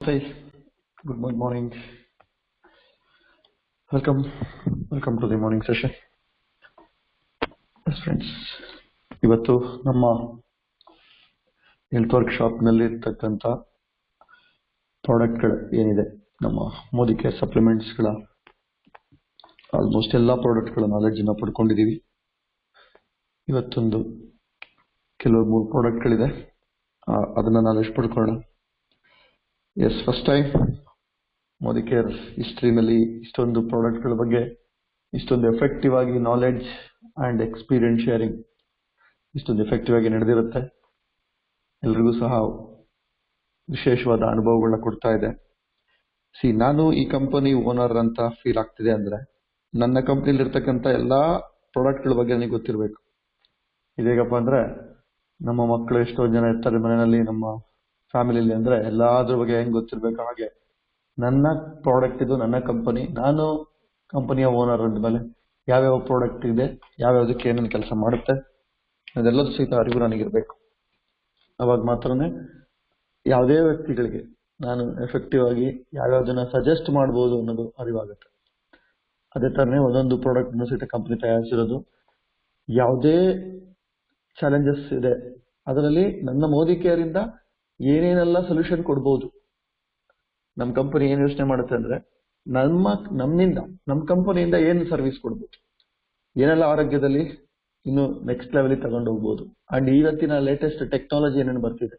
Hi, good morning. Welcome to the morning session. Yes, friends. ಇವತ್ತು ನಮ್ಮ health ವರ್ಕ್ಶಾಪ್ನಲ್ಲಿ ಇರ್ತಕ್ಕಂಥ ಪ್ರಾಡಕ್ಟ್ಗಳು ಏನಿದೆ, ನಮ್ಮ ಮೋದಿ ಕೇರ್ ಸಪ್ಲಿಮೆಂಟ್ಸ್ಗಳ ಆಲ್ಮೋಸ್ಟ್ ಎಲ್ಲ ಪ್ರಾಡಕ್ಟ್ಗಳ ನಾಲೆಡ್ಜನ್ನು ಪಡ್ಕೊಂಡಿದ್ದೀವಿ. ಇವತ್ತೊಂದು ಕೆಲವು 3 ಪ್ರಾಡಕ್ಟ್ಗಳಿದೆ, ಅದನ್ನು ನಾಲೆಡ್ಜ್ ಪಡ್ಕೊಳ್ಳೋಣ. Yes, first time Modicare ಹಿಸ್ಟ್ರಿನಲ್ಲಿ ಇಷ್ಟೊಂದು ಪ್ರಾಡಕ್ಟ್ಗಳ ಬಗ್ಗೆ ಇಷ್ಟೊಂದು ಎಫೆಕ್ಟಿವ್ ಆಗಿ ನಾಲೆಡ್ಜ್ ಆ್ಯಂಡ್ ಎಕ್ಸ್ಪೀರಿಯನ್ಸ್ ಶೇರಿಂಗ್ ಇಷ್ಟೊಂದು ಎಫೆಕ್ಟಿವ್ ಆಗಿ ನಡೆದಿರುತ್ತೆ. ಎಲ್ರಿಗೂ ಸಹ ವಿಶೇಷವಾದ ಅನುಭವಗಳನ್ನ ಕೊಡ್ತಾ ಇದೆ. ನಾನು ಈ ಕಂಪನಿ ಓನರ್ ಅಂತ ಫೀಲ್ ಆಗ್ತಿದೆ ಅಂದರೆ ನನ್ನ ಕಂಪ್ನಿಲಿ ಇರ್ತಕ್ಕಂಥ ಎಲ್ಲ ಪ್ರಾಡಕ್ಟ್ಗಳ ಬಗ್ಗೆ ನನಗೆ ಗೊತ್ತಿರಬೇಕು. ಇದೇಗಪ್ಪ ಅಂದರೆ ನಮ್ಮ ಮಕ್ಕಳು ಎಷ್ಟೋ ಜನ ಇರ್ತಾರೆ ಮನೆಯಲ್ಲಿ, ನಮ್ಮ ಫ್ಯಾಮಿಲಿಲಿ, ಅಂದರೆ ಎಲ್ಲದ್ರ ಬಗ್ಗೆ ಹೆಂಗೆ ಗೊತ್ತಿರಬೇಕು ಹಾಗೆ ನನ್ನ ಪ್ರಾಡಕ್ಟ್ ಇದು, ನನ್ನ ಕಂಪನಿ, ನಾನು ಕಂಪನಿಯ ಓನರ್ ಅಂದಮೇಲೆ ಯಾವ್ಯಾವ ಪ್ರಾಡಕ್ಟ್ ಇದೆ, ಯಾವ್ಯಾವುದಕ್ಕೆ ಏನೇನು ಕೆಲಸ ಮಾಡುತ್ತೆ, ಅದೆಲ್ಲದೂ ಸಹಿತ ಅರಿವು ನನಗಿರಬೇಕು. ಅವಾಗ ಮಾತ್ರನೇ ಯಾವುದೇ ವ್ಯಕ್ತಿಗಳಿಗೆ ನಾನು ಎಫೆಕ್ಟಿವ್ ಆಗಿ ಯಾವ್ಯಾವುದನ್ನ ಸಜೆಸ್ಟ್ ಮಾಡ್ಬೋದು ಅನ್ನೋದು ಅರಿವಾಗುತ್ತೆ. ಅದೇ ಥರನೇ ಒಂದೊಂದು ಪ್ರಾಡಕ್ಟ್ನು ಸಹಿತ ಕಂಪನಿ ತಯಾರಿಸಿರೋದು. ಯಾವುದೇ ಚಾಲೆಂಜಸ್ ಇದೆ ಅದರಲ್ಲಿ ನನ್ನ ಮೋದಿ ಕೇರಿಂದ ಏನೇನೆಲ್ಲ ಸೊಲ್ಯೂಷನ್ ಕೊಡ್ಬೋದು. ನಮ್ಮ ಕಂಪನಿ ಏನು ಯೋಚನೆ ಮಾಡುತ್ತೆ ಅಂದರೆ ನಮ್ಮ ಕಂಪನಿಯಿಂದ ಏನು ಸರ್ವಿಸ್ ಕೊಡ್ಬೋದು, ಏನೆಲ್ಲ ಆರೋಗ್ಯದಲ್ಲಿ ಇನ್ನು ನೆಕ್ಸ್ಟ್ ಲೆವೆಲಿಗೆ ತಗೊಂಡು ಹೋಗ್ಬೋದು. ಅಂಡ್ ಇವತ್ತಿನ ಲೇಟೆಸ್ಟ್ ಟೆಕ್ನಾಲಜಿ ಏನೇನು ಬರ್ತಿದೆ,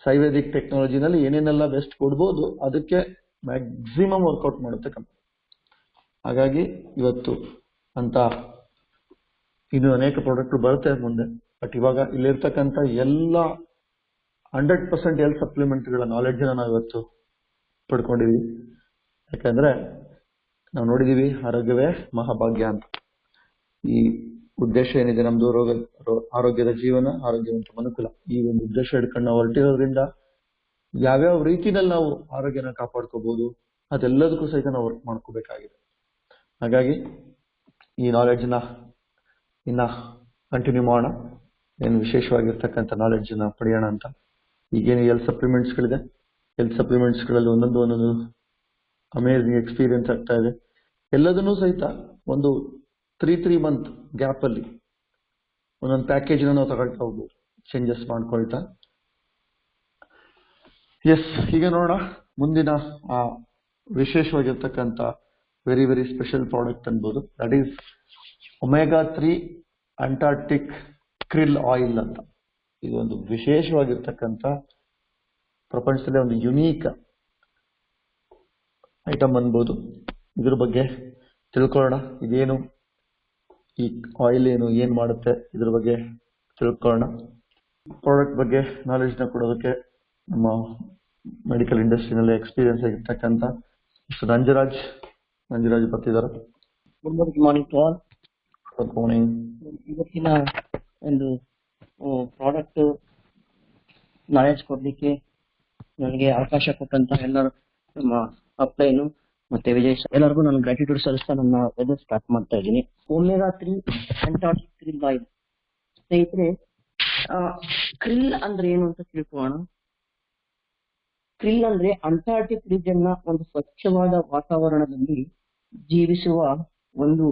ಸೈವೇದಿಕ್ ಟೆಕ್ನಾಲಜಿನಲ್ಲಿ ಏನೇನೆಲ್ಲ ಬೆಸ್ಟ್ ಕೊಡ್ಬೋದು, ಅದಕ್ಕೆ ಮ್ಯಾಕ್ಸಿಮಮ್ ವರ್ಕೌಟ್ ಮಾಡುತ್ತೆ ಕಂಪನಿ. ಹಾಗಾಗಿ ಇವತ್ತು ಅಂತ ಇನ್ನು ಅನೇಕ ಪ್ರಾಡಕ್ಟ್ ಬರುತ್ತೆ ಮುಂದೆ. ಬಟ್ ಇವಾಗ ಇಲ್ಲಿರ್ತಕ್ಕಂಥ ಎಲ್ಲ 100% ಹೆಲ್ತ್ ಸಪ್ಲಿಮೆಂಟ್ಗಳ ನಾಲೆಡ್ಜನ್ನು ನಾವು ಇವತ್ತು ಪಡ್ಕೊಂಡಿದ್ದೀವಿ. ಯಾಕಂದ್ರೆ ನಾವು ನೋಡಿದೀವಿ, ಆರೋಗ್ಯವೇ ಮಹಾಭಾಗ್ಯ ಅಂತ. ಈ ಉದ್ದೇಶ ಏನಿದೆ ನಮ್ದು, ಆರೋಗ್ಯದ ಜೀವನ, ಆರೋಗ್ಯವಂತ ಮನುಕುಲ, ಈ ಒಂದು ಉದ್ದೇಶ ಹಿಡ್ಕೊಂಡು ನಾವು ಹೊರಟಿರೋದ್ರಿಂದ ಯಾವ್ಯಾವ ರೀತಿಯಲ್ಲಿ ನಾವು ಆರೋಗ್ಯನ ಕಾಪಾಡ್ಕೋಬಹುದು ಅದೆಲ್ಲದಕ್ಕೂ ಸಹಿತ ನಾವು ವರ್ಕ್ ಮಾಡ್ಕೋಬೇಕಾಗಿದೆ. ಹಾಗಾಗಿ ಈ ನಾಲೆಡ್ಜ್ನ ಇನ್ನ ಕಂಟಿನ್ಯೂ ಮಾಡೋಣ, ಏನು ವಿಶೇಷವಾಗಿರ್ತಕ್ಕಂಥ ನಾಲೆಡ್ಜನ್ನ ಪಡೆಯೋಣ ಅಂತ. ಈಗೇನು ಹೆಲ್ತ್ ಸಪ್ಲಿಮೆಂಟ್ಸ್ಗಳಿದೆ, ಹೆಲ್ತ್ ಸಪ್ಲಿಮೆಂಟ್ಸ್ಗಳಲ್ಲಿ ಒಂದೊಂದು ಅಮೇಝಿಂಗ್ ಎಕ್ಸ್ಪೀರಿಯನ್ಸ್ ಆಗ್ತಾ ಇದೆ. ಎಲ್ಲದನ್ನೂ ಸಹಿತ ಒಂದು 3 ಮಂತ್ ಗ್ಯಾಪಲ್ಲಿ ಒಂದೊಂದು ಪ್ಯಾಕೇಜ್ನ ನಾವು ತಗೊಳ್ತಾ ಹೋಗ್ಬೋದು, ಚೇಂಜಸ್ ಮಾಡ್ಕೊಳ್ತಾ. ಎಸ್, ಈಗ ನೋಡೋಣ ಮುಂದಿನ ವಿಶೇಷವಾಗಿರ್ತಕ್ಕಂಥ ವೆರಿ ಸ್ಪೆಷಲ್ ಪ್ರಾಡಕ್ಟ್ ಅನ್ಬೋದು. That is omega 3 Antarctic krill oil ಅಂತ. ಇದೊಂದು ವಿಶೇಷವಾಗಿರ್ತಕ್ಕಂಥ ಪ್ರಪಂಚದಲ್ಲೇ ಒಂದು ಯುನೀಕ್ ಐಟಮ್ ಅನ್ಬೋದು. ಇದ್ರ ಬಗ್ಗೆ ತಿಳ್ಕೊಳ್ಳೋಣ. ಇದೇನು, ಈ ಆಯಿಲ್ ಏನ್ ಮಾಡುತ್ತೆ, ಇದ್ರ ಬಗ್ಗೆ ತಿಳ್ಕೊಳ್ಳೋಣ. ಪ್ರಾಡಕ್ಟ್ ಬಗ್ಗೆ ನಾಲೆಡ್ಜ್ನ ಕೊಡೋದಕ್ಕೆ ನಮ್ಮ ಮೆಡಿಕಲ್ ಇಂಡಸ್ಟ್ರಿನಲ್ಲಿ ಎಕ್ಸ್ಪೀರಿಯನ್ಸ್ ಆಗಿರ್ತಕ್ಕಂಥ ಮಿಸ್ಟರ್ ನಂಜರಾಜ್ ಬರ್ತಿದ್ದಾರೆ. Good morning to all. Good morning. ಇವತ್ತಿನ ಒಂದು ಪ್ರಾಡಕ್ಟ್ ನಾಲೆಡ್ಜ್ ಕೊಡ್ಲಿಕ್ಕೆ ನನಗೆ ಅವಕಾಶ ಕೊಟ್ಟಂತ ಎಲ್ಲರೂ, ನಮ್ಮ ಅಪ್ಲೈನು ಮತ್ತೆ ವಿಜಯ್ ಎಲ್ಲರಿಗೂ ನಾನು ಗ್ರಾಟಿಟ್ಯೂಡ್ ಸಲ್ಲಿಸ್ತಾ ನನ್ನ ಇದು ಸ್ಟಾರ್ಟ್ ಮಾಡ್ತಾ ಇದ್ದೀನಿ. Omega 3 Antarctic krill oil. ಸ್ನೇಹಿತರೆ, ಕ್ರಿಲ್ ಅಂದ್ರೆ ಏನು ಅಂತ ತಿಳ್ಕೊಳ್ಳೋಣ. ಕ್ರಿಲ್ ಅಂದ್ರೆ ಅಂಟಾರ್ಟಿಕ್ ರೀಜನ್ ನ ಒಂದು ಸ್ವಚ್ಛವಾದ ವಾತಾವರಣದಲ್ಲಿ ಜೀವಿಸುವ ಒಂದು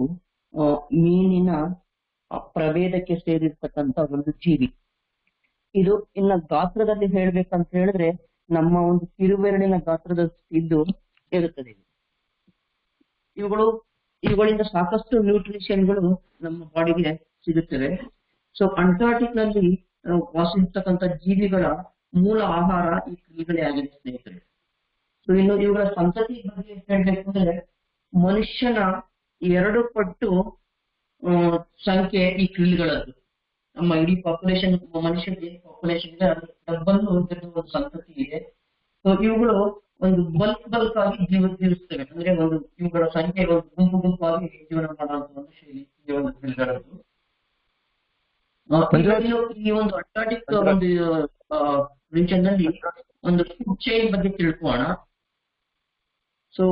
ಮೀನಿನ ಪ್ರಭೇದಕ್ಕೆ ಸೇರಿರ್ತಕ್ಕಂಥ ಒಂದು ಜೀವಿ. ಇದು ಇನ್ನ ಗಾತ್ರದಲ್ಲಿ ಹೇಳ್ಬೇಕಂತ ಹೇಳಿದ್ರೆ ನಮ್ಮ ಒಂದು ಕಿರುಬೆರಳಿನ ಗಾತ್ರದ ಇದ್ದು ಇರುತ್ತದೆ. ಇವುಗಳಿಂದ ಸಾಕಷ್ಟು ನ್ಯೂಟ್ರಿಷನ್ಗಳು ನಮ್ಮ ಬಾಡಿಗೆ ಸಿಗುತ್ತವೆ. ಸೊ ಅಂಟಾರ್ಟಿಕ್ ನಲ್ಲಿ ವಾಸಿಸ್ತಕ್ಕಂಥ ಜೀವಿಗಳ ಮೂಲ ಆಹಾರ ಈ ಕ್ರಿಲ್ಗಳೇ ಆಗಿದೆ ಸ್ನೇಹಿತರೆ. ಸೊ ಇನ್ನು ಇವುಗಳ ಸಂತತಿ ಬಗ್ಗೆ ಹೇಳ್ಬೇಕಂದ್ರೆ ಮನುಷ್ಯನ 2 ಪಟ್ಟು ಸಂಖ್ಯೆ ಈ ಕ್ರಿಲ್ಗಳದ್ದು. ನಮ್ಮ ಇಡೀ ಪಾಪ್ಯುಲೇಷನ್, ಮನುಷ್ಯನಿಗೆ ಪಾಪ್ಯುಲೇಷನ್ ಇದೆ, ಅದು ಡಬ್ಬಲ್ ಒಂದು ಸಂತತಿ ಇದೆ. ಸೊ ಇವುಗಳು ಒಂದು ಬಲ್ಕ್ ಆಗಿ ಜೀವಿಸ್ತವೆ. ಅಂದ್ರೆ ಇವುಗಳ ಸಂಖ್ಯೆ ಒಂದು ಗುಂಪಾಗಿ ಜೀವನ ಮಾಡುವಂತ ಒಂದು ಶೈಲಿ ಈ ಒಂದು ಕ್ರಿಲ್ಗಳದ್ದು. ಈ ಒಂದು ಅಂಟಾರ್ಟಿಕ್ ಒಂದು ರೀಜನ್ ನಲ್ಲಿ ಒಂದು ಫುಡ್ ಚೈನ್ ಬಗ್ಗೆ ತಿಳ್ಕೊಳ್ಳೋಣ. ಸೊ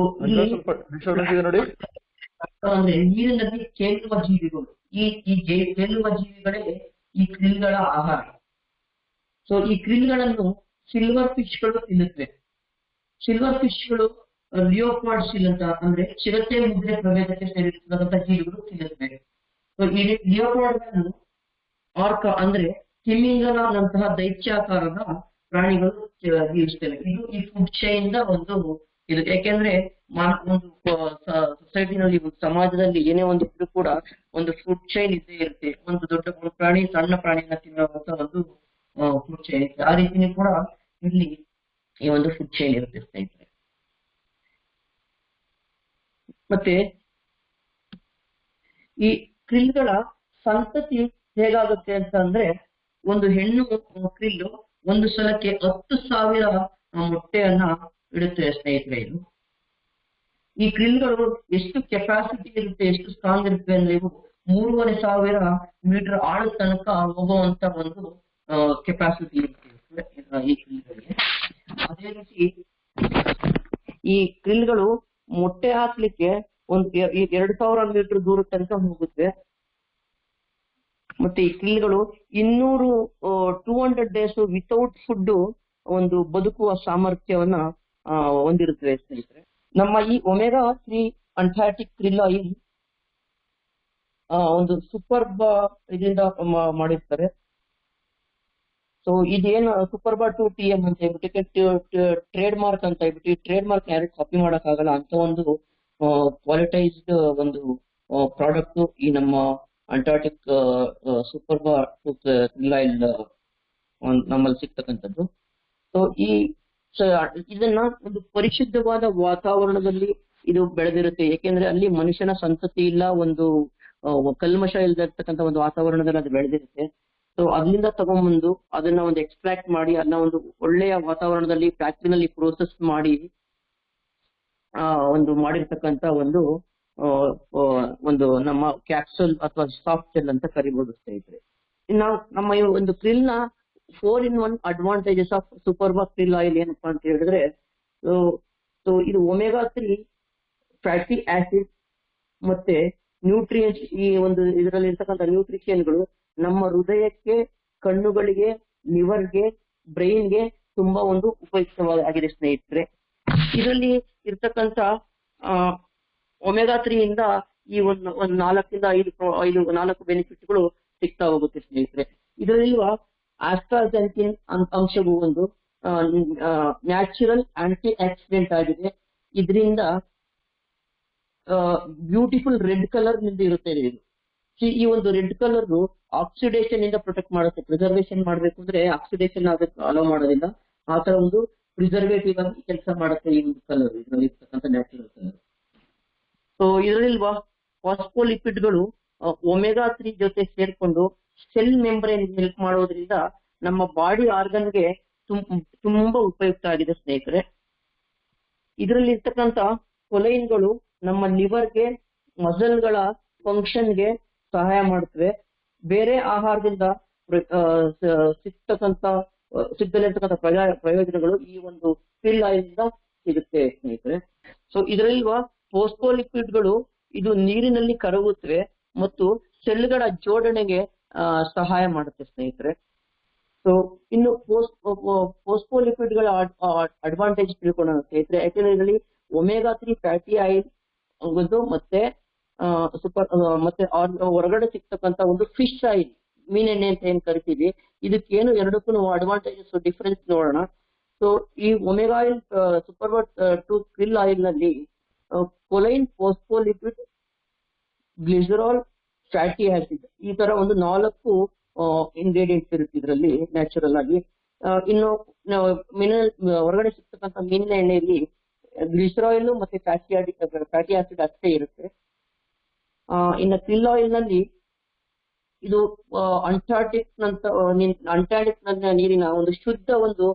ಅಂದ್ರೆ ನೀರಿನಲ್ಲಿ ತೇಲುವ ಜೀವಿಗಳು, ಈ ತೇಲುವ ಜೀವಿಗಳೇ ಈ ಕ್ರಿಲ್ಗಳ ಆಹಾರ. ಸೊ ಈ ಕ್ರಿಲ್ಗಳನ್ನು ಸಿಲ್ವರ್ ಫಿಶ್ಗಳು ತಿನ್ನುತ್ತವೆ. ಸಿಲ್ವರ್ ಫಿಶ್ಗಳು ಲಿಯೋಪಾರ್ಡ್ ಸೀಲ್ ಅಂತ ಅಂದ್ರೆ ಚಿರತೆ ಮುದ್ರೆ ಪ್ರಭೇದಕ್ಕೆ ಸೇರಿರ್ತಕ್ಕಂಥ ಜೀವಿಗಳು ತಿನ್ನುತ್ತವೆ. ಈ ಲಿಯೋಪಾರ್ಡ್ ಆರ್ಕ ಅಂದ್ರೆ ತಿಮಿಂಗಲನಂತಹ ದೈತ್ಯಾಕಾರದ ಪ್ರಾಣಿಗಳು ಜೀವಿಸ್ತವೆ. ಇದು ಈ ಫುಡ್ ಚೈನ್ ಒಂದು ಇದು. ಯಾಕೆಂದ್ರೆ ಒಂದು ಸೊಸೈಟಿನಲ್ಲಿ, ಒಂದು ಸಮಾಜದಲ್ಲಿ ಏನೇ ಒಂದು ಇದ್ರೂ ಕೂಡ ಒಂದು ಫುಡ್ ಚೈನ್ ಇದ್ದೇ ಇರುತ್ತೆ. ಒಂದು ದೊಡ್ಡ ಪ್ರಾಣಿ ಸಣ್ಣ ಪ್ರಾಣಿಯನ್ನ ತಿನ್ನುವಂತ ಒಂದು ಫುಡ್ ಚೈನ್ ಇರುತ್ತೆ. ಆ ರೀತಿನೂ ಕೂಡ ಇಲ್ಲಿ ಈ ಒಂದು ಫುಡ್ ಚೈನ್ ಇರುತ್ತೆ ಸ್ನೇಹಿತರೆ. ಮತ್ತೆ ಈ ಕ್ರಿಲ್ಗಳ ಸಂತತಿ ಹೇಗಾಗುತ್ತೆ ಅಂತ ಅಂದ್ರೆ, ಒಂದು ಹೆಣ್ಣು ಕ್ರಿಲ್ಲು ಒಂದು ಸಲಕ್ಕೆ 10,000 ಮೊಟ್ಟೆಯನ್ನ ಇಡುತ್ತೆ ಸ್ನೇಹಿತರೆ. ಇದು ಈ ಕ್ರಿಲ್ಗಳು ಎಷ್ಟು ಕೆಪಾಸಿಟಿ ಇರುತ್ತೆ, ಎಷ್ಟು ಸ್ಟ್ರಾಂಗ್ ಇರುತ್ತೆ ಅಂದ್ರೆ, ಇವು 3,500 ಮೀಟರ್ ಆಳ ತನಕ ಹೋಗುವಂತ ಒಂದು ಕೆಪಾಸಿಟಿ ಇರುತ್ತೆ ಈ ಕ್ರಿಲ್ಗಳಿಗೆ. ಅದೇ ರೀತಿ ಈ ಕ್ರಿಲ್ಗಳು ಮೊಟ್ಟೆ ಹಾಕ್ಲಿಕ್ಕೆ ಒಂದು 2,000 ಮೀಟರ್ ದೂರ ತನಕ ಹೋಗುತ್ತೆ. ಮತ್ತೆ ಈ ಕ್ರಿಲ್ಗಳು 200 ಡೇಸ್ ವಿತೌಟ್ ಫುಡ್ ಒಂದು ಬದುಕುವ ಸಾಮರ್ಥ್ಯವನ್ನ ಹೊಂದಿರುತ್ತವೆ ಸ್ನೇಹಿತರೆ. ನಮ್ಮ ಈ ಒಮೆಗಾ-3 ಅಂಟಾರ್ಟಿಕ್ ಕ್ರಿಲ್ ಆಯಿಲ್ ಒಂದು ಸೂಪರ್ಬ ಇದರಿಂದ ಮಾಡಿರ್ತಾರೆ. ಸೊ ಇದೇನು ಸೂಪರ್ಬಾ 2TM ಅಂತ ಹೇಳ್ಬಿಟ್ಟು ಟ್ರೇಡ್ ಮಾರ್ಕ್ ಅಂತ ಹೇಳ್ಬಿಟ್ಟು, ಈ ಟ್ರೇಡ್ ಮಾರ್ಕ್ ಯಾರು ಕಾಪಿ ಮಾಡಕ್ ಆಗಲ್ಲ ಅಂತ ಒಂದು ಕ್ವಾಲಿಟೈಸ್ಡ್ ಒಂದು ಪ್ರಾಡಕ್ಟ್ ಈ ನಮ್ಮ ಅಂಟಾರ್ಟಿಕ್ ಸೂಪರ್ಬಾ ಕ್ರಿಲ್ ಆಯಿಲ್ ನಮ್ಮಲ್ಲಿ ಸಿಗ್ತಕ್ಕಂಥದ್ದು. ಸೊ ಇದನ್ನ ಒಂದು ಪರಿಶುದ್ಧವಾದ ವಾತಾವರಣದಲ್ಲಿ ಇದು ಬೆಳೆದಿರುತ್ತೆ. ಏಕೆಂದ್ರೆ ಅಲ್ಲಿ ಮನುಷ್ಯನ ಸಂತತಿ ಇಲ್ಲ, ಒಂದು ಕಲ್ಮಶ ಇಲ್ದಿರ್ತಕ್ಕಂಥ ಒಂದು ವಾತಾವರಣದಲ್ಲಿ ಅದು ಬೆಳೆದಿರುತ್ತೆ. ಸೊ ಅಲ್ಲಿಂದ ತಗೊಂಡ್ಬಂದು ಅದನ್ನ ಒಂದು ಎಕ್ಸ್ಟ್ರಾಕ್ಟ್ ಮಾಡಿ ಅದನ್ನ ಒಂದು ಒಳ್ಳೆಯ ವಾತಾವರಣದಲ್ಲಿ ಫ್ಯಾಕ್ಟರಿನಲ್ಲಿ ಪ್ರೋಸೆಸ್ ಮಾಡಿ ಒಂದು ಮಾಡಿರ್ತಕ್ಕಂಥ ಒಂದು ನಮ್ಮ ಕ್ಯಾಪ್ಸೂಲ್ ಅಥವಾ ಸಾಫ್ಟ್ ಜೆಲ್ ಅಂತ ಕರಿಬಹುದು ಸ್ನೇಹಿತರೆ. ನಾವು ನಮ್ಮ ಈ ಒಂದು ಕ್ರಿಲ್ ನ 4-in-1 advantages of superba krill oil ಏನಪ್ಪಾ ಅಂತ ಹೇಳಿದ್ರೆ, ಇದು ಒಮೆಗಾ-3 ಫ್ಯಾಟಿ ಆಸಿಡ್ ಮತ್ತೆ ನ್ಯೂಟ್ರಿಯೆಂಟ್ಸ್, ಈ ಒಂದು ಇದರಲ್ಲಿ ಇರ್ತಕ್ಕಂಥ ನ್ಯೂಟ್ರಿಷನ್ಗಳು ನಮ್ಮ ಹೃದಯಕ್ಕೆ, ಕಣ್ಣುಗಳಿಗೆ, ಲಿವರ್ಗೆ, ಬ್ರೈನ್ಗೆ ತುಂಬಾ ಒಂದು ಉಪಯುಕ್ತವಾಗಿದೆ ಸ್ನೇಹಿತರೆ. ಇದರಲ್ಲಿ ಇರ್ತಕ್ಕಂಥ ಒಮೆಗಾ-3 ಇಂದ ಈ ಒಂದು 4 ಬೆನಿಫಿಟ್ಗಳು ಸಿಗ್ತಾ ಹೋಗುತ್ತೆ ಸ್ನೇಹಿತರೆ. ಇದರಲ್ಲಿರುವ ಆಸ್ಟ್ರಾಜೆಂಟಿನ್ ಅಂಶವು ಒಂದು ನ್ಯಾಚುರಲ್ ಆಂಟಿ ಆಕ್ಸಿಡೆಂಟ್ ಆಗಿದೆ. ಇದರಿಂದ ಬ್ಯೂಟಿಫುಲ್ ರೆಡ್ ಕಲರ್ ನಿಂದ ಇರುತ್ತೆ ಇದು. ಈ ಒಂದು ರೆಡ್ ಕಲರ್ ಆಕ್ಸಿಡೇಷನ್ ಇಂದ ಪ್ರೊಟೆಕ್ಟ್ ಮಾಡುತ್ತೆ. ಪ್ರಿಸರ್ವೇಷನ್ ಮಾಡ್ಬೇಕು ಅಂದ್ರೆ ಆಕ್ಸಿಡೇಷನ್ ಅದಕ್ಕೆ ಅಲೋ ಮಾಡೋದಿಲ್ಲ. ಆ ತರ ಒಂದು ಪ್ರಿಸರ್ವೇಟಿವ್ ಆಗಿ ಕೆಲಸ ಮಾಡುತ್ತೆ ಈ ಒಂದು ಕಲರ್, ಇದರಲ್ಲಿ ಇರ್ತಕ್ಕಂಥ ನ್ಯಾಚುರಲ್ ಕಲರ್. ಸೊ ಇದರಲ್ಲಿರುವ ಫಾಸ್ಫೋಲಿಪಿಡ್ಗಳು ಒಮೆಗಾ-3 ಜೊತೆ ಸೇರ್ಕೊಂಡು ಸೆಲ್ ಮೆಂಬ್ರೇನ್ ಹೆಲ್ಪ್ ಮಾಡೋದ್ರಿಂದ ನಮ್ಮ ಬಾಡಿ ಆರ್ಗನ್ಗೆ ತುಂಬಾ ಉಪಯುಕ್ತ ಆಗಿದೆ ಸ್ನೇಹಿತರೆ. ಇದರಲ್ಲಿ ಇರ್ತಕ್ಕಂಥ ಕೊಲೈನ್ಗಳು ನಮ್ಮ ಲಿವರ್ಗೆ, ಮಸಲ್ಗಳ ಫಂಕ್ಷನ್ಗೆ ಸಹಾಯ ಮಾಡುತ್ತವೆ. ಬೇರೆ ಆಹಾರದಿಂದ ಸಿಗದಲ್ಲಿರ್ತಕ್ಕಂಥ ಪ್ರಯೋಜನಗಳು ಈ ಒಂದು ಕ್ರಿಲ್ ಆಯಿಲ್ ಇಂದ ಸಿಗುತ್ತೆ ಸ್ನೇಹಿತರೆ. ಸೊ ಇದರಲ್ಲಿರುವ ಫಾಸ್ಫೋಲಿಪಿಡ್ಗಳು ಇದು ನೀರಿನಲ್ಲಿ ಕರಗುತ್ತವೆ ಮತ್ತು ಸೆಲ್ಗಳ ಜೋಡಣೆಗೆ ಸಹಾಯ ಮಾಡುತ್ತೆ ಸ್ನೇಹಿತರೆ. ಸೊ ಇನ್ನು ಫಾಸ್ಫೋಲಿಪಿಡ್ಗಳ ಅಡ್ವಾಂಟೇಜ್ ತಿಳ್ಕೊಳ್ಳೋಣ ಸ್ನೇಹಿತರೆ. ಯಾಕೆಂದ್ರೆ ಇದರಲ್ಲಿ ಒಮೆಗಾ-3 ಫ್ಯಾಟಿ ಆಯಿಲ್ ಒಂದು ಮತ್ತೆ ಮತ್ತೆ ಹೊರಗಡೆ ಸಿಗ್ತಕ್ಕಂಥ ಒಂದು ಫಿಶ್ ಆಯಿಲ್, ಮೀನೆಣ್ಣೆ ಅಂತ ಏನ್ ಕರಿತೀವಿ, ಇದಕ್ಕೇನು ಎರಡಕ್ಕೂ ಅಡ್ವಾಂಟೇಜಸ್ ಡಿಫರೆನ್ಸ್ ನೋಡೋಣ. ಸೊ ಈ ಒಮೆಗಾ ಆಯಿಲ್ ಸೂಪರ್ಬಾ 2 ಕ್ರಿಲ್ ಆಯಿಲ್ ನಲ್ಲಿ ಕೊಲೈನ್, ಫಾಸ್ಫೋಲಿಪಿಡ್, ಗ್ಲಿಸರಾಲ್, ಫ್ಯಾಟಿ ಆಸಿಡ್ ಈ ತರ ಒಂದು 4 ಇಂಗ್ರೀಡಿಯೆಂಟ್ಸ್ ಇರುತ್ತೆ ಇದರಲ್ಲಿ ನ್ಯಾಚುರಲ್ ಆಗಿ. ಇನ್ನು ಮಿನರಲ್ ಹೊರಗಡೆ ಸಿಗ್ತಕ್ಕಂಥ ಮೀನಿನ ಎಣ್ಣೆಯಲ್ಲಿ ಗ್ಲಿಸರಾಯಿಲ್ ಮತ್ತೆ ಫ್ಯಾಟಿ ಆಸಿಡ್ ಅಷ್ಟೇ ಇರುತ್ತೆ. ಇನ್ನು ಕ್ರಿಲ್ ಆಯಿಲ್ ನಲ್ಲಿ ಇದು ಅಂಟಾರ್ಟಿಕ್ ನೀರಿನ ಒಂದು ಶುದ್ಧ ಒಂದು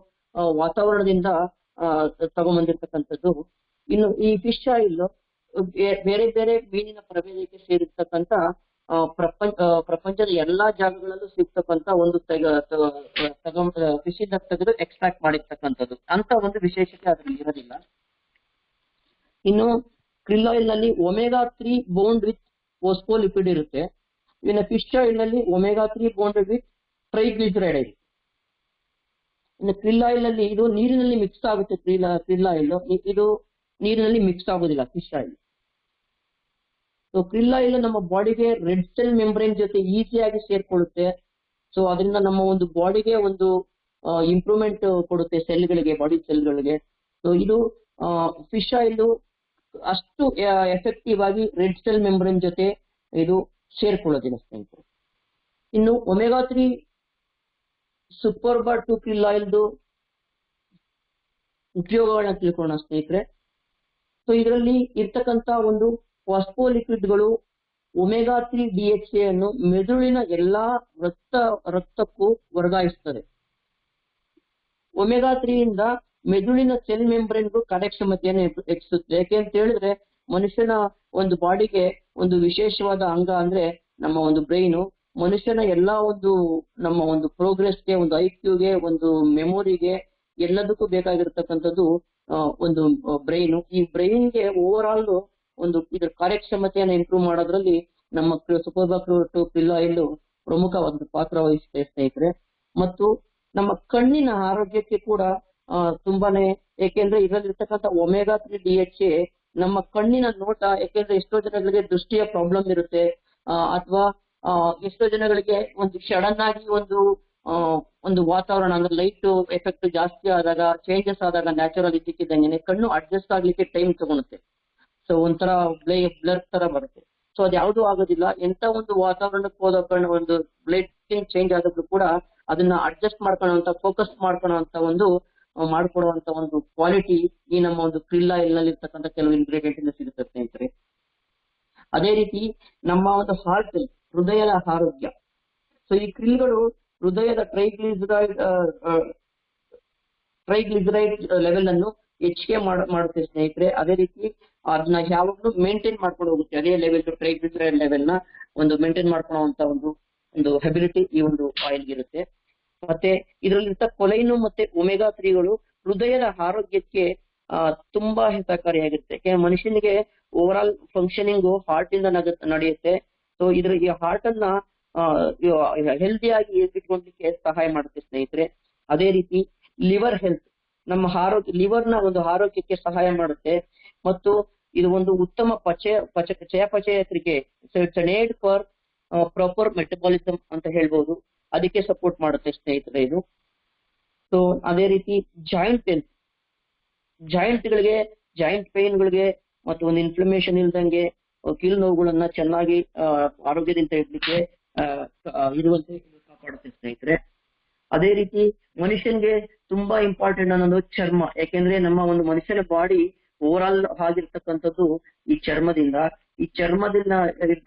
ವಾತಾವರಣದಿಂದ ತಗೊಂಡ್ಬಂದಿರ್ತಕ್ಕಂಥದ್ದು. ಇನ್ನು ಈ ಫಿಶ್ ಆಯಿಲ್ ಬೇರೆ ಬೇರೆ ಮೀನಿನ ಪ್ರಭೇದಕ್ಕೆ ಸೇರಿರ್ತಕ್ಕಂಥ ಪ್ರಪಂಚದ ಎಲ್ಲಾ ಜಾಗಗಳಲ್ಲೂ ಸಿಗ್ತಕ್ಕಂಥ ಒಂದು ಫಿಶ್ ಇಂದ ತೆಗೆದು ಎಕ್ಸ್ಟ್ರಾಕ್ಟ್ ಮಾಡಿರ್ತಕ್ಕಂಥದ್ದು ಅಂತ ಒಂದು ವಿಶೇಷತೆ ಅದ್ರಲ್ಲಿ ಇರೋದಿಲ್ಲ. ಇನ್ನು ಕ್ರಿಲ್ ಆಯಿಲ್ ನಲ್ಲಿ ಒಮೆಗಾ-3 ಬೌಂಡ್ ವಿತ್ ಫಾಸ್ಫೋಲಿಪಿಡ್ ಇರುತ್ತೆ. ಇನ್ನು ಫಿಶ್ ಆಯಿಲ್ ನಲ್ಲಿ ಒಮೆಗಾ-3 ಬೌಂಡ್ ವಿತ್ ಟ್ರೈಗ್ಲಿಸರೈಡ್ ಇರುತ್ತೆ. ಇನ್ನು ಕ್ರಿಲ್ ಆಯಿಲ್ ಅಲ್ಲಿ ಇದು ನೀರಿನಲ್ಲಿ ಮಿಕ್ಸ್ ಆಗುತ್ತೆ. ಕ್ರಿಲ್ ಆಯಿಲ್ ಇದು ನೀರಿನಲ್ಲಿ ಮಿಕ್ಸ್ ಆಗೋದಿಲ್ಲ fish oil. So krill oil ನಮ್ಮ ಬಾಡಿಗೆ ರೆಡ್ ಸೆಲ್ ಮೆಂಬ್ರೇನ್ ಜೊತೆ ಈಸಿಯಾಗಿ ಸೇರ್ಕೊಳ್ಳುತ್ತೆ. ಸೊ ಅದರಿಂದ ನಮ್ಮ ಒಂದು ಬಾಡಿಗೆ ಒಂದು ಇಂಪ್ರೂವ್ಮೆಂಟ್ ಕೊಡುತ್ತೆ ಸೆಲ್ಗಳಿಗೆ, ಬಾಡಿ ಸೆಲ್ಗಳಿಗೆ. ಸೊ ಇದು ಫಿಶ್ ಆಯಿಲ್ ಅಷ್ಟು ಎಫೆಕ್ಟಿವ್ ಆಗಿ ರೆಡ್ ಸೆಲ್ ಮೆಂಬ್ರೇನ್ ಜೊತೆ ಇದು ಸೇರ್ಕೊಳ್ಳೋದಿಲ್ಲ ಸ್ನೇಹಿತರೆ. ಇನ್ನು ಒಮೆಗಾ 3 ಸೂಪರ್ಬಾ 2 ಕ್ರಿಲ್ ಆಯಿಲ್ದು ಉಪಯೋಗಗಳನ್ನ ತಿಳ್ಕೊಳ್ಳೋಣ ಸ್ನೇಹಿತರೆ. ಸೊ ಇದರಲ್ಲಿ ಇರ್ತಕ್ಕಂತ ಒಂದು ಫಾಸ್ಫೋಲಿಪಿಡ್ಗಳು ಒಮೆಗಾ 3 DHA ಅನ್ನು ಮೆದುಳಿನ ಎಲ್ಲಾ ರಕ್ತಕ್ಕೂ ವರ್ಗಾಯಿಸುತ್ತದೆ. ಒಮೆಗಾ 3 ಇಂದ ಮೆದುಳಿನ ಸೆಲ್ ಮೆಂಬ್ರೇನ್ಗೂ ಕಾರ್ಯಕ್ಷಮತೆಯನ್ನು ಹೆಚ್ಚಿಸುತ್ತೆ. ಯಾಕೆ ಅಂತ ಹೇಳಿದ್ರೆ ಮನುಷ್ಯನ ಒಂದು ಬಾಡಿಗೆ ಒಂದು ವಿಶೇಷವಾದ ಅಂಗ ಅಂದ್ರೆ ನಮ್ಮ ಒಂದು ಬ್ರೈನು. ಮನುಷ್ಯನ ಎಲ್ಲಾ ಒಂದು ನಮ್ಮ ಒಂದು ಪ್ರೋಗ್ರೆಸ್ಗೆ, ಒಂದು IQಗೆ, ಒಂದು ಮೆಮೊರಿಗೆ, ಎಲ್ಲದಕ್ಕೂ ಬೇಕಾಗಿರ್ತಕ್ಕಂಥದ್ದು ಒಂದು ಬ್ರೈನು. ಈ ಬ್ರೈನ್ಗೆ ಓವರ್ ಆಲ್ ಒಂದು ಇದ್ರ ಕಾರ್ಯಕ್ಷಮತೆಯನ್ನು ಇಂಪ್ರೂವ್ ಮಾಡೋದ್ರಲ್ಲಿ ನಮ್ಮ ಸೂಪರ್ಬಾ 2 ಕ್ರಿಲ್ ಆಯಿಲ್ ಪ್ರಮುಖವಾದ ಪಾತ್ರ ವಹಿಸುತ್ತೆ ಸ್ನೇಹಿತರೆ. ಮತ್ತು ನಮ್ಮ ಕಣ್ಣಿನ ಆರೋಗ್ಯಕ್ಕೆ ಕೂಡ ತುಂಬಾನೇ, ಏಕೆಂದ್ರೆ ಇದರಲ್ಲಿರ್ತಕ್ಕಂಥ ಒಮೆಗಾ 3 DHA ನಮ್ಮ ಕಣ್ಣಿನ ನೋಟ, ಯಾಕೆಂದ್ರೆ ಎಷ್ಟೋ ಜನಗಳಿಗೆ ದೃಷ್ಟಿಯ ಪ್ರಾಬ್ಲಮ್ ಇರುತ್ತೆ, ಅಥವಾ ಎಷ್ಟೋ ಜನಗಳಿಗೆ ಒಂದು ಸಡನ್ ಆಗಿ ಒಂದು ವಾತಾವರಣ ಅಂದ್ರೆ ಲೈಟ್ ಎಫೆಕ್ಟ್ ಜಾಸ್ತಿ ಆದಾಗ, ಚೇಂಜಸ್ ಆದಾಗ ನ್ಯಾಚುರಲ್ ಇದ್ದಕ್ಕಿದ್ದಂಗೆ ಕಣ್ಣು ಅಡ್ಜಸ್ಟ್ ಆಗ್ಲಿಕ್ಕೆ ಟೈಮ್ ತಗೊಳುತ್ತೆ. ಸೊ ಒಂಥರ ಬ್ಲರ್ ತರ ಬರುತ್ತೆ. ಸೊ ಅದು ಯಾವ್ದು ಆಗೋದಿಲ್ಲ. ಎಂತ ಒಂದು ವಾತಾವರಣಕ್ಕೆ ಹೋದ ಕಣ್ಣು ಒಂದು ಬ್ಲಡ್ ಚೇಂಜ್ ಆದಾಗ್ಲೂ ಕೂಡ ಅದನ್ನ ಅಡ್ಜಸ್ಟ್ ಮಾಡ್ಕೊಳ್ಳುವಂತ, ಫೋಕಸ್ ಮಾಡ್ಕೊಳ್ಳುವಂತ ಮಾಡ್ಕೊಡುವಂತ ಒಂದು ಕ್ವಾಲಿಟಿ ಈ ನಮ್ಮ ಒಂದು ಕ್ರಿಲ್ ಆಯಿಲ್ ನಲ್ಲಿ ಇರ್ತಕ್ಕಂಥ ಕೆಲವು ಇಂಗ್ರೀಡಿಯೆಂಟ್ ಇಂದ ಸಿಗುತ್ತೆ ಸ್ನೇಹಿತರೆ. ಅದೇ ರೀತಿ ನಮ್ಮ ಒಂದು ಹಾರ್ಟ್, ಹೃದಯದ ಆರೋಗ್ಯ. ಸೊ ಈ ಕ್ರಿಲ್ಗಳು ಹೃದಯದ ಟ್ರೈಗ್ಲಿಸರೈಡ್ ಲೆವೆಲ್ ಅನ್ನು ಹೆಚ್ಚಿಗೆ ಮಾಡುತ್ತೆ ಸ್ನೇಹಿತರೆ. ಅದೇ ರೀತಿ ಅದನ್ನ ಯಾವಾಗಲೂ ಮೇಂಟೈನ್ ಮಾಡ್ಕೊಂಡು ಹೋಗುತ್ತೆ. ಅದೇ ಲೆವೆಲ್ ಟ್ರೈಗ್ಲಿಸರೈಡ್ ಲೆವೆಲ್ ನ ಒಂದು ಮೇಂಟೈನ್ ಮಾಡ್ಕೊಳ್ಳುವಂತ ಒಂದು ಹೆಬಿಲಿಟಿ ಈ ಒಂದು ಆಯಿಲ್ ಇರುತ್ತೆ. ಮತ್ತೆ ಇದರಲ್ಲಿರ್ತ ಕೊಲೈನು ಮತ್ತೆ ಒಮೆಗಾ 3ಗಳು ಹೃದಯದ ಆರೋಗ್ಯಕ್ಕೆ ತುಂಬಾ ಹಿತಕಾರಿಯಾಗಿರುತ್ತೆ. ಯಾಕೆಂದ್ರೆ ಮನುಷ್ಯನಿಗೆ ಓವರ್ ಆಲ್ ಫಂಕ್ಷನಿಂಗ್ ಹಾರ್ಟ್ ಇಂದ ನಡೆಯುತ್ತೆ. ಸೊ ಈ ಹಾರ್ಟ್ ಅನ್ನ ಹೆಲ್ದಿಯಾಗಿ ಇಟ್ಕೊಳ್ಲಿಕ್ಕೆ ಸಹಾಯ ಮಾಡುತ್ತೆ ಸ್ನೇಹಿತರೆ. ಅದೇ ರೀತಿ ಲಿವರ್ ಹೆಲ್ತ್, ನಮ್ಮ ಲಿವರ್ನ ಒಂದು ಆರೋಗ್ಯಕ್ಕೆ ಸಹಾಯ ಮಾಡುತ್ತೆ. ಮತ್ತು ಇದು ಒಂದು ಉತ್ತಮ ಚಯಾಪಚಯ ಕ್ರಿಯೆ, ನೆಡ್ ಫಾರ್ ಪ್ರಾಪರ್ ಮೆಟಬಾಲಿಸಮ್ ಅಂತ ಹೇಳ್ಬೋದು, ಅದಕ್ಕೆ ಸಪೋರ್ಟ್ ಮಾಡುತ್ತೆ ಸ್ನೇಹಿತರೆ ಇದು. ಸೊ ಅದೇ ರೀತಿ ಜಾಯಿಂಟ್ ಪೇನ್ಗಳಿಗೆ ಮತ್ತು ಒಂದು ಇನ್ಫ್ಲಮೇಷನ್ ಇಲ್ದಂಗೆ ಕೀಲು ನೋವುಗಳನ್ನ ಚೆನ್ನಾಗಿ ಆರೋಗ್ಯದಿಂದ ಇಡ್ಲಿಕ್ಕೆ ಇರುವಂತೆ ಕಾಪಾಡುತ್ತೆ ಸ್ನೇಹಿತರೆ. ಅದೇ ರೀತಿ ಮನುಷ್ಯನ್ಗೆ ತುಂಬಾ ಇಂಪಾರ್ಟೆಂಟ್ ಅನ್ನೋದು ಚರ್ಮ. ಯಾಕೆಂದ್ರೆ ನಮ್ಮ ಒಂದು ಮನುಷ್ಯನ ಬಾಡಿ ಓವರ್ ಆಲ್ ಆಗಿರ್ತಕ್ಕಂಥದ್ದು ಈ ಚರ್ಮದಿಂದ. ಈ ಚರ್ಮದಿಂದ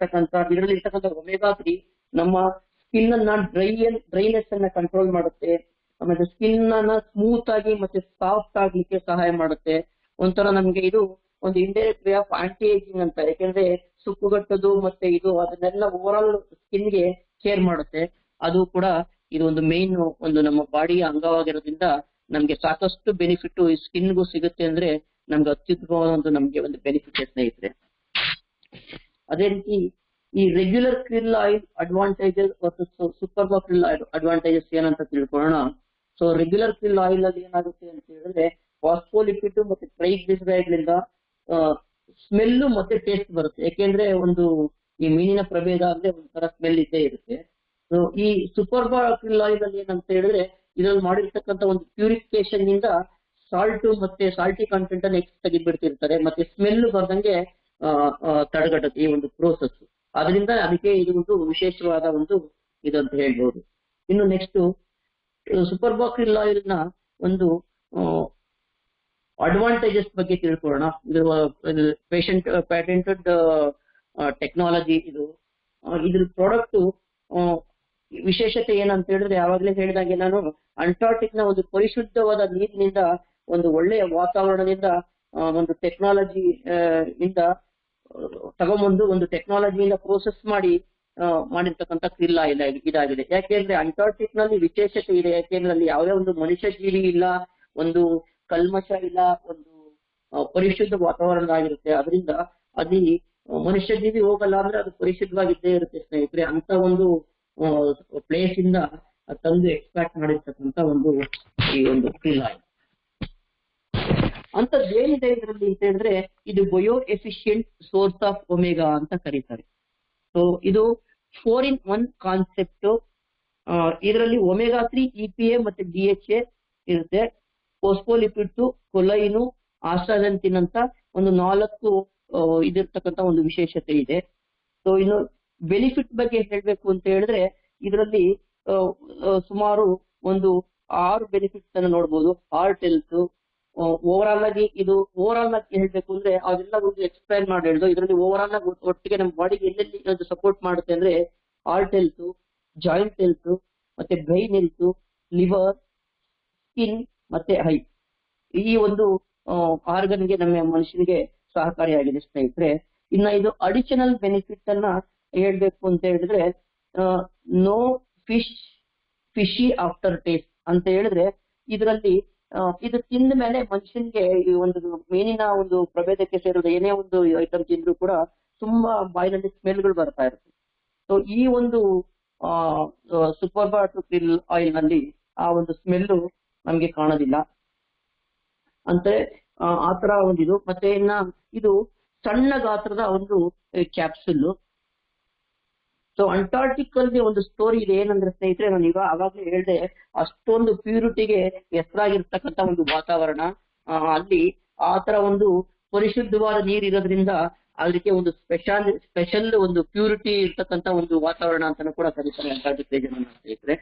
ಇದರಲ್ಲಿ ಇರ್ತಕ್ಕಂಥ ಒಮೆಗಾ 3 ನಮ್ಮ ಸ್ಕಿನ್ ಅನ್ನ ಡ್ರೈನೆಸ್ ಅನ್ನ ಕಂಟ್ರೋಲ್ ಮಾಡುತ್ತೆ. ಆಮೇಲೆ ಸ್ಕಿನ್ ಅನ್ನ ಸ್ಮೂತ್ ಆಗಿ ಮತ್ತೆ ಸಾಫ್ಟ್ ಆಗ್ಲಿಕ್ಕೆ ಸಹಾಯ ಮಾಡುತ್ತೆ. ಒಂಥರ ನಮ್ಗೆ ಇದು ಒಂದು indirect way of aunty ageing ಅಂತ. ಯಾಕೆಂದ್ರೆ ಸುಕ್ಕುಗಟ್ಟೋದು ಮತ್ತೆ ಅದನ್ನೆಲ್ಲ ಓವರ್ ಆಲ್ ಸ್ಕಿನ್ಗೆ ಕೇರ್ ಮಾಡುತ್ತೆ. ಅದು ಕೂಡ ಇದು ಒಂದು ಮೇನ್ ಒಂದು ನಮ್ಮ ಬಾಡಿಯ ಅಂಗವಾಗಿರೋದ್ರಿಂದ ನಮ್ಗೆ ಸಾಕಷ್ಟು ಬೆನಿಫಿಟ್ ಈ ಸ್ಕಿನ್ಗೂ ಸಿಗುತ್ತೆ. ಅಂದ್ರೆ ನಮ್ಗೆ ಅತ್ಯುತ್ತಮವಾದ ನಮ್ಗೆ ಒಂದು ಬೆನಿಫಿಟ್ ಸ್ನೇಹಿತರೆ. ಅದೇ ರೀತಿ ಈ ರೆಗ್ಯುಲರ್ ಕ್ರಿಲ್ ಆಯಿಲ್ ಅಡ್ವಾಂಟೇಜಸ್ ಮತ್ತು ಸೂಪರ್ಬಾ ಕ್ರಿಲ್ ಆಯಿಲ್ ಅಡ್ವಾಂಟೇಜಸ್ ಏನಂತ ತಿಳ್ಕೊಳ್ಳೋಣ. ಸೊ ರೆಗ್ಯುಲರ್ ಕ್ರಿಲ್ ಆಯಿಲ್ ಅಲ್ಲಿ ಏನಾಗುತ್ತೆ ಅಂತ ಹೇಳಿದ್ರೆ ಫಾಸ್ಫೋಲಿಪಿಡ್ ಮತ್ತೆ ಟ್ರೈಗ್ಲಿಸರೈಡ್ ಗಳಿಂದ ಸ್ಮೆಲ್ ಮತ್ತೆ ಟೇಸ್ಟ್ ಬರುತ್ತೆ. ಯಾಕೆಂದ್ರೆ ಈ ಮೀನಿನ ಪ್ರಭೇದ ಅಂದ್ರೆ ಒಂಥರ ಸ್ಮೆಲ್ ಇದ್ದೇ ಇರುತ್ತೆ. ಸೊ ಈ ಸೂಪರ್ಬಾ ಕ್ರಿಲ್ ಆಯಿಲ್ ಅಲ್ಲಿ ಏನಂತ ಹೇಳಿದ್ರೆ ಇದ್ರಲ್ಲಿ ಮಾಡಿರ್ತಕ್ಕಂಥ ಒಂದು ಪ್ಯೂರಿಫಿಕೇಶನ್ ನಿಂದ ಸಾಲ್ಟ್ ಮತ್ತೆ ಸಾಲ್ಟಿ ಕಂಟೆಂಟ್ ಅನ್ನು ತೆಗೆದ್ಬಿಡ್ತಿರ್ತಾರೆ. ಮತ್ತೆ ಸ್ಮೆಲ್ ಬರ್ದಂಗೆ ತಡೆಗಟ್ಟುತ್ತೆ ಈ ಒಂದು ಪ್ರೋಸೆಸ್. ಅದರಿಂದ ಅದಕ್ಕೆ ಇದು ಒಂದು ವಿಶೇಷವಾದ ಇದು ಅಂತ ಹೇಳ್ಬೋದು. ಇನ್ನು ನೆಕ್ಸ್ಟ್ ಸೂಪರ್ಬಾ ಕ್ರಿಲ್ ಆಯಿಲ್ ನ ಒಂದು ಅಡ್ವಾಂಟೇಜಸ್ ಬಗ್ಗೆ ತಿಳ್ಕೊಳ್ಳೋಣ. ಇದು ಪ್ಯಾಟೆಂಟೆಡ್ ಟೆಕ್ನಾಲಜಿ. ಇದ್ರ ಪ್ರಾಡಕ್ಟ್ ವಿಶೇಷತೆ ಏನಂತ ಹೇಳಿದ್ರೆ, ಯಾವಾಗಲೇ ಹೇಳಿದಾಗೆ ನಾನು ಅಂಟಾರ್ಟಿಕ್ ನ ಒಂದು ಪರಿಶುದ್ಧವಾದ ನೀರಿನಿಂದ, ಒಂದು ಒಳ್ಳೆಯ ವಾತಾವರಣದಿಂದ, ಒಂದು ಟೆಕ್ನಾಲಜಿ ಇಂದ ತಗೊಂಬಂದು ಒಂದು ಟೆಕ್ನಾಲಜಿಯಿಂದ ಪ್ರೋಸೆಸ್ ಮಾಡಿರ್ತಕ್ಕಂಥ ಕ್ರಿಲ್ ಆಯಿಲ್ ಇದಾಗಿದೆ. ಯಾಕೆಂದ್ರೆ ಅಂಟಾರ್ಟಿಕ್ ನಲ್ಲಿ ವಿಶೇಷತೆ ಇದೆ. ಯಾಕೆಂದ್ರೆ ಅಲ್ಲಿ ಯಾವುದೇ ಒಂದು ಮನುಷ್ಯ ಜೀವಿ ಇಲ್ಲ, ಒಂದು ಕಲ್ಮಶ ಇಲ್ಲ, ಒಂದು ಪರಿಶುದ್ಧ ವಾತಾವರಣ ಆಗಿರುತ್ತೆ. ಅದರಿಂದ ಅಲ್ಲಿ ಮನುಷ್ಯ ಜೀವಿ ಹೋಗಲ್ಲ ಅಂದ್ರೆ ಅದು ಪರಿಶುದ್ಧವಾಗಿದ್ದೇ ಇರುತ್ತೆ ಸ್ನೇಹಿತರೆ. ಅಂತ ಒಂದು ಪ್ಲೇಸ್ ಇಂದ ತಂದು ಎಕ್ಸ್ಟ್ರಾಕ್ಟ್ ಮಾಡಿರ್ತಕ್ಕಂಥ ಈ ಒಂದು krill ಆಯಿಲ್. ಅಂತದ್ದೇನಿದೆ ಇದರಲ್ಲಿ ಅಂತ ಹೇಳಿದ್ರೆ ಇದು bio efficient source of omega ಅಂತ ಕರೀತಾರೆ. ಸೊ ಇದು 4-in-1 ಕಾನ್ಸೆಪ್ಟ್. ಇದರಲ್ಲಿ ಒಮೆಗಾ 3 EPA ಮತ್ತೆ DHA ಇರುತ್ತೆ. ಫಾಸ್ಫೋಲಿಪಿಡ್ಸ್, ಕೊಲೈನು, ಆಸ್ಟ್ರಾಜೆಂಟಿನ್ ಅಂತ ಒಂದು 4 ಇದಿರ್ತಕ್ಕಂಥ ಒಂದು ವಿಶೇಷತೆ ಇದೆ. ಸೊ ಇನ್ನು ಬೆನಿಫಿಟ್ ಬಗ್ಗೆ ಹೇಳ್ಬೇಕು ಅಂತ ಹೇಳಿದ್ರೆ ಇದರಲ್ಲಿ ಸುಮಾರು ಒಂದು 6 ಬೆನಿಫಿಟ್ಸ್ ಅನ್ನು ನೋಡ್ಬೋದು. ಹಾರ್ಟ್ ಹೆಲ್ತ್, ಓವರ್ ಆಲ್ ಆಗಿ ಹೇಳ್ಬೇಕು ಅಂದ್ರೆ ಅದೆಲ್ಲ ಒಂದು ಎಕ್ಸ್ಪ್ಲೈನ್ ಮಾಡಿ ಹೇಳಿದ್ರು. ಇದರಲ್ಲಿ ಓವರ್ ಆಲ್ ಆಗಿ ಒಟ್ಟಿಗೆ ನಮ್ಮ ಬಾಡಿಗೆ ಎಲ್ಲೆಲ್ಲಿ ಅದು ಸಪೋರ್ಟ್ ಮಾಡುತ್ತೆ ಅಂದ್ರೆ ಹಾರ್ಟ್ ಹೆಲ್ತ್, ಜಾಯಿಂಟ್ ಹೆಲ್ತ್, ಮತ್ತೆ ಬ್ರೈನ್ ಹೆಲ್ತ್, ಲಿವರ್, ಸ್ಕಿನ್ ಮತ್ತೆ ಐ, ಈ ಒಂದು ಆರ್ಗನ್ಗೆ ನಮ್ಮ ಮನುಷ್ಯನಿಗೆ ಸಹಕಾರಿಯಾಗಿದೆ ಸ್ನೇಹಿತರೆ. ಇನ್ನ ಇದು ಅಡಿಷನಲ್ ಬೆನಿಫಿಟ್ ಅನ್ನ ಹೇಳ್ಬೇಕು ಅಂತ ಹೇಳಿದ್ರೆ ನೋ ಫಿಶಿ ಆಫ್ಟರ್ ಟೇಸ್ಟ್ ಅಂತ ಹೇಳಿದ್ರೆ ಇದರಲ್ಲಿ ಇದು ತಿಂದ ಮೇಲೆ ಮನುಷ್ಯನಿಗೆ ಈ ಒಂದು ಮೀನಿನ ಒಂದು ಪ್ರಭೇದಕ್ಕೆ ಸೇರಿದ ಏನೇ ಒಂದು ಐಟಮ್ ತಿಂದ್ರು ಕೂಡ ತುಂಬಾ ಬಾಯಿನಲ್ಲಿ ಸ್ಮೆಲ್ಗಳು ಬರ್ತಾ ಇರುತ್ತೆ. ಸೊ ಈ ಒಂದು ಸೂಪರ್ krill ಆಯಿಲ್ ನಲ್ಲಿ ಆ ಒಂದು ಸ್ಮೆಲ್ಲು ನಮ್ಗೆ ಕಾಣೋದಿಲ್ಲ ಅಂದ್ರೆ ಆತರ ಒಂದಿದು. ಮತ್ತೆ ಇನ್ನ ಇದು ಸಣ್ಣ ಗಾತ್ರದ ಒಂದು ಕ್ಯಾಪ್ಸುಲ್. ಸೊ ಅಂಟಾರ್ಟಿಕ್ ಅಲ್ಲಿ ಒಂದು ಸ್ಟೋರಿ ಇದೆ. ಏನಂದ್ರೆ ಸ್ನೇಹಿತರೆ, ನಾನು ಆವಾಗಲೇ ಹೇಳಿದೆ, ಅಷ್ಟೊಂದು ಪ್ಯೂರಿಟಿಗೆ ಹೆಸರಾಗಿರ್ತಕ್ಕಂಥ ಒಂದು ವಾತಾವರಣ, ಅಲ್ಲಿ ಆತರ ಒಂದು ಪರಿಶುದ್ಧವಾದ ನೀರು ಇರೋದ್ರಿಂದ ಅದಕ್ಕೆ ಒಂದು ಸ್ಪೆಷಲ್ ಒಂದು ಪ್ಯೂರಿಟಿ ಇರ್ತಕ್ಕಂಥ ಒಂದು ವಾತಾವರಣ ಅಂತಾನು ಕೂಡ ಕರೀತಾರೆ ಅಂಟಾರ್ಟಿಕ್ ರೀಜನ್ ಅನ್ನ ಸ್ನೇಹಿತರೆ.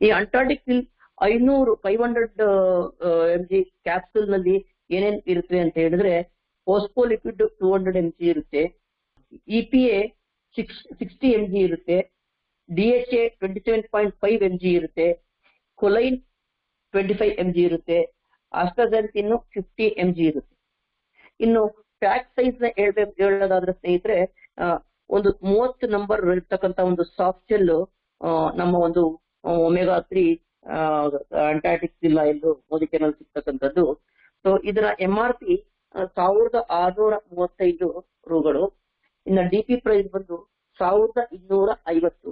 ಈ ಅಂಟಾರ್ಟಿಕ್ 500 mg ಕ್ಯಾಪ್ಸುಲ್ ನಲ್ಲಿ ಏನೇನ್ ಇರುತ್ತೆ ಅಂತ ಹೇಳಿದ್ರೆ ಫಾಸ್ಫೋಲಿಪಿಡ್ 200 mg ಇರುತ್ತೆ, EPA 60 mg ಇರುತ್ತೆ, DHA 27.5 mg ಇರುತ್ತೆ, ಕೊಲೈನ್ 25 mg ಇರುತ್ತೆ, ಆಸ್ಟ್ರಾಜೆಂಟಿನ್ 50 mg ಇರುತ್ತೆ. ಇನ್ನು ಪ್ಯಾಕ್ ಸೈಜ್ ನ ಹೇಳೋದಾದ್ರೆ ಸ್ನೇಹಿತರೆ, ಒಂದು 30 ನಂಬರ್ ಇರ್ತಕ್ಕಂಥ ಒಂದು ಸಾಫ್ಟ್ ಜೆಲ್ ನಮ್ಮ ಒಂದು ಒಮೆಗಾ 3 ಅಂಟಾರ್ಟಿಕ್ krill ಆಯಿಲ್ ಮೋದಿಕೆನಲ್ಲಿ ಸಿಗ್ತಕ್ಕಂಥದ್ದು. ಸೊ ಇದರ MRP 1635 ರೂಗಳು. ಇನ್ನು DP ಪ್ರೈಸ್ ಬಂದು 1250.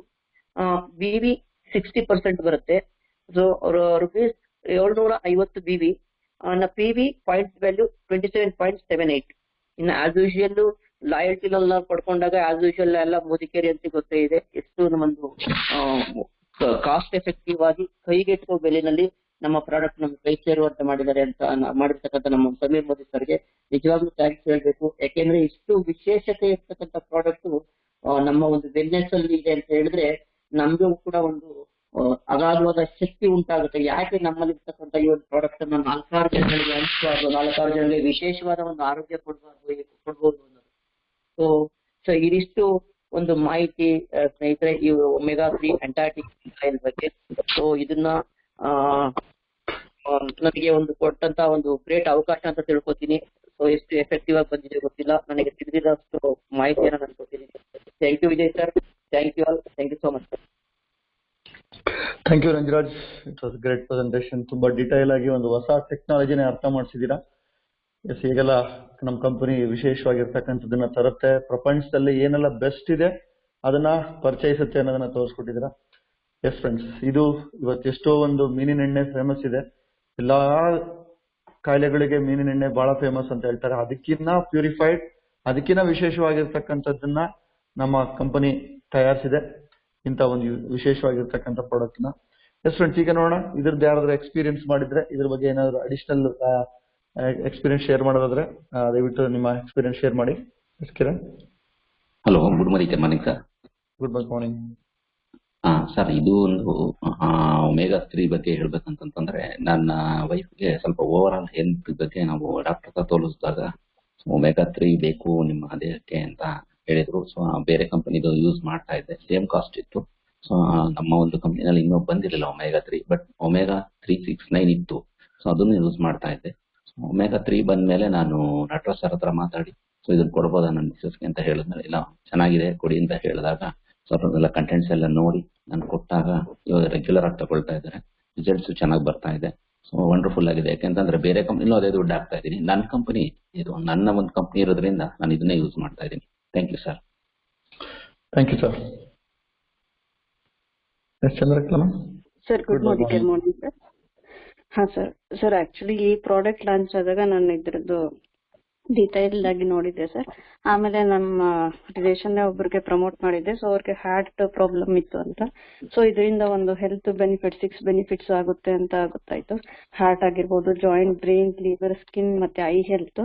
BV 60% ಬರುತ್ತೆ. So rupees 750 BV. PV point value 27.78. ಇನ್ನು ಆಸ್ ಯೂಶುವಲ್ ಲಾಯಲ್ಟಿನೆಲ್ಲ ಪಡ್ಕೊಂಡಾಗ ಆಸ್ ಯೂಶುವಲ್ ಎಲ್ಲ ಮೋದಿಕೇರಿ ಅಂತ ಗೊತ್ತೇ ಇದೆ ಎಷ್ಟು ನಮ್ಮೊಂದು ಕಾಸ್ಟ್ ಎಫೆಕ್ಟಿವ್ ಆಗಿ ಕೈಗೆಟುಕುವ ಬೆಲೆನಲ್ಲಿ ನಮ್ಮ ಪ್ರಾಡಕ್ಟ್ ನಮ್ಮ ಕೈ ಸೇರುವಂತೆ ಮಾಡಿದ್ದಾರೆ ಅಂತ ಮಾಡಿರ್ತಕ್ಕಂಥ ನಮ್ಮ ಸಮೀರ್ ಮೋದಿ ಸರ್ಗೆ ನಿಜವಾಗ್ಲೂ ಥ್ಯಾಂಕ್ಸ್ ಹೇಳ್ಬೇಕು. ಯಾಕೆಂದ್ರೆ ಇಷ್ಟು ವಿಶೇಷತೆ ಇರ್ತಕ್ಕಂಥ ಪ್ರಾಡಕ್ಟ್ ನಮ್ಮ ಒಂದು ಬಿಸ್ನೆಸ್ ಅಲ್ಲಿ ಇದೆ ಅಂತ ಹೇಳಿದ್ರೆ ನಮ್ಗೂ ಕೂಡ ಒಂದು ಅಗಾಧವಾದ ಶಕ್ತಿ ಉಂಟಾಗುತ್ತೆ. ಯಾಕೆ ನಮ್ಮಲ್ಲಿ ಇರ್ತಕ್ಕಂಥ ಈ ಒಂದು ಪ್ರಾಡಕ್ಟ್ ಅನ್ನು 4-6 ಜನಗಳಿಗೆ ಹಂಚಬಾರ್ದು, 4-6 ಜನಗಳಿಗೆ ವಿಶೇಷವಾದ ಒಂದು ಆರೋಗ್ಯ ಕೊಡ್ಬೋದು ಅನ್ನೋದು. ಸೊ ಇದಿಷ್ಟು ಒಂದು ಮಾಹಿತಿ ಸ್ನೇಹಿತರೆ ಈ ಒಮೆಗಾ 3 ಅಂಟಾರ್ಟಿಕ್ ಆಯಿಲ್ ಬಗ್ಗೆ. ಸೊ ಇದನ್ನ ನನಗೆ ಒಂದು ಕೊಟ್ಟಂತ ಒಂದು ಗ್ರೇಟ್ ಅವಕಾಶ ಅಂತ ತಿಳ್ಕೊತೀನಿ. ಸೊ ಎಷ್ಟು ಎಫೆಕ್ಟಿವ್ ಆಗಿ ಬಂದಿದೆ ಗೊತ್ತಿಲ್ಲ, ನನಗೆ ತಿಳಿದಿರೋಷ್ಟು ಮಾಹಿತಿಯನ್ನು ನಾನು ಕೊಡ್ತೀನಿ. Thank you Vijay sir, thank you all, thank you so much. Thank you Ranjaraj, it was great presentation. ತುಂಬಾ ಡೀಟೇಲ್ ಆಗಿ ಒಂದು ಹೊಸ ಟೆಕ್ನಾಲಜಿನ ಅರ್ಥ ಮಾಡಿಸಿದೀರಾ. ಎಸ್, ಈಗೆಲ್ಲ ನಮ್ಮ ಕಂಪನಿ ವಿಶೇಷವಾಗಿರ್ತಕ್ಕಂಥದ್ದನ್ನ ತರುತ್ತೆ, ಪ್ರಪಂಚದಲ್ಲಿ ಏನೆಲ್ಲ ಬೆಸ್ಟ್ ಇದೆ ಅದನ್ನ ಪರಿಚಯಿಸುತ್ತೆ ಅನ್ನೋದನ್ನ ತೋರಿಸ್ಕೊಟ್ಟಿದ್ದೀರಾ. ಎಸ್ ಫ್ರೆಂಡ್ಸ್, ಇದು ಇವತ್ತೆಷ್ಟೋ ಒಂದು ಮೀನಿನ ಎಣ್ಣೆ ಫೇಮಸ್ ಇದೆ, ಎಲ್ಲಾ ಕಾಯಿಲೆಗಳಿಗೆ ಮೀನಿನ ಎಣ್ಣೆ ಬಹಳ ಫೇಮಸ್ ಅಂತ ಹೇಳ್ತಾರೆ. ಅದಕ್ಕಿಂತ ಪ್ಯೂರಿಫೈಡ್, ಅದಕ್ಕಿಂತ ವಿಶೇಷವಾಗಿರ್ತಕ್ಕಂಥದ್ದನ್ನ ನಮ್ಮ ಕಂಪನಿ ತಯಾರಿಸಿದೆ, ಇಂಥ ಒಂದು ವಿಶೇಷವಾಗಿರ್ತಕ್ಕಂಥ ಪ್ರಾಡಕ್ಟ್ ನ. ಎಸ್ ಫ್ರೆಂಡ್ಸ್, ಈಗ ನೋಡೋಣ ಇದ್ರದ್ದು ಯಾರಾದ್ರೂ ಎಕ್ಸ್ಪೀರಿಯನ್ಸ್ ಮಾಡಿದ್ರೆ ಇದ್ರ ಬಗ್ಗೆ ಏನಾದ್ರು ಅಡಿಷನಲ್ ಎಕ್ಸ್ಪೀರಿಯನ್ಸ್ ಶೇರ್ ಮಾಡೋದಾದ್ರೆ ದಯವಿಟ್ಟು ನಿಮ್ಮ ಎಕ್ಸ್ಪೀರಿಯನ್ಸ್ ಶೇರ್ ಮಾಡಿ. Kiran. Hello, good morning sir. Good morning sir. ಇದು ಒಂದು ಒಮೆಗಾ 3 ಬಗ್ಗೆ ಹೇಳ್ಬೇಕಂತಂದ್ರೆ ನನ್ನ ವೈಫ್ಗೆ ಸ್ವಲ್ಪ ಓವರ್ ಆಲ್ ಹೆಲ್ತ್ ಬಗ್ಗೆ ನಾವು ಡಾಕ್ಟರ್ ಹತ್ರ ತೋರಿಸಿದಾಗ ಒಮೆಗಾ 3 ಬೇಕು ನಿಮ್ಮ ದೇಹಕ್ಕೆ ಅಂತ ಹೇಳಿದ್ರು. ಸೊ ಬೇರೆ ಕಂಪನಿದು ಯೂಸ್ ಮಾಡ್ತಾ ಇದ್ದೆ, ಸೇಮ್ ಕಾಸ್ಟ್ ಇತ್ತು. ಸೊ ನಮ್ಮ ಒಂದು ಕಂಪನಿನಲ್ಲಿ ಇನ್ನೂ ಬಂದಿರಲಿಲ್ಲ ಒಮೆಗಾ 3, ಬಟ್ ಒಮೆಗಾ 369 ಇತ್ತು. ಸೊ ಅದನ್ನು ಯೂಸ್ ಮಾಡ್ತಾ ಇದ್ದೆ. ಒಮೆಗಾ 3 ಬಂದ್ಮೇಲೆ ನಾನು ನಟರಾಜ್ ಸರ್ ಹತ್ರ ಮಾತಾಡಿ ಸೊ ಇದನ್ನ ಕೊಡ್ಬೋದಾ ನನ್ನ ಮಿಸಸ್ಗೆ ಅಂತ ಹೇಳಿದ್ಮೇಲೆ ಇಲ್ಲ ಚೆನ್ನಾಗಿದೆ ಕೊಡಿ ಅಂತ ಹೇಳಿದಾಗ ಸ್ವಲ್ಪ ಕಂಟೆಂಟ್ಸ್ ಎಲ್ಲ ನೋಡಿ ನಾನು ಕೊಟ್ಟಾಗ ಇವಾಗ ರೆಗ್ಯುಲರ್ ಆಗಿ ತಗೊಳ್ತಾ ಇದ್ದಾರೆ, ರಿಸಲ್ಟ್ಸ್ ಚೆನ್ನಾಗಿ ಬರ್ತಾ ಇದೆ. ಸೊ ವಂಡರ್ಫುಲ್ ಆಗಿದೆ. ಯಾಕೆಂತಂದ್ರೆ ಬೇರೆ ಕಂಪನಿಲೂ ಅದೇ ದುಡ್ಡು ಹಾಕ್ತಾ ಇದ್ದೀನಿ, ನನ್ನ ಕಂಪನಿ ಇದು, ನನ್ನ ಒಂದು ಕಂಪನಿ ಇರೋದ್ರಿಂದ ನಾನು ಇದನ್ನೇ ಯೂಸ್ ಮಾಡ್ತಾ ಇದ್ದೀನಿ. Thank you sir. Thank you sir. Yes Chandrakala sir good good morning morning. Sir. ಹಾಂ ಸರ್ ಆಕ್ಚುಲಿ ಈ ಪ್ರಾಡಕ್ಟ್ ಲಾಂಚ್ ಆದಾಗ ನಾನು ಇದ್ರದ್ದು ಡೀಟೇಲ್ ಆಗಿ ನೋಡಿದ್ದೆ ಸರ್. ಆಮೇಲೆ ನಮ್ಮ ರಿಲೇಷನ್ ಒಬ್ಬರಿಗೆ ಪ್ರಮೋಟ್ ಮಾಡಿದ್ದೆ. ಸೊ ಅವ್ರಿಗೆ ಹಾರ್ಟ್ ಪ್ರಾಬ್ಲಮ್ ಇತ್ತು ಅಂತ. ಸೊ ಇದರಿಂದ ಒಂದು ಹೆಲ್ತ್ ಬೆನಿಫಿಟ್ 6 ಬೆನಿಫಿಟ್ಸ್ ಆಗುತ್ತೆ ಅಂತ ಗೊತ್ತಾಯ್ತು. ಹಾರ್ಟ್ ಆಗಿರ್ಬೋದು, ಜಾಯಿಂಟ್, ಬ್ರೈನ್, ಲಿವರ್, ಸ್ಕಿನ್ ಮತ್ತೆ ಐ ಹೆಲ್ತ್.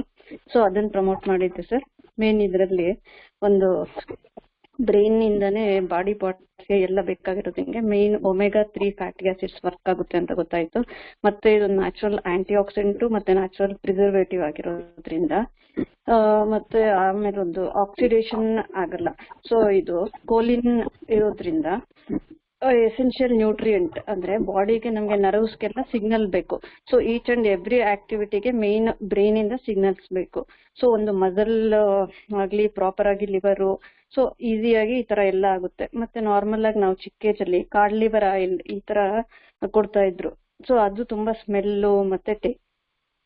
ಸೊ ಅದನ್ನ ಪ್ರಮೋಟ್ ಮಾಡಿದ್ದೆ ಸರ್. ಮೇನ್ ಇದರಲ್ಲಿ ಒಂದು ಬ್ರೈನ್ ಇಂದಾನೆ ಬಾಡಿ ಪಾರ್ಟ್ಸ್ಗೆ ಎಲ್ಲ ಬೇಕಾಗಿರೋದು ಹಿಂಗೆ main omega 3 fatty acids work ಆಗುತ್ತೆ ಅಂತ ಗೊತ್ತಾಯ್ತು. ಮತ್ತೆ ಇದು ನ್ಯಾಚುರಲ್ ಆಂಟಿ ಆಕ್ಸಿಡೆಂಟ್ ಮತ್ತೆ ನ್ಯಾಚುರಲ್ ಪ್ರಿಸರ್ವೇಟಿವ್ ಆಗಿರೋದ್ರಿಂದ ಮತ್ತೆ ಆಮೇಲೆ ಒಂದು ಆಕ್ಸಿಡೇಷನ್ ಆಗಲ್ಲ. ಸೊ ಇದು ಕೋಲಿನ್ ಇರೋದ್ರಿಂದ ಎಸೆನ್ಷಿಯಲ್ ನ್ಯೂಟ್ರಿಯೆಂಟ್ ಅಂದ್ರೆ ಬಾಡಿಗೆ ನಮ್ಗೆ ನರ್ವ್ಸ್ಗೆಲ್ಲ ಸಿಗ್ನಲ್ ಬೇಕು. ಸೊ ಈಚ್ ಅಂಡ್ ಎವ್ರಿ ಆಕ್ಟಿವಿಟಿಗೆ ಮೇನ್ ಬ್ರೈನ್ ಇಂದ ಸಿಗ್ನಲ್ಸ್ ಬೇಕು. ಸೊ ಒಂದು ಮಸಲ್ ಆಗ್ಲಿ, ಪ್ರಾಪರ್ ಆಗಿ ಲಿವರು, ಸೊ ಈಸಿಯಾಗಿ ಈ ತರ ಎಲ್ಲ ಆಗುತ್ತೆ. ಮತ್ತೆ ನಾರ್ಮಲ್ ಆಗಿ ನಾವು ಚಿಕ್ಕ ಏಜ್ ಅಲ್ಲಿ ಕಾಡ್ ಲಿವರ್ ಆಯಿಲ್ ಈ ತರ ಕೊಡ್ತಾ ಇದ್ರು. ಸೊ ಅದು ತುಂಬಾ ಸ್ಮೆಲ್ಲು ಮತ್ತೆ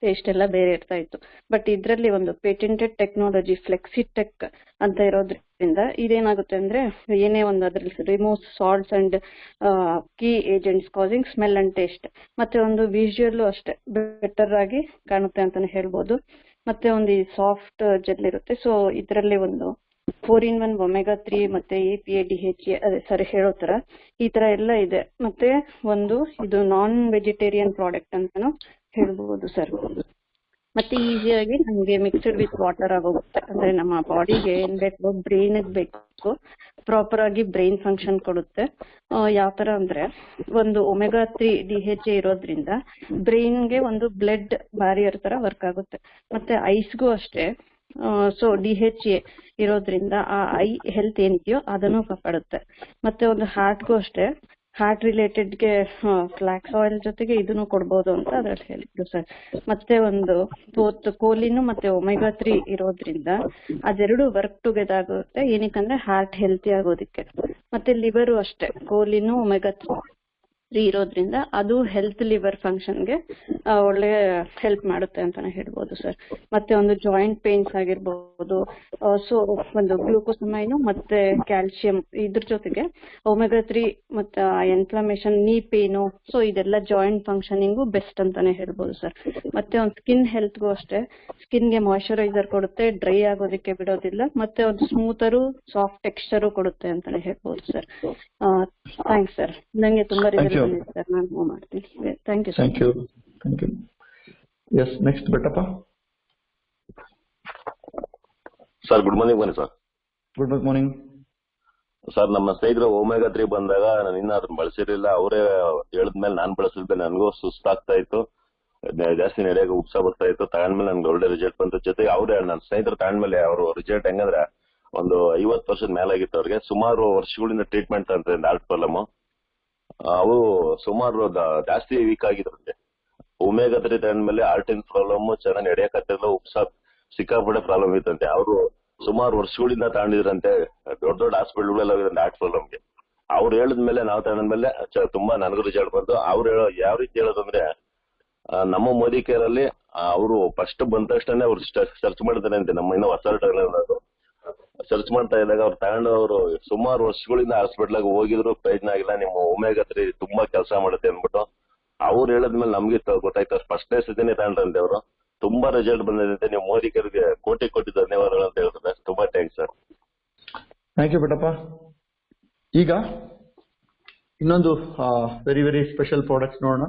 ಟೇಸ್ಟ್ ಎಲ್ಲ ಬೇರೆ ಇರ್ತಾ ಇತ್ತು. ಬಟ್ ಇದ್ರಲ್ಲಿ ಒಂದು ಪೇಟೆಂಟೆಡ್ ಟೆಕ್ನಾಲಜಿ ಫ್ಲೆಕ್ಸಿಟೆಕ್ ಅಂತ ಇರೋದ್ರಿಂದ ಇದೇನಾಗುತ್ತೆ ಅಂದ್ರೆ ಏನೇ ಒಂದು ಅದ್ರಲ್ಲಿ remove salts and key agents causing smell and taste. ಮತ್ತೆ ಒಂದು ವಿಜುವಲ್ ಅಷ್ಟೇ ಬೆಟರ್ ಆಗಿ ಕಾಣುತ್ತೆ ಅಂತಾನೆ ಹೇಳ್ಬೋದು. ಮತ್ತೆ ಒಂದು ಸಾಫ್ಟ್ ಜೆಲ್ ಇರುತ್ತೆ. ಸೊ ಇದರಲ್ಲಿ ಒಂದು 4-in-1 ಒಮೆಗಾ 3 ಮತ್ತೆ EPA DHA ಅದೇ ಸರಿ ಹೇಳೋ ತರ ಈ ತರ ಎಲ್ಲ ಇದೆ. ಮತ್ತೆ ಒಂದು ಇದು ನಾನ್ ವೆಜಿಟೇರಿಯನ್ ಪ್ರಾಡಕ್ಟ್ ಅಂತಾನು ಹೇಳ್ಬೋದು ಸರ್. ಮತ್ತೆ ಈಸಿಯಾಗಿ ನಮ್ಗೆ ಮಿಕ್ಸ್ಡ್ ವಿತ್ ವಾಟರ್ ಆಗೋಗುತ್ತೆ. ಅಂದ್ರೆ ನಮ್ಮ ಬಾಡಿಗೆ ಏನ್ ಬೇಕು, ಬ್ರೈನ್ ಬೇಕು, ಪ್ರಾಪರ್ ಆಗಿ ಬ್ರೈನ್ ಫಂಕ್ಷನ್ ಕೊಡುತ್ತೆ. ಯಾವ ತರ ಅಂದ್ರೆ ಒಂದು ಒಮೆಗಾ 3 DHA ಇರೋದ್ರಿಂದ ಬ್ರೈನ್ಗೆ ಒಂದು ಬ್ಲಡ್ ಬ್ಯಾರಿಯರ್ ತರ ವರ್ಕ್ ಆಗುತ್ತೆ. ಮತ್ತೆ ಐಸ್ಗೂ ಅಷ್ಟೇ. ಸೊ DHA ಇರೋದ್ರಿಂದ ಆ ಐ ಹೆಲ್ತ್ ಏನಿದೆಯೋ ಅದನ್ನು ಕಾಪಾಡುತ್ತೆ. ಮತ್ತೆ ಒಂದು ಹಾರ್ಟ್ಗೂ ಅಷ್ಟೇ. ಹಾರ್ಟ್ ರಿಲೇಟೆಡ್ಗೆ ಫ್ಲಾಕ್ಸ್ ಆಯಿಲ್ ಜೊತೆಗೆ ಇದನ್ನು ಕೊಡ್ಬೋದು ಅಂತ ಅದ್ರಲ್ಲಿ ಹೇಳಿದ್ರು ಸರ್. ಮತ್ತೆ ಒಂದು ಬೋತ್ ಕೋಲಿನು ಮತ್ತೆ ಒಮೆಗಾ 3 ಇರೋದ್ರಿಂದ ಅದೆರಡು ವರ್ಕ್ ಟುಗೆದರ್ ಆಗುತ್ತೆ. ಏನಕ್ಕಂದ್ರೆ ಹಾರ್ಟ್ ಹೆಲ್ತಿ ಆಗೋದಿಕ್ಕೆ. ಮತ್ತೆ ಲಿವರು ಅಷ್ಟೇ, ಕೋಲಿನು ಒಮೆಗಾ 3 ಇರೋದ್ರಿಂದ ಅದು ಹೆಲ್ತ್ ಲಿವರ್ ಫಂಕ್ಷನ್ಗೆ ಒಳ್ಳೆ ಹೆಲ್ಪ್ ಮಾಡುತ್ತೆ ಅಂತಾನೆ ಹೇಳ್ಬೋದು ಸರ್. ಮತ್ತೆ ಒಂದು ಜಾಯಿಂಟ್ ಪೇನ್ಸ್ ಆಗಿರ್ಬೋದು, ಸೊ ಒಂದು ಗ್ಲೂಕೋಸಮೈನು ಮತ್ತೆ ಕ್ಯಾಲ್ಸಿಯಂ ಇದ್ರ ಜೊತೆಗೆ ಒಮೆಗಾ 3 ಮತ್ತೆ ಇನ್ಫ್ಲಮೇಷನ್, ನೀ ಪೇನು, ಸೊ ಇದೆಲ್ಲ ಜಾಯಿಂಟ್ ಫಂಕ್ಷನಿಂಗು ಬೆಸ್ಟ್ ಅಂತಾನೆ ಹೇಳ್ಬೋದು ಸರ್. ಮತ್ತೆ ಒಂದು ಸ್ಕಿನ್ ಹೆಲ್ತ್ಗೂ ಅಷ್ಟೇ. ಸ್ಕಿನ್ಗೆ ಮಾಯಿಶ್ಚರೈಸರ್ ಕೊಡುತ್ತೆ, ಡ್ರೈ ಆಗೋದಕ್ಕೆ ಬಿಡೋದಿಲ್ಲ. ಮತ್ತೆ ಒಂದು ಸ್ಮೂತರು ಸಾಫ್ಟ್ ಟೆಕ್ಸ್ಚರು ಕೊಡುತ್ತೆ ಅಂತಾನೆ ಹೇಳ್ಬೋದು ಸರ್. Thanks sir. ನಂಗೆ ತುಂಬಾ ರಿಸಲ್ಟ್ ಬಂದಿದೆ ಸರ್. ನಾನು ಮೂವ್ ಮಾಡ್ತೀನಿ. Thank you sir. Thank you. Yes next Bettappa. Sir good morning ಬನ್ನಿ ಸರ್. ಗುಡ್ ಮಾರ್ನಿಂಗ್ ಸರ್, ನಮ್ಮ ಸ್ನೇಹಿತರು ಒಮೆಗಾ 3 ಬಂದಾಗ ನಾನು ಇನ್ನ ಅದನ್ನ ಬಳಸಿರ್ಲಿಲ್ಲ. ಅವರೇ ಹೇಳಿದ್ಮೇಲೆ ನಾನು ಬಳಸಿದ್ದೆ. ನನಗೂ ಸುಸ್ತಾಗ್ತಾ ಇತ್ತು, ಜಾಸ್ತಿ ನಡೆಯೋಕೆ ಉಪ್ಸ ಬರ್ತಾ ಇತ್ತು. ತಗೊಂಡ್ಮೇಲೆ ನನ್ಗೆ ಒಳ್ಳೆ ರಿಸಲ್ಟ್ ಬಂತು. ಜೊತೆಗೆ ಅವರೇ ನನ್ನ ಸ್ನೇಹಿತರು ತಗೊಂಡ್ಮೇಲೆ ಅವರು ರಿಸಲ್ಟ್ ಹೆಂಗಂದ್ರೆ ಒಂದು 50 ವರ್ಷದ ಮೇಲಾಗಿತ್ತು ಅವ್ರಿಗೆ. ಸುಮಾರು ವರ್ಷಗಳಿಂದ ಟ್ರೀಟ್ಮೆಂಟ್ ಅಂತ ಹಾರ್ಟ್ ಪ್ರಾಬ್ಲಮ್. ಅವು ಸುಮಾರು ಜಾಸ್ತಿ ವೀಕ್ ಆಗಿದ್ರಂತೆ. ಒಮೆಗಾ 3 ತಗೊಂಡ್ಮೇಲೆ ಹಾರ್ಟಿನ ಪ್ರಾಬ್ಲಮ್ ಚೆನ್ನಾಗಿ ನಡೆಯಕತ್ತಿಲ್ಲ, ಉಪ್ಸ ಸಿಕ್ಕಾಪಟ್ಟೆ ಪ್ರಾಬ್ಲಮ್ ಇತ್ತಂತೆ. ಅವರು ಸುಮಾರು ವರ್ಷಗಳಿಂದ ತಗೊಂಡಿದ್ರಂತೆ. ದೊಡ್ಡ ದೊಡ್ಡ ಹಾಸ್ಪಿಟಲ್ಗಳೆಲ್ಲ ಹೋಗಿದ್ರಂತೆ ಹಾರ್ಟ್ ಪ್ರಾಬ್ಲಮ್ಗೆ. ಅವ್ರು ಹೇಳಿದ್ಮೇಲೆ ನಾವು ತಗೊಂಡ್ಮೇಲೆ ತುಂಬಾ ನನಗೂ ರಿಸಲ್ಟ್ ಬಂತು. ಅವ್ರು ಯಾವ ರೀತಿ ಹೇಳೋದಂದ್ರೆ, ನಮ್ಮ ಮೋದಿ ಕೇರ್ ಅಲ್ಲಿ ಅವರು ಫಸ್ಟ್ ಬಂದ ತಕ್ಷಣ ಅವ್ರು ಸರ್ಚ್ ಮಾಡಿದಾರೆ ಅಂತೆ. ನಮ್ಮ ಇನ್ನೂ ಹೊಸ ಸರ್ಚ್ ಮಾಡ್ತಾ ಇದ್ದಾಗ ಅವ್ರು ತಗೊಂಡು ಅವರು ಸುಮಾರು ವರ್ಷಗಳಿಂದ ಹಾಸ್ಪಿಟ್ಲಾಗ ಹೋಗಿದ್ರು, ಪ್ರಯೋಜನ ಆಗಿಲ್ಲ. ನಿಮ್ಮ ಒಮೆಗಾ 3 ತುಂಬಾ ಕೆಲಸ ಮಾಡುತ್ತೆ ಅಂದ್ಬಿಟ್ಟು ಅವ್ರು ಹೇಳದ್ಮೇಲೆ ನಮ್ಗೆ ಗೊತ್ತಾಯ್ತು. ಫಸ್ಟ್ನೇ ಸತಿನೇ ತಗೊಂಡ್ರಂತೆ ಅವರು. ತುಂಬಾ ರಿಸಲ್ಟ್ ಬಂದಿದೆ. ನೀವು ಮೋದಿ ಕೇರ್ಗೆ ಕೋಟಿ ಕೋಟಿ ಧನ್ಯವಾದಗಳು ಅಂತ ಹೇಳ್ತಾರೆ. ತುಂಬಾ thanks sir. Thank you Bettappa. ಈಗ ಇನ್ನೊಂದು ವೆರಿ ವೆರಿ ಸ್ಪೆಷಲ್ ಪ್ರಾಡಕ್ಟ್ಸ್ ನೋಡೋಣ.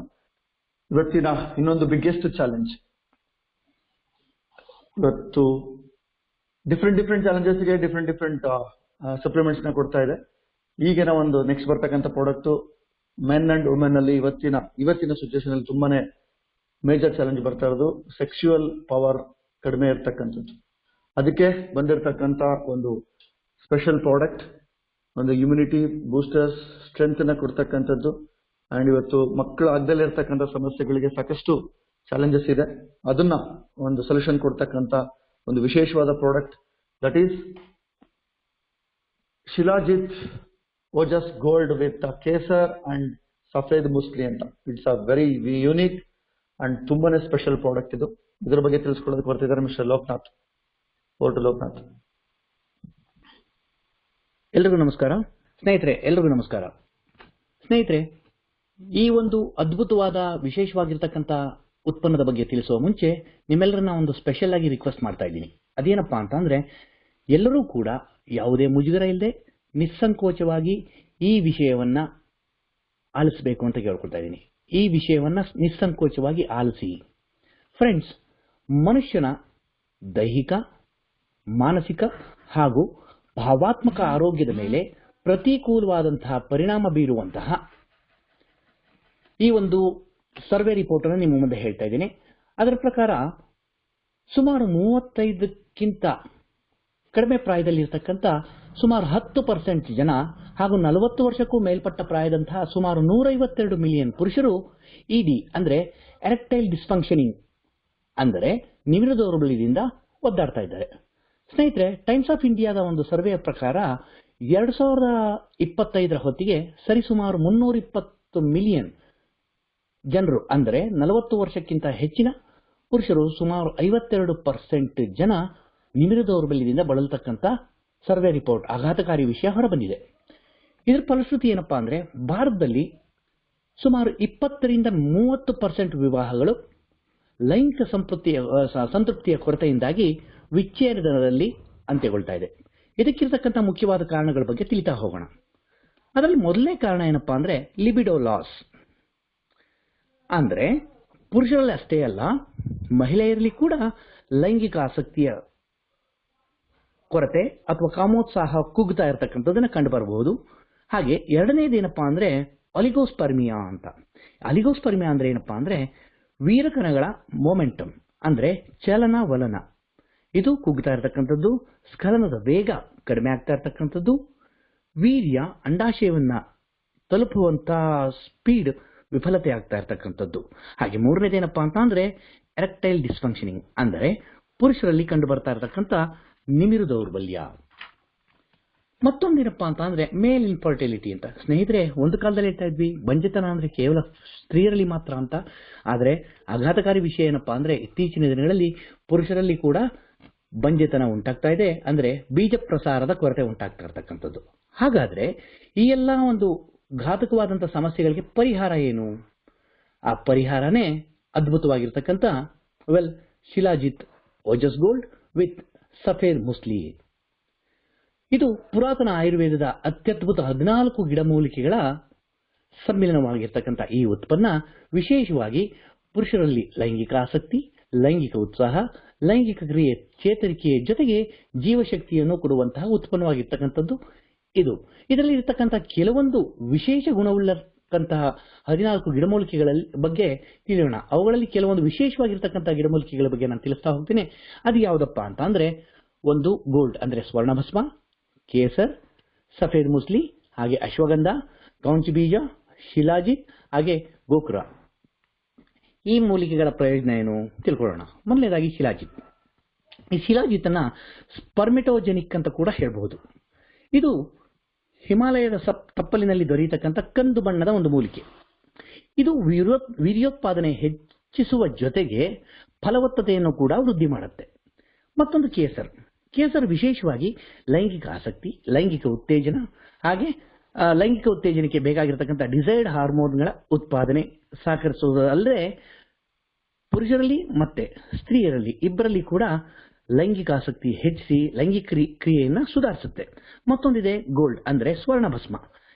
ಇವತ್ತಿನ ಇನ್ನೊಂದು ಬಿಗ್ಗೆಸ್ಟ್ ಚಾಲೆಂಜ್. ಇವತ್ತು ಡಿಫ್ರೆಂಟ್ ಚಾಲೆಂಜಸ್ಗೆ ಡಿಫ್ರೆಂಟ್ ಸಪ್ಲಿಮೆಂಟ್ಸ್ ನ ಕೊಡ್ತಾ ಇದೆ. ಈಗಿನ ಒಂದು ನೆಕ್ಸ್ಟ್ ಬರ್ತಕ್ಕಂಥ ಪ್ರಾಡಕ್ಟ್ ಮೆನ್ ಅಂಡ್ ವುಮೆನ್ ಅಲ್ಲಿ ಇವತ್ತಿನ ಸಿಚುವೇಶನ್ ಅಲ್ಲಿ ತುಂಬಾನೇ ಮೇಜರ್ ಚಾಲೆಂಜ್ ಬರ್ತಾ ಇರೋದು ಸೆಕ್ಸುವಲ್ ಪವರ್ ಕಡಿಮೆ ಇರ್ತಕ್ಕಂಥದ್ದು. ಅದಕ್ಕೆ ಬಂದಿರತಕ್ಕಂಥ ಒಂದು ಸ್ಪೆಷಲ್ ಪ್ರಾಡಕ್ಟ್, ಒಂದು ಇಮ್ಯುನಿಟಿ ಬೂಸ್ಟರ್ಸ್ ಸ್ಟ್ರೆಂತ್ ನ ಕೊಡ್ತಕ್ಕಂಥದ್ದು. ಅಂಡ್ ಇವತ್ತು ಮಕ್ಕಳು ಆಗದಲ್ಲೇ ಇರ್ತಕ್ಕಂಥ ಸಮಸ್ಯೆಗಳಿಗೆ ಸಾಕಷ್ಟು ಚಾಲೆಂಜಸ್ ಇದೆ. ಅದನ್ನ ಒಂದು ಸೊಲ್ಯೂಷನ್ ಕೊಡ್ತಕ್ಕಂಥ ಒಂದು ವಿಶೇಷವಾದ product, that is Shilajit Ojas gold with kesar and safed musli ಅಂತ. It's a very unique and ತುಂಬಾನೇ ಸ್ಪೆಷಲ್ ಪ್ರಾಡಕ್ಟ್ ಇದು. ಇದ್ರ ಬಗ್ಗೆ ತಿಳಿಸ್ಕೊಳ್ಳೋದಕ್ಕೆ ಬರ್ತಿದ್ದಾರೆ mister Lokanath. Over to Lokanath. ಎಲ್ರಿಗೂ ನಮಸ್ಕಾರ ಸ್ನೇಹಿತರೆ, ಎಲ್ರಿಗೂ ನಮಸ್ಕಾರ. ಸ್ನೇಹಿತರೆ, ಈ ಒಂದು ಅದ್ಭುತವಾದ ವಿಶೇಷವಾಗಿರ್ತಕ್ಕಂಥ ಉತ್ಪನ್ನದ ಬಗ್ಗೆ ತಿಳಿಸುವ ಮುಂಚೆ ನಿಮ್ಮೆಲ್ಲರನ್ನ ಒಂದು ಸ್ಪೆಷಲ್ ಆಗಿ ರಿಕ್ವೆಸ್ಟ್ ಮಾಡ್ತಾ ಇದ್ದೀನಿ. ಅದೇನಪ್ಪಾ ಅಂತ ಅಂದ್ರೆ, ಎಲ್ಲರೂ ಕೂಡ ಯಾವುದೇ ಮುಜುಗರ ಇಲ್ಲದೆ ನಿಸ್ಸಂಕೋಚವಾಗಿ ಈ ವಿಷಯವನ್ನ ಆಲಿಸಬೇಕು ಅಂತ ಕೇಳ್ಕೊಳ್ತಾ ಇದ್ದೀನಿ. ಈ ವಿಷಯವನ್ನ ನಿಸ್ಸಂಕೋಚವಾಗಿ ಆಲಿಸಿ. ಫ್ರೆಂಡ್ಸ್, ಮನುಷ್ಯನ ದೈಹಿಕ, ಮಾನಸಿಕ ಹಾಗೂ ಭಾವಾತ್ಮಕ ಆರೋಗ್ಯದ ಮೇಲೆ ಪ್ರತಿಕೂಲವಾದಂತಹ ಪರಿಣಾಮ ಬೀರುವಂತಹ ಈ ಒಂದು ಸರ್ವೆ ರಿಪೋರ್ಟ್ ಅನ್ನು ನಿಮ್ಮ ಮುಂದೆ ಹೇಳ್ತಾ ಇದ್ದೀನಿ. ಅದರ ಪ್ರಕಾರ ಸುಮಾರು 35ಕ್ಕಿಂತ ಕಡಿಮೆ ಪ್ರಾಯದಲ್ಲಿರ್ತಕ್ಕಂಥ ಸುಮಾರು 10% ಜನ ಹಾಗೂ 40 ವರ್ಷಕ್ಕೂ ಮೇಲ್ಪಟ್ಟ ಪ್ರಾಯದಂತಹ ಸುಮಾರು 152 ಮಿಲಿಯನ್ ಪುರುಷರು ಇಡಿ ಅಂದ್ರೆ ಎರೆಕ್ಟೈಲ್ ಡಿಸ್ಫಂಕ್ಷನಿಂಗ್ ಅಂದರೆ ನಿಮಿರ ದೌರ್ಬಲ್ಯದಿಂದ ಒದ್ದಾಡ್ತಾ ಇದ್ದಾರೆ. ಸ್ನೇಹಿತರೆ, ಟೈಮ್ಸ್ ಆಫ್ ಇಂಡಿಯಾದ ಒಂದು ಸರ್ವೆಯ ಪ್ರಕಾರ 2025ರ ಹೊತ್ತಿಗೆ ಸರಿಸುಮಾರು 320 ಮಿಲಿಯನ್ ಜನರು ಅಂದರೆ 40 ವರ್ಷಕ್ಕಿಂತ ಹೆಚ್ಚಿನ ಪುರುಷರು ಸುಮಾರು 52% ಜನ ನಿಮಿರ ದೌರ್ಬಲ್ಯದಿಂದ ಬಳಲತಕ್ಕಂಥ ಸರ್ವೆ ರಿಪೋರ್ಟ್ ಆಘಾತಕಾರಿ ವಿಷಯ ಹೊರಬಂದಿದೆ. ಇದರ ಫಲಶ್ರುತಿ ಏನಪ್ಪಾ ಅಂದ್ರೆ, ಭಾರತದಲ್ಲಿ ಸುಮಾರು 20ರಿಂದ 30% ವಿವಾಹಗಳು ಲೈಂಗಿಕ ಸಂತೃಪ್ತಿಯ ಕೊರತೆಯಿಂದಾಗಿ ವಿಚ್ಛೇದನದಲ್ಲಿ ಅಂತ್ಯಗೊಳ್ತಾ ಇದೆ. ಇದಕ್ಕಿರತಕ್ಕಂಥ ಮುಖ್ಯವಾದ ಕಾರಣಗಳ ಬಗ್ಗೆ ತಿಳಿತಾ ಹೋಗೋಣ. ಅದರಲ್ಲಿ ಮೊದಲನೇ ಕಾರಣ ಏನಪ್ಪಾ ಅಂದ್ರೆ ಲಿಬಿಡೋ ಲಾಸ್. ಅಂದ್ರೆ ಪುರುಷರಲ್ಲಿ ಅಷ್ಟೇ ಅಲ್ಲ, ಮಹಿಳೆಯರಲ್ಲಿ ಕೂಡ ಲೈಂಗಿಕ ಆಸಕ್ತಿಯ ಕೊರತೆ ಅಥವಾ ಕಾಮೋತ್ಸಾಹ ಕುಗ್ತಾ ಇರತಕ್ಕಂಥದ್ದನ್ನ ಕಂಡು ಬರಬಹುದು. ಹಾಗೆ ಎರಡನೇದೇನಪ್ಪಾ ಅಂದ್ರೆ ಅಲಿಗೋಸ್ಪರ್ಮಿಯಾ ಅಂತ. ಅಲಿಗೋಸ್ಪರ್ಮಿಯಾ ಅಂದ್ರೆ ಏನಪ್ಪಾ ಅಂದ್ರೆ ವೀರಕಣಗಳ ಮೊಮೆಂಟಮ್ ಅಂದ್ರೆ ಚಲನವಲನ ಇದು ಕುಗ್ತಾ ಇರತಕ್ಕಂಥದ್ದು, ಸ್ಖಲನದ ವೇಗ ಕಡಿಮೆ ಆಗ್ತಾ ಇರತಕ್ಕಂಥದ್ದು, ವೀರ್ಯ ಅಂಡಾಶಯವನ್ನ ತಲುಪುವಂತ ಸ್ಪೀಡ್ ವಿಫಲತೆ ಆಗ್ತಾ ಇರತಕ್ಕಂಥದ್ದು. ಹಾಗೆ ಮೂರನೇದೇನಪ್ಪಾ ಅಂತ ಅಂದ್ರೆ ಎರೆಕ್ಟೈಲ್ ಡಿಸ್ಫಂಕ್ಷನಿಂಗ್ ಅಂದರೆ ಪುರುಷರಲ್ಲಿ ಕಂಡು ಬರ್ತಾ ಇರತಕ್ಕಂಥ ನಿಮಿರು ದೌರ್ಬಲ್ಯ. ಮತ್ತೊಂದೇನಪ್ಪಾ ಅಂತ ಅಂದ್ರೆ ಮೇಲ್ ಇನ್ಫರ್ಟಿಲಿಟಿ ಅಂತ. ಸ್ನೇಹಿತರೆ, ಒಂದು ಕಾಲದಲ್ಲಿ ಹೇಳ್ತಾ ಇದ್ವಿ ಬಂಜೆತನ ಅಂದ್ರೆ ಕೇವಲ ಸ್ತ್ರೀಯರಲ್ಲಿ ಮಾತ್ರ ಅಂತ. ಆದ್ರೆ ಆಘಾತಕಾರಿ ವಿಷಯ ಏನಪ್ಪಾ ಅಂದ್ರೆ ಇತ್ತೀಚಿನ ದಿನಗಳಲ್ಲಿ ಪುರುಷರಲ್ಲಿ ಕೂಡ ಬಂಜೆತನ ಉಂಟಾಗ್ತಾ ಇದೆ, ಅಂದ್ರೆ ಬೀಜ ಪ್ರಸಾರದ ಕೊರತೆ ಉಂಟಾಗ್ತಾ ಇರತಕ್ಕಂಥದ್ದು. ಹಾಗಾದ್ರೆ ಈ ಎಲ್ಲ ಒಂದು ಘಾತಕವಾದಂತಹ ಸಮಸ್ಯೆಗಳಿಗೆ ಪರಿಹಾರ ಏನು? ಆ ಪರಿಹಾರನೇ ಅದ್ಭುತವಾಗಿರ್ತಕ್ಕಂಥ ಶಿಲಾಜಿತ್ ಓಜಸ್ ಗೋಲ್ಡ್ ವಿತ್ ಸಫೇದ್ ಮುಸ್ಲಿ. ಇದು ಪುರಾತನ ಆಯುರ್ವೇದದ ಅತ್ಯದ್ಭುತ 14 ಗಿಡಮೂಲಿಕೆಗಳ ಸಮ್ಮಿಲನವಾಗಿರ್ತಕ್ಕಂಥ ಈ ಉತ್ಪನ್ನ ವಿಶೇಷವಾಗಿ ಪುರುಷರಲ್ಲಿ ಲೈಂಗಿಕ ಆಸಕ್ತಿ, ಲೈಂಗಿಕ ಉತ್ಸಾಹ, ಲೈಂಗಿಕ ಕ್ರಿಯೆ ಚೇತರಿಕೆಯ ಜೊತೆಗೆ ಜೀವಶಕ್ತಿಯನ್ನು ಕೊಡುವಂತಹ ಉತ್ಪನ್ನವಾಗಿರ್ತಕ್ಕಂಥದ್ದು ಇದು. ಇದರಲ್ಲಿ ಇರತಕ್ಕಂಥ ಕೆಲವೊಂದು ವಿಶೇಷ ಗುಣವುಳ್ಳಂತಹ 14 ಗಿಡಮೂಲಿಕೆಗಳ ಬಗ್ಗೆ ತಿಳಿಯೋಣ. ಅವುಗಳಲ್ಲಿ ಕೆಲವೊಂದು ವಿಶೇಷವಾಗಿರ್ತಕ್ಕಂಥ ಗಿಡಮೂಲಿಕೆಗಳ ಬಗ್ಗೆ ನಾನು ತಿಳಿಸ್ತಾ ಹೋಗ್ತೀನಿ. ಅದು ಯಾವುದಪ್ಪ ಅಂತ ಅಂದ್ರೆ ಒಂದು ಗೋಲ್ಡ್ ಅಂದ್ರೆ ಸ್ವರ್ಣಭಸ್ಮ, ಕೇಸರ್, ಸಫೇದ್ ಮುಸ್ಲಿ, ಹಾಗೆ ಅಶ್ವಗಂಧ, ಕೌಂಚ ಬೀಜ, ಶಿಲಾಜಿತ್, ಹಾಗೆ ಗೋಕುರ. ಈ ಮೂಲಿಕೆಗಳ ಪ್ರಯೋಜನ ಏನು ತಿಳ್ಕೊಳ್ಳೋಣ. ಮೊದಲನೇದಾಗಿ ಶಿಲಾಜಿತ್. ಈ ಶಿಲಾಜಿತ್ತನ್ನ ಸ್ಪರ್ಮೆಟೋಜೆನಿಕ್ ಅಂತ ಕೂಡ ಹೇಳಬಹುದು. ಇದು ಹಿಮಾಲಯದ ತಪ್ಪಲಿನಲ್ಲಿ ದೊರೆಯತಕ್ಕಂಥ ಕಂದು ಬಣ್ಣದ ಒಂದು ಮೂಲಿಕೆ. ಇದು ವೀರ್ಯೋತ್ಪಾದನೆ ಹೆಚ್ಚಿಸುವ ಜೊತೆಗೆ ಫಲವತ್ತತೆಯನ್ನು ಕೂಡ ವೃದ್ಧಿ ಮಾಡುತ್ತೆ. ಮತ್ತೊಂದು ಕೇಸರ್. ಕೇಸರ್ ವಿಶೇಷವಾಗಿ ಲೈಂಗಿಕ ಆಸಕ್ತಿ, ಲೈಂಗಿಕ ಉತ್ತೇಜನ, ಹಾಗೆ ಲೈಂಗಿಕ ಉತ್ತೇಜನಕ್ಕೆ ಬೇಕಾಗಿರತಕ್ಕಂಥ ಡಿಸೈರ್ಡ್ ಹಾರ್ಮೋನ್ಗಳ ಉತ್ಪಾದನೆ ಸಹಕರಿಸುವುದಲ್ಲದೆ ಪುರುಷರಲ್ಲಿ ಮತ್ತೆ ಸ್ತ್ರೀಯರಲ್ಲಿ ಇಬ್ಬರಲ್ಲಿ ಕೂಡ ಲೈಂಗಿಕ ಆಸಕ್ತಿ ಹೆಚ್ಚಿಸಿ ಲೈಂಗಿಕ ಕ್ರಿಯೆಯನ್ನು ಸುಧಾರಿಸುತ್ತೆ. ಮತ್ತೊಂದಿದೆ ಗೋಲ್ಡ್ ಅಂದ್ರೆ ಸ್ವರ್ಣಭಸ್ಮ.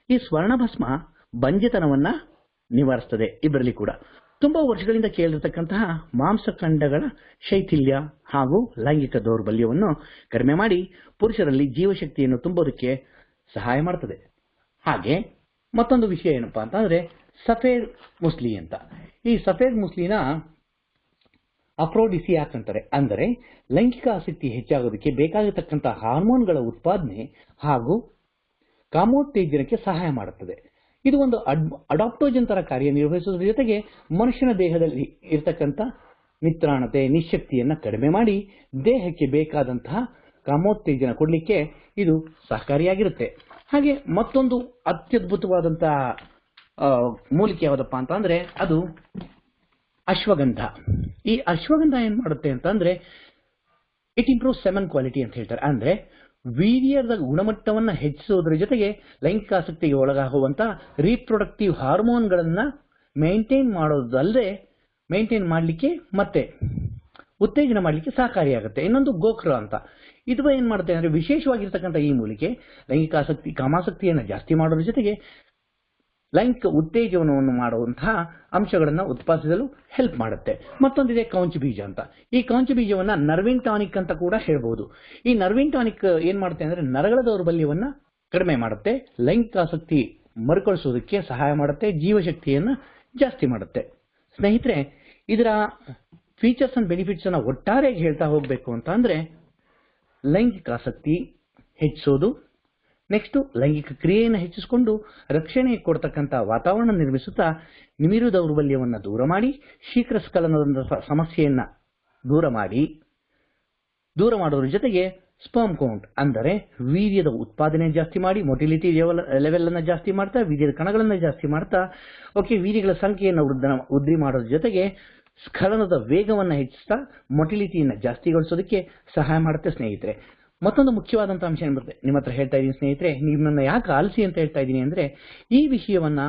ಈ ಸ್ವರ್ಣಭಸ್ಮ ಬಂಜೆತನವನ್ನ ನಿವಾರಿಸುತ್ತದೆ ಇಬ್ಬರಲ್ಲಿ ಕೂಡ. ತುಂಬಾ ವರ್ಷಗಳಿಂದ ಕೇಳಿರತಕ್ಕಂತಹ ಮಾಂಸಖಂಡಗಳ ಶೈಥಿಲ್ಯ ಹಾಗೂ ಲೈಂಗಿಕ ದೌರ್ಬಲ್ಯವನ್ನು ಕಡಿಮೆ ಮಾಡಿ ಪುರುಷರಲ್ಲಿ ಜೀವಶಕ್ತಿಯನ್ನು ತುಂಬೋದಕ್ಕೆ ಸಹಾಯ ಮಾಡುತ್ತದೆ. ಹಾಗೆ ಮತ್ತೊಂದು ವಿಷಯ ಏನಪ್ಪಾ ಅಂತಂದ್ರೆ ಸಫೇದ್ ಮುಸ್ಲಿ ಅಂತ. ಈ ಸಫೇದ್ ಮುಸ್ಲಿನ ಅಫ್ರೋಡಿಸಿಯಾಕ್ ಅಂತಾರೆ. ಅಂದರೆ ಲೈಂಗಿಕ ಆಸಕ್ತಿ ಹೆಚ್ಚಾಗೋದಕ್ಕೆ ಬೇಕಾಗಿರತಕ್ಕಂಥ ಹಾರ್ಮೋನ್ಗಳ ಉತ್ಪಾದನೆ ಹಾಗೂ ಕಾಮೋತ್ತೇಜನಕ್ಕೆ ಸಹಾಯ ಮಾಡುತ್ತದೆ. ಇದು ಒಂದು ಅಡಾಪ್ಟೋಜನ್ ತರ ಕಾರ್ಯನಿರ್ವಹಿಸುವುದರ ಜೊತೆಗೆ ಮನುಷ್ಯನ ದೇಹದಲ್ಲಿ ಇರತಕ್ಕಂಥ ನಿತ್ರಾಣತೆ, ನಿಶಕ್ತಿಯನ್ನ ಕಡಿಮೆ ಮಾಡಿ ದೇಹಕ್ಕೆ ಬೇಕಾದಂತಹ ಕಾಮೋತ್ತೇಜನ ಕೊಡಲಿಕ್ಕೆ ಇದು ಸಹಕಾರಿಯಾಗಿರುತ್ತೆ. ಹಾಗೆ ಮತ್ತೊಂದು ಅತ್ಯದ್ಭುತವಾದಂತಹ ಮೂಲಿಕೆ ಯಾವುದಪ್ಪ ಅಂತ ಅಂದ್ರೆ ಅದು ಅಶ್ವಗಂಧ. ಈ ಅಶ್ವಗಂಧ ಏನ್ ಮಾಡುತ್ತೆ ಅಂತ ಅಂದ್ರೆ ಇಟ್ ಇಂಪ್ರೂವ್ ಸೆಮನ್ ಕ್ವಾಲಿಟಿ ಅಂತ ಹೇಳ್ತಾರೆ. ಅಂದ್ರೆ ವೀರ್ಯದ ಗುಣಮಟ್ಟವನ್ನು ಹೆಚ್ಚಿಸುವುದರ ಜೊತೆಗೆ ಲೈಂಗಿಕ ಆಸಕ್ತಿಗೆ ಒಳಗಾಗುವಂತ ರೀಪ್ರೊಡಕ್ಟಿವ್ ಹಾರ್ಮೋನ್ಗಳನ್ನ ಮೇಂಟೈನ್ ಮಾಡೋದಲ್ಲದೆ ಮೇಂಟೈನ್ ಮಾಡಲಿಕ್ಕೆ ಮತ್ತೆ ಉತ್ತೇಜನ ಮಾಡಲಿಕ್ಕೆ ಸಹಕಾರಿಯಾಗುತ್ತೆ. ಇನ್ನೊಂದು ಗೋಕ್ರ ಅಂತ, ಇದು ಏನ್ ಮಾಡುತ್ತೆ ಅಂದ್ರೆ ವಿಶೇಷವಾಗಿರ್ತಕ್ಕಂಥ ಈ ಮೂಲಿಕೆ ಲೈಂಗಿಕ ಆಸಕ್ತಿ ಕಾಮಾಸಕ್ತಿಯನ್ನು ಜಾಸ್ತಿ ಮಾಡೋದ್ರ ಜೊತೆಗೆ ಲೈಂಗಿಕ ಉತ್ತೇಜನವನ್ನು ಮಾಡುವಂತಹ ಅಂಶಗಳನ್ನು ಉತ್ಪಾದಿಸಲು ಹೆಲ್ಪ್ ಮಾಡುತ್ತೆ. ಮತ್ತೊಂದಿದೆ ಕೌಂಚ ಬೀಜ ಅಂತ. ಈ ಕೌಂಚ ಬೀಜವನ್ನ ನರ್ವಿನ್ ಟಾನಿಕ್ ಅಂತ ಕೂಡ ಹೇಳ್ಬಹುದು. ಈ ನರ್ವಿನ್ ಟಾನಿಕ್ ಏನ್ ಮಾಡುತ್ತೆ ಅಂದ್ರೆ ನರಗಳ ದೌರ್ಬಲ್ಯವನ್ನ ಕಡಿಮೆ ಮಾಡುತ್ತೆ, ಲೈಂಗಿಕ ಆಸಕ್ತಿ ಮರುಕಳಿಸೋದಕ್ಕೆ ಸಹಾಯ ಮಾಡುತ್ತೆ, ಜೀವಶಕ್ತಿಯನ್ನ ಜಾಸ್ತಿ ಮಾಡುತ್ತೆ. ಸ್ನೇಹಿತರೆ, ಇದರ ಫೀಚರ್ಸ್ ಅಂಡ್ ಬೆನಿಫಿಟ್ಸ್ ಅನ್ನ ಒಟ್ಟಾರೆ ಹೇಳ್ತಾ ಹೋಗ್ಬೇಕು ಅಂತ ಅಂದ್ರೆ ಲೈಂಗಿಕ ಆಸಕ್ತಿ ಹೆಚ್ಚಿಸೋದು, ನೆಕ್ಸ್ಟ್ ಲೈಂಗಿಕ ಕ್ರಿಯೆಯನ್ನು ಹೆಚ್ಚಿಸಿಕೊಂಡು ರಕ್ಷಣೆ ಕೊಡ್ತಕ್ಕಂಥ ವಾತಾವರಣ ನಿರ್ಮಿಸುತ್ತಾ ನಿಮಿರು ದೌರ್ಬಲ್ಯವನ್ನು ದೂರ ಮಾಡಿ, ಶೀಘ್ರ ಸ್ಖಲನದ ಸಮಸ್ಯೆಯನ್ನ ದೂರ ಮಾಡೋದ್ರ ಜೊತೆಗೆ ಸ್ಪರ್ಮ್ ಕೌಂಟ್ ಅಂದರೆ ವೀರ್ಯದ ಉತ್ಪಾದನೆ ಜಾಸ್ತಿ ಮಾಡಿ, ಮೊಟಿಲಿಟಿ ಲೆವೆಲ್ ಅನ್ನ ಜಾಸ್ತಿ ಮಾಡ್ತಾ, ವೀರ್ಯದ ಕಣಗಳನ್ನ ಜಾಸ್ತಿ ಮಾಡ್ತಾ, ವೀರ್ಯಗಳ ಸಂಖ್ಯೆಯನ್ನು ವೃದ್ಧಿ ಮಾಡೋದ್ರ ಜೊತೆಗೆ ಸ್ಖಲನದ ವೇಗವನ್ನು ಹೆಚ್ಚಿಸ್ತಾ ಮೊಟಿಲಿಟಿಯನ್ನು ಜಾಸ್ತಿಗೊಳಿಸೋದಕ್ಕೆ ಸಹಾಯ ಮಾಡುತ್ತೆ. ಸ್ನೇಹಿತರೆ, ಮತ್ತೊಂದು ಮುಖ್ಯವಾದಂತಹ ಅಂಶ ನಿಮ್ಮ ಹತ್ರ ಹೇಳ್ತಾ ಇದ್ದೀನಿ ಸ್ನೇಹಿತರೆ, ನಿಮ್ಮನ್ನ ಯಾಕೆ ಆಲಿಸಿ ಅಂತ ಹೇಳ್ತಾ ಇದ್ದೀನಿ ಅಂದ್ರೆ ಈ ವಿಷಯವನ್ನ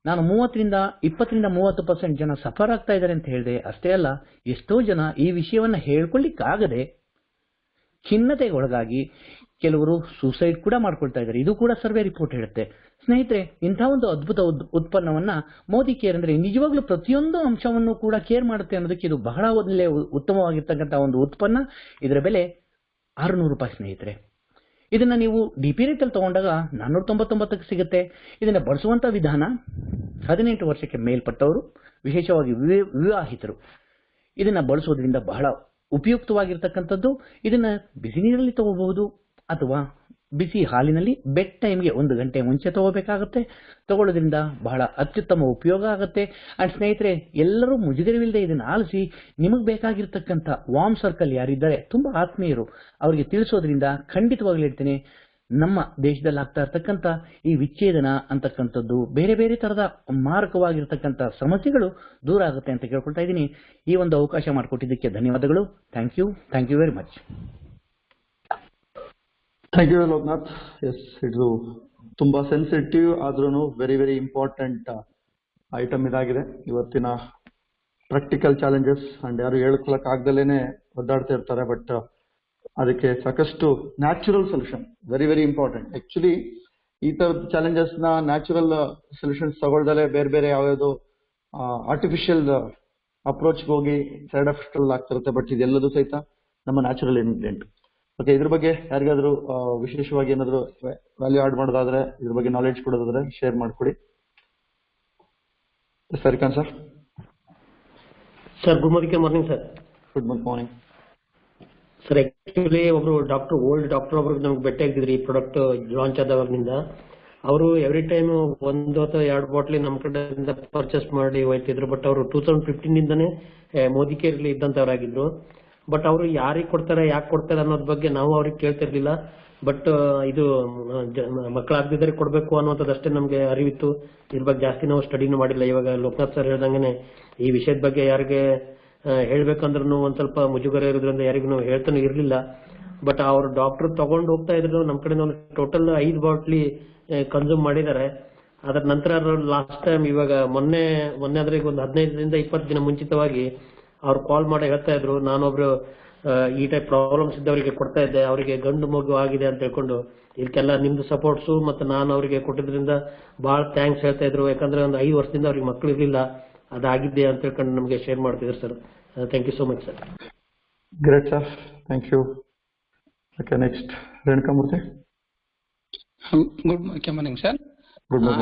ನಾನು 20-30% ಜನ ಸಫರ್ ಆಗ್ತಾ ಇದ್ದಾರೆ ಅಂತ ಹೇಳಿದೆ. ಅಷ್ಟೇ ಅಲ್ಲ, ಎಷ್ಟೋ ಜನ ಈ ವಿಷಯವನ್ನ ಹೇಳ್ಕೊಳ್ಳಿಕ್ಕಾಗದೆ ಖಿನ್ನತೆಗೆ ಒಳಗಾಗಿ ಕೆಲವರು ಸೂಸೈಡ್ ಕೂಡ ಮಾಡ್ಕೊಳ್ತಾ ಇದ್ದಾರೆ. ಇದು ಕೂಡ ಸರ್ವೆ ರಿಪೋರ್ಟ್ ಹೇಳುತ್ತೆ. ಸ್ನೇಹಿತರೆ, ಇಂತಹ ಒಂದು ಅದ್ಭುತ ಉತ್ಪನ್ನವನ್ನ ಮೋದಿ ಕೇರ್ ಅಂದ್ರೆ ನಿಜವಾಗ್ಲೂ ಪ್ರತಿಯೊಂದು ಅಂಶವನ್ನು ಕೂಡ ಕೇರ್ ಮಾಡುತ್ತೆ ಅನ್ನೋದಕ್ಕೆ ಇದು ಬಹಳ ಒಳ್ಳೆ ಉತ್ತಮವಾಗಿರ್ತಕ್ಕಂಥ ಒಂದು ಉತ್ಪನ್ನ. ಇದರ ಬೆಲೆ ₹600 ಸ್ನೇಹಿತರೆ. ಇದನ್ನ ನೀವು ಡಿಪಿ ರೇಟ್ ಅಲ್ಲಿ ತಗೊಂಡಾಗ 499ಕ್ಕೆ ಸಿಗುತ್ತೆ. ಇದನ್ನ ಬಳಸುವಂತ ವಿಧಾನ 18 ವರ್ಷಕ್ಕೆ ಮೇಲ್ಪಟ್ಟವರು, ವಿಶೇಷವಾಗಿ ವಿವಾಹಿತರು ಇದನ್ನ ಬಳಸೋದ್ರಿಂದ ಬಹಳ ಉಪಯುಕ್ತವಾಗಿರ್ತಕ್ಕಂಥದ್ದು. ಇದನ್ನ ಬಿಸಿ ನೀರಲ್ಲಿ ತಗೋಬಹುದು ಅಥವಾ ಬಿಸಿ ಹಾಲಿನಲ್ಲಿ ಬೆಡ್ ಟೈಮ್ಗೆ 1 ಗಂಟೆ ಮುಂಚೆ ತಗೋಬೇಕಾಗುತ್ತೆ. ತಗೊಳ್ಳೋದ್ರಿಂದ ಬಹಳ ಅತ್ಯುತ್ತಮ ಉಪಯೋಗ ಆಗುತ್ತೆ. ಅಂಡ್ ಸ್ನೇಹಿತರೆ, ಎಲ್ಲರೂ ಮುಜುಗರವಿಲ್ಲದೆ ಇದನ್ನು ಆಲಿಸಿ ನಿಮಗೆ ಬೇಕಾಗಿರ್ತಕ್ಕಂಥ ವಾರ್ಮ್ ಸರ್ಕಲ್ ಯಾರಿದ್ದಾರೆ, ತುಂಬಾ ಆತ್ಮೀಯರು, ಅವರಿಗೆ ತಿಳಿಸೋದ್ರಿಂದ ಖಂಡಿತವಾಗ್ಲೂ ಹೇಳ್ತೇನೆ, ನಮ್ಮ ದೇಶದಲ್ಲಿ ಆಗ್ತಾ ಇರ್ತಕ್ಕಂಥ ಈ ವಿಚ್ಛೇದನ ಅಂತಕ್ಕಂಥದ್ದು, ಬೇರೆ ಬೇರೆ ತರದ ಮಾರಕವಾಗಿರ್ತಕ್ಕಂಥ ಸಮಸ್ಯೆಗಳು ದೂರ ಆಗುತ್ತೆ ಅಂತ ಕೇಳ್ಕೊಳ್ತಾ ಇದ್ದೀನಿ. ಈ ಒಂದು ಅವಕಾಶ ಮಾಡಿಕೊಟ್ಟಿದ್ದಕ್ಕೆ ಧನ್ಯವಾದಗಳು. Thank you very much. Thank you Loknath. Yes, ಇದು ತುಂಬಾ ಸೆನ್ಸಿಟಿವ್ ಆದ್ರೂ ವೆರಿ ವೆರಿ ಇಂಪಾರ್ಟೆಂಟ್ ಐಟಮ್ ಇದಾಗಿದೆ. ಇವತ್ತಿನ ಪ್ರಾಕ್ಟಿಕಲ್ ಚಾಲೆಂಜಸ್ ಅಂಡ್ ಯಾರು ಹೇಳ್ಕೊಳಕ್ ಆಗ್ದಲೇನೆ ಒದ್ದಾಡ್ತಾ ಇರ್ತಾರೆ. ಬಟ್ ಅದಕ್ಕೆ ಸಾಕಷ್ಟು natural solution very very important. Actually ಈ ತರದ ಚಾಲೆಂಜಸ್ ನ ನ್ಯಾಚುರಲ್ ಸೊಲ್ಯೂಷನ್ಸ್ ತಗೊಳ್ದಲೆ ಬೇರೆ ಬೇರೆ ಯಾವ್ಯಾವುದು ಆರ್ಟಿಫಿಷಿಯಲ್ ಅಪ್ರೋಚ್ ಹೋಗಿ ಸೈಡ್ ಎಫೆಕ್ಟ್ ಆಗ್ತಿರುತ್ತೆ. ಬಟ್ ಇದೆಲ್ಲದೂ ಸಹಿತ ನಮ್ಮ ನ್ಯಾಚುರಲ್ ಇಂಗ್ರೀಡಿಯೆಂಟ್. ಓಕೆ, ಇದ್ರ ಬಗ್ಗೆ ಯಾರಿಗಾದ್ರೂ ವಿಶೇಷವಾಗಿ ಏನಾದ್ರು ವ್ಯಾಲ್ಯೂ ಆಡ್ ಮಾಡೋದಾದ್ರೆ, ಇದ್ರ ಬಗ್ಗೆ ನಾಲೆಡ್ಜ್ ಕೊಡೋದಾದ್ರೆ ಶೇರ್ ಮಾಡ್ಕೊಡಿ. ಸರಿಕಾನ್ sir. Sir, good morning sir. Good morning sir. Actually ಒಬ್ರು ಓಲ್ಡ್ ಡಾಕ್ಟರ್ ಒಬ್ರು ನಮ್ಗೆ ಭೇಟಿ ಆಗಿದ್ರಿ ಈ ಪ್ರಾಡಕ್ಟ್ ಲಾಂಚ್ ಆದವಾಗಿನಿಂದ. ಅವರು ಎವ್ರಿ ಟೈಮ್ 1 ಅಥವಾ 2 ಬಾಟ್ಲಿ ನಮ್ಮ ಕಡೆಯಿಂದ ಪರ್ಚೇಸ್ ಮಾಡಿ ಹೋಯ್ತಿದ್ರು. ಬಟ್ ಅವರು 2015 ಮೋದಿ ಕೇರ್ ಇದ್ದಂತವರಾಗಿದ್ರು. ಬಟ್ ಅವರು ಯಾರಿಗೆ ಕೊಡ್ತಾರೆ, ಯಾಕೆ ಕೊಡ್ತಾರೆ ಅನ್ನೋದ್ ಬಗ್ಗೆ ನಾವು ಅವ್ರಿಗೆ ಕೇಳ್ತಿರ್ಲಿಲ್ಲ. ಬಟ್ ಇದು ಮಕ್ಕಳಾಗದಿದ್ರೆ ಕೊಡ್ಬೇಕು ಅನ್ನುವಂಥದ್ದು ಅಷ್ಟೇ ನಮ್ಗೆ ಅರಿವಿತ್ತು. ಇದ್ರ ಬಗ್ಗೆ ಜಾಸ್ತಿ ನಾವು ಸ್ಟಡಿನೂ ಮಾಡಿಲ್ಲ. ಇವಾಗ ಲೋಕನಾಥ್ ಸರ್ ಹೇಳ್ದಂಗೆ ಈ ವಿಷಯದ ಬಗ್ಗೆ ಯಾರಿಗೆ ಹೇಳ್ಬೇಕಂದ್ರೂ ಒಂದ್ ಸ್ವಲ್ಪ ಮುಜುಗರ ಇರೋದ್ರಿಂದ ಯಾರಿಗೂ ನಾವು ಹೇಳ್ತಾನೆ ಇರ್ಲಿಲ್ಲ. ಬಟ್ ಅವ್ರು ಡಾಕ್ಟರ್ ತಗೊಂಡು ಹೋಗ್ತಾ ಇದ್ರು. ನಮ್ ಕಡೆ ಟೋಟಲ್ 5 ಬಾಟ್ಲಿ ಕನ್ಸ್ಯೂಮ್ ಮಾಡಿದ್ದಾರೆ. ಅದರ ನಂತರ ಲಾಸ್ಟ್ ಟೈಮ್ ಇವಾಗ ಮೊನ್ನೆ ಆದ್ರೆ ಈಗ ಒಂದು 15-20 ದಿನ ಮುಂಚಿತವಾಗಿ ಅವ್ರು ಕಾಲ್ ಮಾಡಿ ಹೇಳ್ತಾ ಇದ್ರು, ನಾನೊಬ್ರು ಈ ಟೈಪ್ ಪ್ರಾಬ್ಲಮ್ಸ್ ಇದ್ದವರಿಗೆ ಕೊಡ್ತಾ ಇದ್ದೆ, ಅವರಿಗೆ ಗಂಡು ಮಗು ಆಗಿದೆ ಅಂತ ಹೇಳ್ಕೊಂಡು. ಇದಕ್ಕೆಲ್ಲ ನಿಮ್ದು ಸಪೋರ್ಟ್ಸು ಮತ್ತೆ ನಾನು ಅವರಿಗೆ ಕೊಟ್ಟಿದ್ರಿಂದ ಬಹಳ ಥ್ಯಾಂಕ್ಸ್ ಹೇಳ್ತಾ ಇದ್ರು. ಯಾಕಂದ್ರೆ ಒಂದು 5 ವರ್ಷದಿಂದ ಅವ್ರಿಗೆ ಮಕ್ಕಳು ಇರ್ಲಿಲ್ಲ, ಅದಾಗಿದ್ದೆ ಅಂತ ಹೇಳ್ಕೊಂಡು ನಮಗೆ ಶೇರ್ ಮಾಡ್ತಿದ್ರು sir. Thank you so much sir. Great sir, thank you. Okay, next Renuka Murthy. Good morning sir.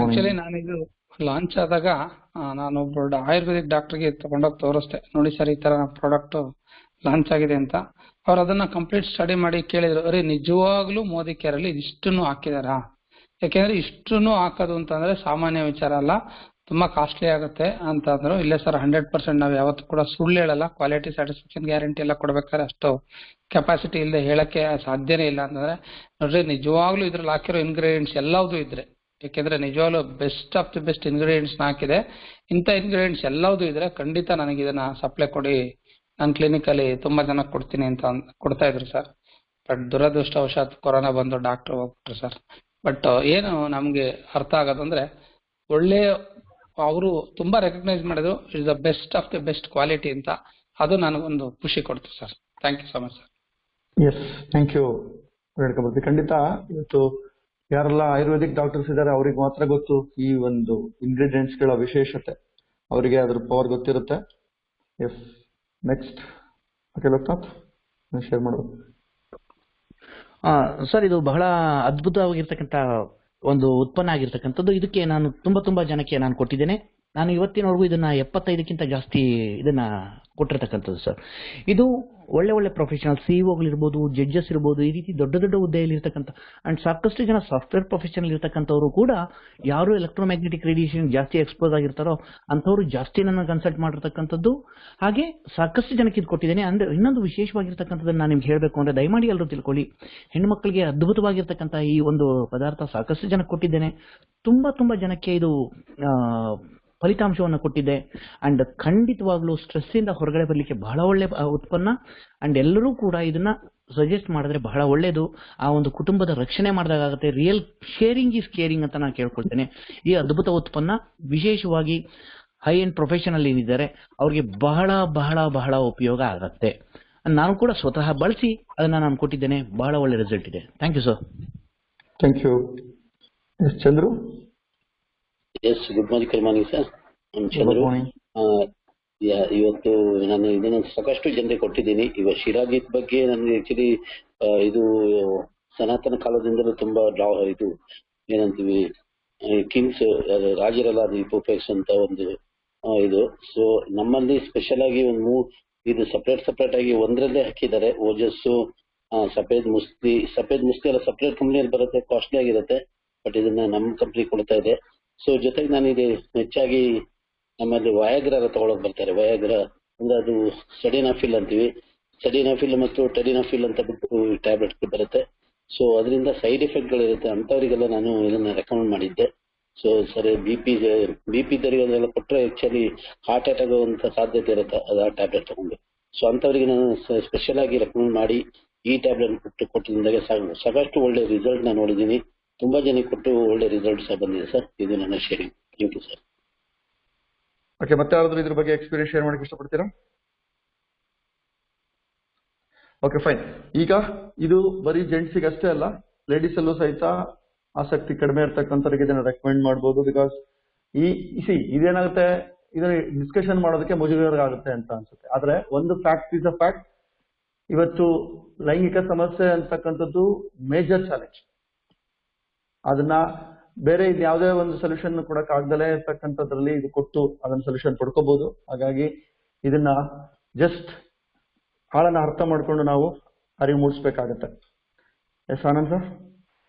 Actually ನಾನಿದು ಲಾಂಚ್ ಆದಾಗ ನಾನೊಬ್ಬ ಆಯುರ್ವೇದಿಕ್ ಡಾಕ್ಟರ್ಗೆ ತಗೊಂಡೋಗಿ ತೋರಿಸ್ದೆ, ನೋಡಿ ಸರ್ ಈ ತರ ಪ್ರಾಡಕ್ಟ್ ಲಾಂಚ್ ಆಗಿದೆ ಅಂತ. ಅವ್ರು ಅದನ್ನ ಕಂಪ್ಲೀಟ್ ಸ್ಟಡಿ ಮಾಡಿ ಕೇಳಿದ್ರು, ಅರೆ ನಿಜವಾಗ್ಲೂ ಮೋದಿ ಕೇರ್ ಅಲ್ಲಿ ಇಷ್ಟನ್ನು ಹಾಕಿದಾರಾ? ಯಾಕೆಂದ್ರೆ ಇಷ್ಟನ್ನು ಹಾಕೋದು ಅಂತಂದ್ರೆ ಸಾಮಾನ್ಯ ವಿಚಾರ ಅಲ್ಲ, ತುಂಬಾ ಕಾಸ್ಟ್ಲಿ ಆಗುತ್ತೆ ಅಂತ ಅಂದ್ರು. ಇಲ್ಲ ಸರ್, 100% ನಾವ್ ಯಾವತ್ತೂ ಕೂಡ ಸುಳ್ಳು ಹೇಳಲ್ಲ, ಕ್ವಾಲಿಟಿ ಸ್ಯಾಟಿಸ್ಫ್ಯಾಕ್ಷನ್ ಗ್ಯಾರಂಟಿ ಎಲ್ಲ ಕೊಡ್ಬೇಕಾದ್ರೆ ಅಷ್ಟು ಕೆಪಾಸಿಟಿ ಇಲ್ಲದೆ ಹೇಳಕ್ಕೆ ಸಾಧ್ಯನೇ ಇಲ್ಲ ಅಂತಂದ್ರೆ, ನೋಡ್ರಿ ನಿಜವಾಗ್ಲೂ ಇದ್ರಲ್ಲಿ ಹಾಕಿರೋ ಇಂಗ್ರೀಡಿಯೆಂಟ್ಸ್ ಎಲ್ಲವೂ ಇದ್ರೆ, ಯಾಕೆಂದ್ರೆ ನಿಜವಾಗ್ಲೂ best of the best ingredients ಹಾಕಿದೆ. ಇಂಥ ಇಂಗ್ರೀಡಿಯೆಂಟ್ಸ್ ಎಲ್ಲವೂ ಇದ್ರೆ ಖಂಡಿತ ನನಗೆ ಇದನ್ನ ಸಪ್ಲೈ ಕೊಡಿ, ನಾನು ಕ್ಲಿನಿಕ್ ಅಲ್ಲಿ ತುಂಬಾ ಜನಕ್ಕೆ ಕೊಡ್ತೀನಿ ಅಂತ ಕೊಡ್ತಾ ಇದ್ರು ಸರ್. ಬಟ್ ದುರದೃಷ್ಟವಶಾತ್ ಕೊರೋನಾ ಬಂದು ಡಾಕ್ಟರ್ ಹೋಗ್ಬಿಟ್ರು ಸರ್. ಬಟ್ ಏನು ನಮ್ಗೆ ಅರ್ಥ ಆಗೋದಂದ್ರೆ ಒಳ್ಳೆ ಅವರು ತುಂಬಾ ರೆಕಗ್ನೈಸ್ ಮಾಡಿದ್ರು is the best of the best quality ಅಂತ. ಅದು ನನಗೊಂದು ಖುಷಿ ಕೊಡ್ತು sir. Thank you so much sir. Yes, thank you ಹೇಳ್ಕೊಬರ್ತೀವಿ. ಖಂಡಿತ ಇವತ್ತು ಯಾರೆಲ್ಲ ಆಯುರ್ವೇದಿಕ್ ಡಾಕ್ಟರ್ಸ್ ಇದ್ದಾರೆ ಅವ್ರಿಗೆ ಮಾತ್ರ ಗೊತ್ತು ಈ ಒಂದು ಇಂಗ್ರೀಡಿಯೆಂಟ್ಸ್ ಗಳ ವಿಶೇಷತೆ, ಅವರಿಗೆ ಅದ್ರ ಪವರ್ ಗೊತ್ತಿರುತ್ತೆ. Yes, next okay Loknath share ಮಾಡೋದು. ಸರ್, ಇದು ಬಹಳ ಅದ್ಭುತವಾಗಿರ್ತಕ್ಕಂಥ ಒಂದು ಉತ್ಪನ್ನ ಆಗಿರ್ತಕ್ಕಂಥದ್ದು. ಇದಕ್ಕೆ ನಾನು ತುಂಬಾ ಜನಕ್ಕೆ ನಾನು ಕೊಟ್ಟಿದ್ದೇನೆ. ನಾನು ಇವತ್ತಿನವರೆಗೂ ಇದನ್ನ 75ಕ್ಕಿಂತ ಜಾಸ್ತಿ ಇದನ್ನ ಕೊಟ್ಟಿರ್ತಕ್ಕಂಥದ್ದು ಸರ್. ಇದು ಒಳ್ಳೆ ಪ್ರೊಫೆಷನಲ್ ಸಿಇಒಗಳಿರ್ಬೋದು, ಜಡ್ಜಸ್ ಇರ್ಬೋದು, ಈ ರೀತಿ ದೊಡ್ಡ ಹುದ್ದೆಯಲ್ಲಿ ಇರ್ತಕ್ಕಂಥ ಅಂಡ್ ಸಾಕಷ್ಟು ಜನ ಸಾಫ್ಟ್ವೇರ್ ಪ್ರೊಫೆಷನಲ್ ಇರ್ತಕ್ಕಂಥವ್ರು ಕೂಡ ಯಾರು ಎಲೆಕ್ಟ್ರೋಮ್ಯಾಗ್ನೆಟಿಕ್ ರೇಡಿಯೇಷನ್ ಜಾಸ್ತಿ ಎಕ್ಸ್ಪೋಸ್ ಆಗಿರ್ತಾರೋ ಅಂಥವ್ರು ಜಾಸ್ತಿ ನನ್ನ ಕನ್ಸಲ್ಟ್ ಮಾಡಿರ್ತಕ್ಕಂಥದ್ದು. ಹಾಗೆ ಸಾಕಷ್ಟು ಜನಕ್ಕೆ ಇದು ಕೊಟ್ಟಿದ್ದೇನೆ. ಅಂದ್ರೆ ಇನ್ನೊಂದು ವಿಶೇಷವಾಗಿರ್ತಕ್ಕಂಥದ್ದನ್ನು ನಾನು ನಿಮ್ಗೆ ಹೇಳಬೇಕು ಅಂದ್ರೆ ದಯಮಾಡಿ ಎಲ್ಲರೂ ತಿಳ್ಕೊಳ್ಳಿ, ಹೆಣ್ಮಕ್ಳಿಗೆ ಅದ್ಭುತವಾಗಿರ್ತಕ್ಕಂಥ ಈ ಒಂದು ಪದಾರ್ಥ ಸಾಕಷ್ಟು ಜನಕ್ಕೆ ಕೊಟ್ಟಿದ್ದೇನೆ. ತುಂಬಾ ಜನಕ್ಕೆ ಇದು ಫಲಿತಾಂಶವನ್ನು ಕೊಟ್ಟಿದೆ. ಅಂಡ್ ಖಂಡಿತವಾಗ್ಲೂ ಸ್ಟ್ರೆಸ್ ಇಂದ ಹೊರಗಡೆ ಬರ್ಲಿಕ್ಕೆ ಬಹಳ ಒಳ್ಳೆ ಉತ್ಪನ್ನ. ಅಂಡ್ ಎಲ್ಲರೂ ಕೂಡ ಇದನ್ನ ಸಜೆಸ್ಟ್ ಮಾಡಿದ್ರೆ ಬಹಳ ಒಳ್ಳೇದು. ಆ ಒಂದು ಕುಟುಂಬದ ರಕ್ಷಣೆ ಮಾಡಿದಾಗುತ್ತೆ. ರಿಯಲ್ ಶೇರಿಂಗ್ ಈಸ್ ಕೇರಿಂಗ್ ಅಂತ ನಾನು ಕೇಳ್ಕೊಳ್ತೇನೆ. ಈ ಅದ್ಭುತ ಉತ್ಪನ್ನ ವಿಶೇಷವಾಗಿ ಹೈ ಎಂಡ್ ಪ್ರೊಫೆಷನಲ್ ಏನಿದ್ದಾರೆ ಅವ್ರಿಗೆ ಬಹಳ ಉಪಯೋಗ ಆಗತ್ತೆ. ನಾನು ಕೂಡ ಸ್ವತಃ ಬಳಸಿ ಅದನ್ನ ನಾನು ಕೊಟ್ಟಿದ್ದೇನೆ. ಬಹಳ ಒಳ್ಳೆ ರಿಸಲ್ಟ್ ಇದೆ. Thank you sir. Thank you. Chandru. Yes, good morning sir. Chandru. ಇವತ್ತು ನಾನು ಇದನ್ನ ಸಾಕಷ್ಟು ಜನರಿಗೆ ಕೊಟ್ಟಿದ್ದೀನಿ. ಇವಾಗ ಶಿರಾಜಿತ್ ಬಗ್ಗೆ ನನಗೆ ಆಕ್ಚುಲಿ ಇದು ಸನಾತನ ಕಾಲದಿಂದಲೂ ತುಂಬಾ ಇದು ಏನಂತೀವಿ ಕಿಂಗ್ಸ್ ರಾಜರೆಲ್ಲ ಅದು ಹಿಪೋಫೈಸ್ ಅಂತ ಒಂದು ಇದು. ಸೊ ನಮ್ಮಲ್ಲಿ ಸ್ಪೆಷಲ್ ಆಗಿ ಒಂದು ಇದು ಸಪರೇಟ್ ಆಗಿ ಒಂದರಲ್ಲೇ ಹಾಕಿದ್ದಾರೆ. ಓಜಸ್ಸು, ಸಫೇದ್ ಮುಸ್ತಿ ಎಲ್ಲ ಸಪರೇಟ್ ಕಂಪ್ನಿಯಲ್ಲಿ ಬರುತ್ತೆ, ಕಾಸ್ಟ್ಲಿ ಆಗಿರುತ್ತೆ. ಬಟ್ ಇದನ್ನ ನಮ್ಮ ಕಂಪ್ನಿ ಕೊಡ್ತಾ ಇದೆ. ಸೊ ಜೊತೆಗೆ ನಾನು ಇದು ಹೆಚ್ಚಾಗಿ ನಮ್ಮಲ್ಲಿ ವಯಾಗ್ರ ತಗೊಳಕ್ ಬರ್ತಾರೆ. ವಯಾಗ್ರ ಅಂದ್ರೆ ಅದು ಸಡಿನಾಫಿಲ್ ಅಂತೀವಿ. ಸಡಿನಾಫಿಲ್ ಮತ್ತು ಟೆಡಿನಾಫಿಲ್ ಅಂತ ಬಿಟ್ಟು ಟ್ಯಾಬ್ಲೆಟ್ ಬರುತ್ತೆ. ಸೊ ಅದರಿಂದ ಸೈಡ್ ಎಫೆಕ್ಟ್ ಗಳಿರುತ್ತೆ. ಅಂತವರಿಗೆಲ್ಲ ನಾನು ಇದನ್ನ ರೆಕಮೆಂಡ್ ಮಾಡಿದ್ದೆ. ಸೊ ಸರಿ ಬಿ ಪಿ ದವರಿಗೆಲ್ಲ ಕೊಟ್ಟರೆ ಆಕ್ಚುಲಿ ಹಾರ್ಟ್ ಅಟ್ಯಾಕ್ ಆಗುವಂತ ಸಾಧ್ಯತೆ ಇರುತ್ತೆ ಅದು ಆ ಟ್ಯಾಬ್ಲೆಟ್ ತಗೊಂಡು. ಸೊ ಅಂತವರಿಗೆ ನಾನು ಸ್ಪೆಷಲ್ ಆಗಿ ರೆಕಮೆಂಡ್ ಮಾಡಿ ಈ ಟ್ಯಾಬ್ಲೆಟ್ ಕೊಟ್ಟಿದ್ದಾಗ ಸಾಕಷ್ಟು ಒಳ್ಳೆ ರಿಸಲ್ಟ್ ನಾನು ನೋಡಿದ್ದೀನಿ. ತುಂಬಾ ಜನಕ್ಕೆ ಕೊಟ್ಟು ಒಳ್ಳೆ ರಿಸಲ್ಟ್ಸ್ ಬಂದಿದೆ ಸರ್. ಇದು ನನ್ನ sharing. Thank you sir. Okay, ಮತ್ತೆ ಯಾರಾದ್ರೂ ಇದ್ರ ಬಗ್ಗೆ ಎಕ್ಸ್ಪೀರಿಯನ್ಸ್ ಶೇರ್ ಮಾಡಕ್ಕೆ ಇಷ್ಟಪಡ್ತೀರಾ? Okay, fine. ಈಗ ಇದು ಬರೀ ಜೆಂಟ್ಸಿಗೆ ಅಷ್ಟೇ ಅಲ್ಲ, ಲೇಡೀಸ್ ಅಲ್ಲೂ ಸಹಿತ ಆಸಕ್ತಿ ಕಡಿಮೆ ಇರ್ತಕ್ಕಂಥವ್ರಿಗೆ ಇದನ್ನ ರೆಕಮೆಂಡ್ ಮಾಡಬಹುದು. ಬಿಕಾಸ್ ಇದೇನಾಗುತ್ತೆ, ಇದನ್ನ ಡಿಸ್ಕಷನ್ ಮಾಡೋದಕ್ಕೆ ಮುಜುಗರ ಆಗುತ್ತೆ ಅಂತ ಅನ್ಸುತ್ತೆ. ಆದ್ರೆ ಒಂದು ಫ್ಯಾಕ್ಟ್ ಇಸ್ ಅ ಫ್ಯಾಕ್ಟ್. ಇವತ್ತು ಲೈಂಗಿಕ ಸಮಸ್ಯೆ ಅಂತಕ್ಕಂಥದ್ದು ಮೇಜರ್ ಚಾಲೆಂಜ್. ಅದನ್ನ ಬೇರೆ ಯಾವುದೇ ಒಂದು ಸೊಲ್ಯೂಷನ್ ಕೊಡಕ್ ಆಗ್ದಲೇ ಇರ್ತಕ್ಕಂಥದ್ರಲ್ಲಿ ಇದು ಕೊಟ್ಟು ಅದನ್ನ ಸೊಲ್ಯೂಷನ್ ಪಡ್ಕೋಬಹುದು. ಹಾಗಾಗಿ ಇದನ್ನ ಜಸ್ಟ್ ಆಳನ್ನ ಅರ್ಥ ಮಾಡ್ಕೊಂಡು ನಾವು ಅರಿವು ಮೂಡಿಸ್ಬೇಕಾಗತ್ತೆ. Yes Anand sir.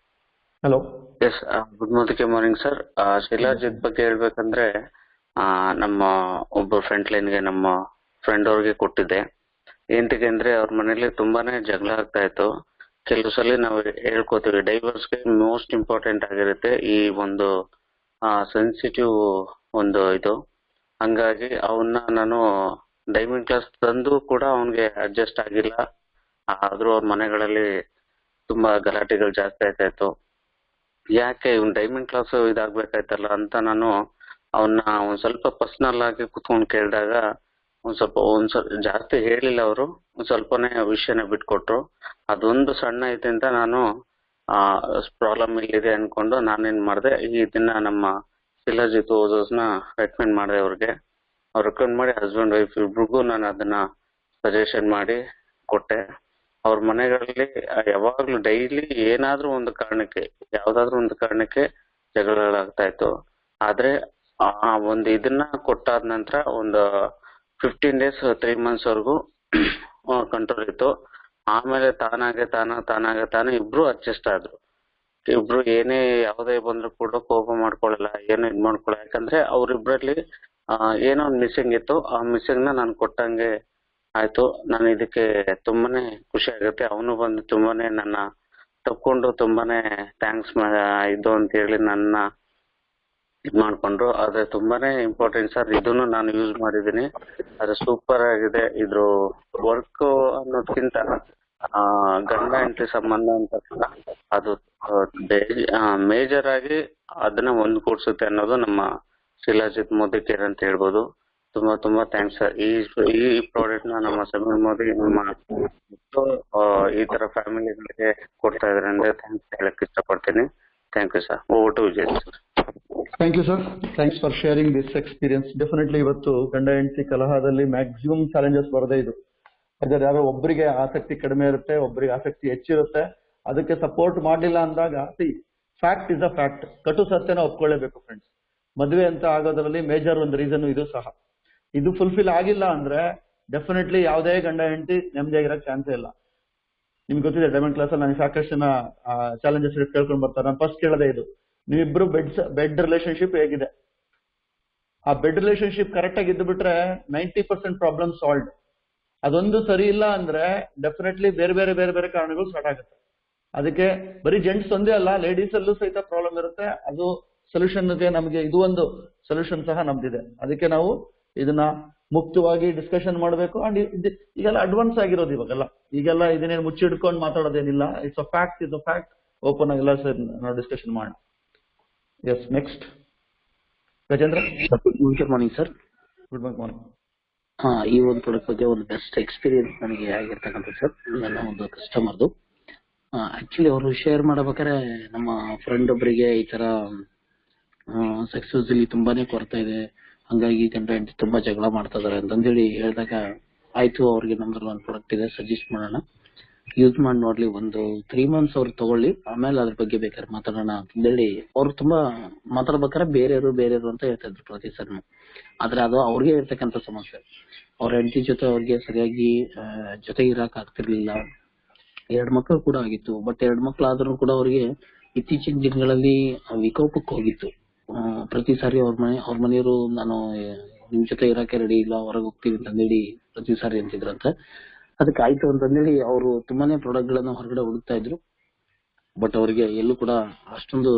Hello. Yes, good morning sir. Shilajit ಬಗ್ಗೆ ಹೇಳ್ಬೇಕಂದ್ರೆ ನಮ್ಮ ಒಬ್ಬ ಫ್ರಂಟ್ ಲೈನ್ಗೆ ನಮ್ಮ ಫ್ರೆಂಡ್ ಅವ್ರಿಗೆ ಕೊಟ್ಟಿದ್ದೆ. ಎಂತಕ್ಕೆ ಅಂದ್ರೆ ಅವ್ರ ಮನೇಲಿ ತುಂಬಾನೇ ಜಗಳ ಆಗ್ತಾ ಇತ್ತು. ಕೆಲವು ಸಲ ನಾವು ಹೇಳ್ಕೋತೀವಿ ಡೈವರ್ಸ್ಗೆ ಮೋಸ್ಟ್ ಇಂಪಾರ್ಟೆಂಟ್ ಆಗಿರುತ್ತೆ ಈ ಒಂದು ಸೆನ್ಸಿಟಿವ್ ಒಂದು ಇದು. ಹಂಗಾಗಿ ಅವನ್ನ ನಾನು ಡೈಮಂಡ್ ಕ್ಲಾಸ್ ತಂದು ಕೂಡ ಅವನ್ಗೆ ಅಡ್ಜಸ್ಟ್ ಆಗಿಲ್ಲ. ಆದ್ರೂ ಅವ್ರ ಮನೆಗಳಲ್ಲಿ ತುಂಬಾ ಗಲಾಟೆಗಳು ಜಾಸ್ತಿ ಆಗ್ತಾ ಇತ್ತು. ಯಾಕೆ ಇವ್ನ ಡೈಮಂಡ್ ಕ್ಲಾಸ್ ಇದಾಗ್ಬೇಕಾಯ್ತಲ್ಲ ಅಂತ ನಾನು ಅವನ್ನ ಒಂದ್ ಸ್ವಲ್ಪ ಪರ್ಸನಲ್ ಆಗಿ ಕುತ್ಕೊಂಡು ಕೇಳಿದಾಗ ಒಂದ್ ಜಾಸ್ತಿ ಹೇಳಿಲ್ಲ ಅವರು. ಒಂದ್ ಸ್ವಲ್ಪನೇ ವಿಷಯನ ಬಿಟ್ಕೊಟ್ರು. ಅದೊಂದು ಸಣ್ಣ ಐತೆ ಅಂತ ನಾನು ಪ್ರಾಬ್ಲಮ್ ಇಲ್ಲಿದೆ ಅನ್ಕೊಂಡು ನಾನೇನ್ ಮಾಡಿದೆ, ಇದನ್ನ ನಮ್ಮ ಶಿಲಾಜಿತ್ ಓದೋಸ್ನ ರೆಕಮೆಂಡ್ ಮಾಡಿದೆ ಅವ್ರಿಗೆ. ಅವ್ರು ರೆಕಮೆಂಡ್ ಮಾಡಿ ಹಸ್ಬೆಂಡ್ ವೈಫ್ ಇಬ್ರಿಗೂ ನಾನು ಅದನ್ನ ಸಜೆಷನ್ ಮಾಡಿ ಕೊಟ್ಟೆ. ಅವ್ರ ಮನೆಗಳಲ್ಲಿ ಯಾವಾಗ್ಲೂ ಡೈಲಿ ಯಾವ್ದಾದ್ರೂ ಒಂದು ಕಾರಣಕ್ಕೆ ಜಗಳಗಳಾಗ್ತಾ ಇತ್ತು. ಆದ್ರೆ ಒಂದು ಇದನ್ನ ಕೊಟ್ಟಾದ ನಂತರ ಒಂದು 15 days 3 months ವರೆಗೂ ಕಂಟ್ರೋಲ್ ಇತ್ತು. ಆಮೇಲೆ ತಾನಾಗೆ ಇಬ್ರು ಅಡ್ಜಸ್ಟ್ ಆದ್ರು. ಇಬ್ರು ಏನೇ ಯಾವುದೇ ಬಂದ್ರು ಕೂಡ ಕೋಪ ಮಾಡ್ಕೊಳ್ಳಲ್ಲ, ಏನು ಇದ್ ಮಾಡ್ಕೊಳ್ಳಲ್ಲ. ಯಾಕಂದ್ರೆ ಅವ್ರಿಬ್ರಲ್ಲಿ ಏನೋ ಒಂದು ಮಿಸ್ಸಿಂಗ್ ಇತ್ತು. ಆ ಮಿಸ್ಸಿಂಗ್ ನ ನಾನು ಕೊಟ್ಟಂಗೆ ಆಯ್ತು. ನಾನು ಇದಕ್ಕೆ ತುಂಬಾನೇ ಖುಷಿ ಆಗುತ್ತೆ. ಅವನು ಬಂದು ತುಂಬಾನೇ ನನ್ನ ತಪ್ಕೊಂಡು ತುಂಬಾನೇ ಥ್ಯಾಂಕ್ಸ್ ಇದು ಅಂತ ಹೇಳಿ ನನ್ನ ಇದ್ ಮಾಡ್ಕೊಂಡ್ರು. ಆದ್ರೆ ತುಂಬಾನೇ ಇಂಪಾರ್ಟೆಂಟ್ ಸರ್. ಇದನ್ನು ನಾನು ಯೂಸ್ ಮಾಡಿದೀನಿ. ಅದು ಸೂಪರ್ ಆಗಿದೆ. ಇದ್ರ ವರ್ಕ್ ಅನ್ನೋದಕ್ಕಿಂತ ಗಂಡ ಹೆಂಡತಿ ಸಂಬಂಧ ಅಂತ ಅದು ಮೇಜರ್ ಆಗಿ ಅದನ್ನ ಒಂದುಗೂಡ್ಸುತ್ತೆ ಅನ್ನೋದು ನಮ್ಮ ಶಿಲಾಜಿತ್ ಮೋದಿಕೇರ್ ಅಂತ ಹೇಳ್ಬೋದು. ತುಂಬಾ ತುಂಬಾ ಥ್ಯಾಂಕ್ಸ್ ಸರ್. ಈ ಪ್ರಾಡಕ್ಟ್ ನ ನಮ್ಮ ಸಮೀರ್ ಮೋದಿ ನಮ್ಮ ಈ ತರ ಫ್ಯಾಮಿಲಿಗಳಿಗೆ ಕೊಡ್ತಾ ಇದಾರೆ ಅಂದ್ರೆ ಥ್ಯಾಂಕ್ಸ್ ಹೇಳಕ್ ಇಷ್ಟಪಡ್ತೀನಿ. Thank you sir. Over to Vijay sir. Thank you sir. Thanks for sharing this experience. Definitely ಇವತ್ತು ಗಂಡ ಹೆಂಡತಿ ಕಲಹದಲ್ಲಿ ಮ್ಯಾಕ್ಸಿಮಮ್ ಚಾಲೆಂಜಸ್ ಬರದೇ ಇದು. ಅದ್ರ ಯಾರೋ ಒಬ್ಬರಿಗೆ ಆಸಕ್ತಿ ಕಡಿಮೆ ಇರುತ್ತೆ, ಒಬ್ಬರಿಗೆ ಆಸಕ್ತಿ ಹೆಚ್ಚಿರುತ್ತೆ. ಅದಕ್ಕೆ ಸಪೋರ್ಟ್ ಮಾಡಲಿಲ್ಲ ಅಂದಾಗ ಫ್ಯಾಕ್ಟ್ ಇಸ್ ಅ ಫ್ಯಾಕ್ಟ್. ಕಟು ಸತ್ಯನ ಒಪ್ಕೊಳ್ಳೇಬೇಕು ಫ್ರೆಂಡ್ಸ್. ಮದುವೆ ಅಂತ ಆಗೋದ್ರಲ್ಲಿ ಮೇಜರ್ ಒಂದು ರೀಸನ್ ಇದು ಸಹ. ಇದು ಫುಲ್ಫಿಲ್ ಆಗಿಲ್ಲ ಅಂದ್ರೆ ಡೆಫಿನೆಟ್ಲಿ ಯಾವುದೇ ಗಂಡ ಹೆಂಡತಿ ನೆಮ್ಮದಿಯಾಗಿರೋಕೆ ಚಾನ್ಸೇ ಇಲ್ಲ. ನಿಮ್ಗೆ ಗೊತ್ತಿದೆ, ಡೈಮಂಡ್ ಕ್ಲಾಸ್ ಅಲ್ಲಿ ನಾನು ಸಾಕಷ್ಟು ಜನ ಚಾಲೆಂಜಸ್ ಕೇಳ್ಕೊಂಡು ಬರ್ತಾರೆ. ನಾನು ಫಸ್ಟ್ ಕೇಳದೆ ಇದು, ನೀವಿಬ್ರು ಬೆಡ್ ರಿಲೇಶನ್ಶಿಪ್ ಹೇಗಿದೆ? ಆ ಬೆಡ್ ರಿಲೇಶನ್ಶಿಪ್ ಕರೆಕ್ಟ್ ಆಗಿ ಇದ್ದು ಬಿಟ್ರೆ 90% ಪ್ರಾಬ್ಲಮ್ ಸಾಲ್ವ್. ಅದೊಂದು ಸರಿ ಇಲ್ಲ ಅಂದ್ರೆ ಡೆಫಿನೆಟ್ಲಿ ಬೇರೆ ಬೇರೆ ಬೇರೆ ಬೇರೆ ಕಾರಣಗಳು ಸ್ಟಾರ್ಟ್ ಆಗುತ್ತೆ. ಅದಕ್ಕೆ ಬರೀ ಜೆಂಟ್ಸ್ ಒಂದೇ ಅಲ್ಲ, ಲೇಡೀಸ್ ಅಲ್ಲೂ ಸಹಿತ ಪ್ರಾಬ್ಲಮ್ ಇರುತ್ತೆ. ಅದು ಸೊಲ್ಯೂಷನ್ಗೆ ನಮಗೆ ಇದು ಒಂದು ಸೊಲ್ಯೂಷನ್ ಸಹ ನಮ್ದಿದೆ. ಅದಕ್ಕೆ ನಾವು ಇದನ್ನ ಮುಕ್ತವಾಗಿ ಡಿಸ್ಕಷನ್ ಮಾಡಬೇಕು. ಅಂಡ್ ಈಗೆಲ್ಲ ಅಡ್ವಾನ್ಸ್ ಆಗಿರೋದು ಇವಾಗೆಲ್ಲ. ಈಗೆಲ್ಲ ಇದನ್ನೇನು ಮುಚ್ಚಿಡ್ಕೊಂಡು ಮಾತಾಡೋದೇನಿಲ್ಲ. It's a fact, is a fact. Open ಆಗಿಲ್ಲ ಸರ್, ನಾವು ಡಿಸ್ಕಷನ್ ಮಾಡೋಣ. Yes, next Gajendra. Good morning sir. Good morning. ಈ ಒಂದು ಪ್ರಾಡಕ್ಟ್ ಬಗ್ಗೆ ಒಂದು ಬೆಸ್ಟ್ ಎಕ್ಸ್ಪೀರಿಯನ್ಸ್ ನನಗೆ ಆಗಿರ್ತಕ್ಕಂಥ ಸರ್, ನನ್ನ ಒಂದು ಕಸ್ಟಮರ್ದು. ಆಕ್ಚುಲಿ ಅವರು ಶೇರ್ ಮಾಡಬೇಕಾದ್ರೆ ನಮ್ಮ ಫ್ರೆಂಡ್ ಒಬ್ಬರಿಗೆ ಈ ತರ ಸಕ್ಸಸ್ ಇಲ್ಲಿ ತುಂಬಾನೇ ಕೊರತೆ ಇದೆ, ಹಂಗಾಗಿ ಗಂಡ ಹೆಂಡತಿ ತುಂಬಾ ಜಗಳ ಮಾಡ್ತಾ ಇದಾರೆ ಅಂತಂದೇಳಿ ಹೇಳಿದಾಗ ಆಯ್ತು, ಅವ್ರಿಗೆ ನಮ್ದ್ರಲ್ಲಿ ಒಂದು ಪ್ರಾಡಕ್ಟ್ ಇದೆ, ಸಜೆಸ್ಟ್ ಮಾಡೋಣ, ಯೂಸ್ ಮಾಡಿ ನೋಡ್ಲಿ, ಒಂದು 3 months ಅವ್ರು ತಗೊಳ್ಳಿ, ಆಮೇಲೆ ಅದ್ರ ಬಗ್ಗೆ ಬೇಕಾದ್ರೆ ಮಾತಾಡೋಣ ಅಂತಂದೇಳಿ ಅವ್ರು ತುಂಬಾ ಮಾತಾಡ್ಬೇಕಾದ್ರೆ ಬೇರೆಯವರು ಅಂತ ಹೇಳ್ತಾ ಇದ್ರು ಪ್ರತಿ ಸರ್ನು. ಆದ್ರೆ ಅದು ಅವ್ರಿಗೆ ಇರ್ತಕ್ಕಂಥ ಸಮಸ್ಯೆ. ಅವ್ರ ಹೆಂಡತಿ ಜೊತೆ ಅವ್ರಿಗೆ ಸರಿಯಾಗಿ ಜೊತೆ ಇರಕ್ ಆಗ್ತಿರ್ಲಿಲ್ಲ. 2 ಮಕ್ಕಳು ಕೂಡ ಆಗಿತ್ತು. ಬಟ್ 2 ಮಕ್ಕಳು ಆದ್ರೂ ಕೂಡ ಅವ್ರಿಗೆ ಇತ್ತೀಚಿನ ದಿನಗಳಲ್ಲಿ ವಿಕೋಪಕ್ಕೆ ಹೋಗಿತ್ತು. ಪ್ರತಿ ಸಾರಿ ಅವ್ರ ಮನೆಯವರು ನಾನು ನಿಮ್ ಜೊತೆ ಇರಕ್ಕೆ ರೆಡಿ ಇಲ್ಲ, ಹೊರಗೆ ಹೋಗ್ತೀವಿ ಅಂತಂದೇಳಿ ಪ್ರತಿ ಸಾರಿ ಅಂತಿದ್ರಂತೆ. ಅದಕ್ಕೆ ಆಯ್ತು ಅಂತಂದೇಳಿ ಅವರು ತುಂಬಾನೇ ಪ್ರಾಡಕ್ಟ್ ಗಳನ್ನ ಹೊರಗಡೆ ಹುಡುಕ್ತಾ ಇದ್ರು. ಬಟ್ ಅವ್ರಿಗೆ ಎಲ್ಲೂ ಕೂಡ ಅಷ್ಟೊಂದು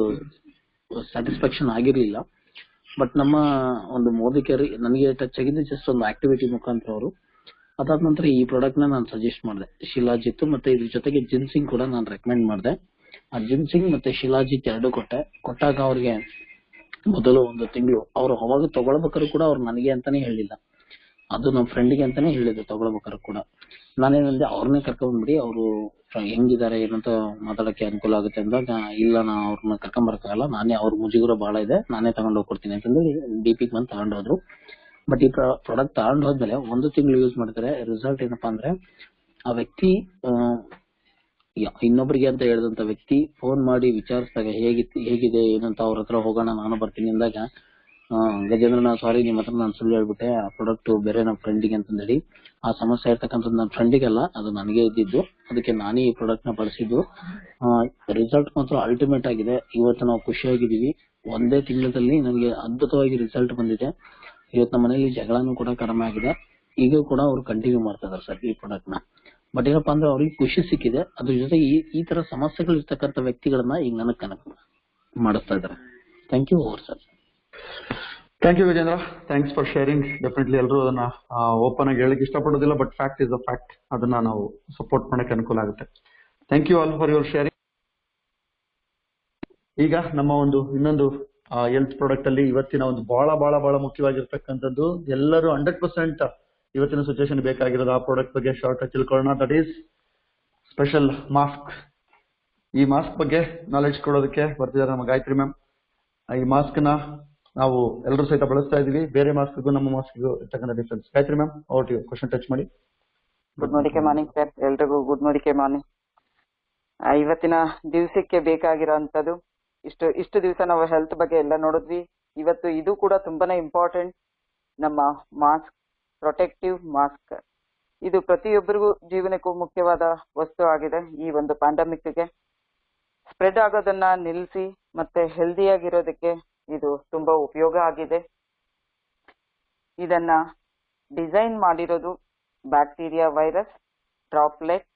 ಸ್ಯಾಟಿಸ್ಫ್ಯಾಕ್ಷನ್ ಆಗಿರ್ಲಿಲ್ಲ. ಬಟ್ ನಮ್ಮ ಒಂದು ಮೋದಿಕೇರ್ ನನಗೆ ಟಚ್ ಆಗಿದ್ದು ಜಸ್ಟ್ ಒಂದು ಆಕ್ಟಿವಿಟಿ ಮುಖಾಂತರ ಅವರು. ಅದಾದ ನಂತರ ಈ ಪ್ರಾಡಕ್ಟ್ ನ ನಾನು ಸಜೆಸ್ಟ್ ಮಾಡಿದೆ, ಶಿಲಾಜಿತ್ ಮತ್ತೆ ಇದ್ರ ಜೊತೆಗೆ ಜಿನ್ಸಿಂಗ್ ಕೂಡ ನಾನು ರೆಕಮೆಂಡ್ ಮಾಡಿದೆ. ಆ ಜಿನ್ಸಿಂಗ್ ಮತ್ತೆ ಶಿಲಾಜಿತ್ 2 ಕೊಟ್ಟಾಗ ಅವ್ರಿಗೆ ಮೊದಲು 1 ತಿಂಗಳು ಅವ್ರು ಅವಾಗ ತಗೊಳ್ಬೇಕಾದ್ರು ಕೂಡ ಅವ್ರು ನನಗೆ ಅಂತಾನೆ ಹೇಳಿಲ್ಲ, ಅದು ನಮ್ಮ ಫ್ರೆಂಡ್ಗೆ ಅಂತಾನೆ ಹೇಳಿದ್ರು ತಗೊಳ್ಬೇಕಾದ್ರು ಕೂಡ. ನಾನೇನಂದೆ, ಅವ್ರನ್ನೇ ಕರ್ಕೊಂಡ್ಬಿಡಿ, ಅವರು ಹೆಂಗಿದ್ದಾರೆ ಏನಂತ ಮಾತಾಡಕ್ಕೆ ಅನುಕೂಲ ಆಗುತ್ತೆ ಅಂದಾಗ, ಇಲ್ಲ ನಾ ಅವ್ರನ್ನ ಕರ್ಕೊಂಡ್ ಬರಕ್ಕಾಗಲ್ಲ, ನಾನೇ ಅವ್ರ ಮುಜುಗುರ ಬಹಳ ಇದೆ, ನಾನೇ ತಗೊಂಡ್ ಹೋಗ್ಕೊಡ್ತೀನಿ ಅಂತಂದೇಳಿ DPಗೆ ಬಂದು ತಗೊಂಡೋದ್ರು. ಬಟ್ ಈ ಪ್ರಾಡಕ್ಟ್ ತಗೊಂಡ್ ಹೋದ್ಮೇಲೆ 1 ತಿಂಗಳು ಯೂಸ್ ಮಾಡ್ತಾರೆ. ರಿಸಲ್ಟ್ ಏನಪ್ಪಾ ಅಂದ್ರೆ, ಆ ವ್ಯಕ್ತಿ ಇನ್ನೊಬ್ರಿಗೆ ಅಂತ ಹೇಳಿದಂತ ವ್ಯಕ್ತಿ ಫೋನ್ ಮಾಡಿ ವಿಚಾರಿಸಿದಾಗ ಹೇಗಿದೆ ಏನಂತ ಅವ್ರ ಹತ್ರ ಹೋಗೋಣ ನಾನು ಬರ್ತೀನಿ ಅಂದಾಗ, ಗಜೇಂದ್ರ ಸಾರಿ ನಿಮ್ಮ ಹತ್ರ ನಾನು ಸುಳ್ಳು ಹೇಳ್ಬಿಟ್ಟೆ, ಆ ಪ್ರಾಡಕ್ಟ್ ಬೇರೆ ನಮ್ಮ ಫ್ರೆಂಡಿಗೆ ಅಂತಂದೇಳಿ. ಆ ಸಮಸ್ಯೆ ಇರ್ತಕ್ಕಂಥದ್ದು ನನ್ನ ಫ್ರೆಂಡಿಗೆಲ್ಲ, ಅದು ನನಗೆ ಇದ್ದಿದ್ದು. ಅದಕ್ಕೆ ನಾನೇ ಈ ಪ್ರಾಡಕ್ಟ್ ನ ಬಳಸಿದ್ದು. ರಿಸಲ್ಟ್ ಮಾತ್ರ ಅಲ್ಟಿಮೇಟ್ ಆಗಿದೆ. ಇವತ್ತು ನಾವು ಖುಷಿಯಾಗಿದ್ದೀವಿ. 1 ತಿಂಗಳಲ್ಲಿ ನನಗೆ ಅದ್ಭುತವಾಗಿ ರಿಸಲ್ಟ್ ಬಂದಿದೆ. ಇವತ್ತು ನಮ್ಮ ಮನೆಯಲ್ಲಿ ಜಗಳನೂ ಕೂಡ ಕಡಿಮೆ ಆಗಿದೆ. ಈಗ ಕೂಡ ಅವ್ರು ಕಂಟಿನ್ಯೂ ಮಾಡ್ತಾ ಇದಾರೆ ಸರ್ ಈ ಪ್ರಾಡಕ್ಟ್ ನ. ಬಟ್ ಏನಪ್ಪಾ ಅಂದ್ರೆ ಅವ್ರಿಗೆ ಖುಷಿ ಸಿಕ್ಕಿದೆ. ಅದ್ರ ಜೊತೆಗೆ ಈ ತರ ಸಮಸ್ಯೆಗಳು ಇರ್ತಕ್ಕಂಥ ವ್ಯಕ್ತಿಗಳನ್ನ ಈಗ ನನಗೆ ಕನೆಕ್ಟ್ ಮಾಡಿಸ್ತಾ ಇದ್ದಾರೆ. Thank you. Over sir. Thank you Gajendra. Thanks for sharing. Definitely ಎಲ್ಲರೂ ಅದನ್ನ ಓಪನ್ ಆಗಿ ಹೇಳಕ್ ಇಷ್ಟಪಡೋದಿಲ್ಲ, but fact is a fact. ಅದನ್ನ ನಾವು ಸಪೋರ್ಟ್ ಮಾಡಕ್ಕೆ ಅನುಕೂಲ ಆಗುತ್ತೆ. Thank you all for your sharing. ಈಗ ನಮ್ಮ ಇನ್ನೊಂದು ಹೆಲ್ತ್ ಪ್ರಾಡಕ್ಟ್ ಅಲ್ಲಿ ಇವತ್ತಿನ ಒಂದು ಬಹಳ ಮುಖ್ಯವಾಗಿರ್ತಕ್ಕಂಥದ್ದು, ಎಲ್ಲರೂ 100% ಇವತ್ತಿನ ಸಿಚುವೇಶನ್ ಬೇಕಾಗಿರೋದು ಆ ಪ್ರಾಡಕ್ಟ್ ಬಗ್ಗೆ ಶಾರ್ಟ್ ಆಗಿ ತಿಳ್ಕೊಳ್ಳೋಣ. That is special mask. ಈ ಮಾಸ್ಕ್ ಬಗ್ಗೆ ನಾಲೆಡ್ಜ್ ಕೊಡೋದಕ್ಕೆ ಬರ್ತಿದ್ದಾರೆ ನಮ್ಮ ಗಾಯತ್ರಿ ಮ್ಯಾಮ್. ಈ ಮಾಸ್ಕ್ ನ ನಾವು ಎಲ್ಲರೂ ಸಹಿತ ಬಳಸ್ತಾ ಇದೀವಿ. ಬೇರೆ ಮಾಸ್ಕ್ಗೂ ನಮ್ಮ ಮಾಸ್ಕ್ಗೂ ಇರ್ತಕ್ಕಂಥ difference. Gayatri ma'am, over to you. Question touch ಮಾಡಿ. Good morning sir. ಎಲ್ರಿಗೂ ಗುಡ್ ಮಾರ್ನಿಂಗ್. ಇವತ್ತಿನ ದಿವಸಕ್ಕೆ ಬೇಕಾಗಿರೋಂಥದ್ದು ಇಷ್ಟು ದಿವಸ ನಾವು ಹೆಲ್ತ್ ಬಗ್ಗೆ ಎಲ್ಲ ನೋಡಿದ್ವಿ. ಇವತ್ತು ಇದು ಕೂಡ ತುಂಬಾನೇ ಇಂಪಾರ್ಟೆಂಟ್. ನಮ್ಮ ಮಾಸ್ಕ್, ಪ್ರೊಟೆಕ್ಟಿವ್ ಮಾಸ್ಕ್, ಇದು ಪ್ರತಿಯೊಬ್ಬರಿಗೂ ಜೀವನಕ್ಕೂ ಮುಖ್ಯವಾದ ವಸ್ತು ಆಗಿದೆ. ಈ ಒಂದು ಪ್ಯಾಂಡಮಿಕ್ಗೆ ಸ್ಪ್ರೆಡ್ ಆಗೋದನ್ನ ನಿಲ್ಲಿಸಿ ಮತ್ತೆ ಹೆಲ್ದಿಯಾಗಿರೋದಕ್ಕೆ ಇದು ತುಂಬಾ ಉಪಯೋಗ ಆಗಿದೆ. ಇದನ್ನ ಡಿಸೈನ್ ಮಾಡಿರೋದು ಬ್ಯಾಕ್ಟೀರಿಯಾ, ವೈರಸ್, ಡ್ರಾಪ್ಲೆಟ್,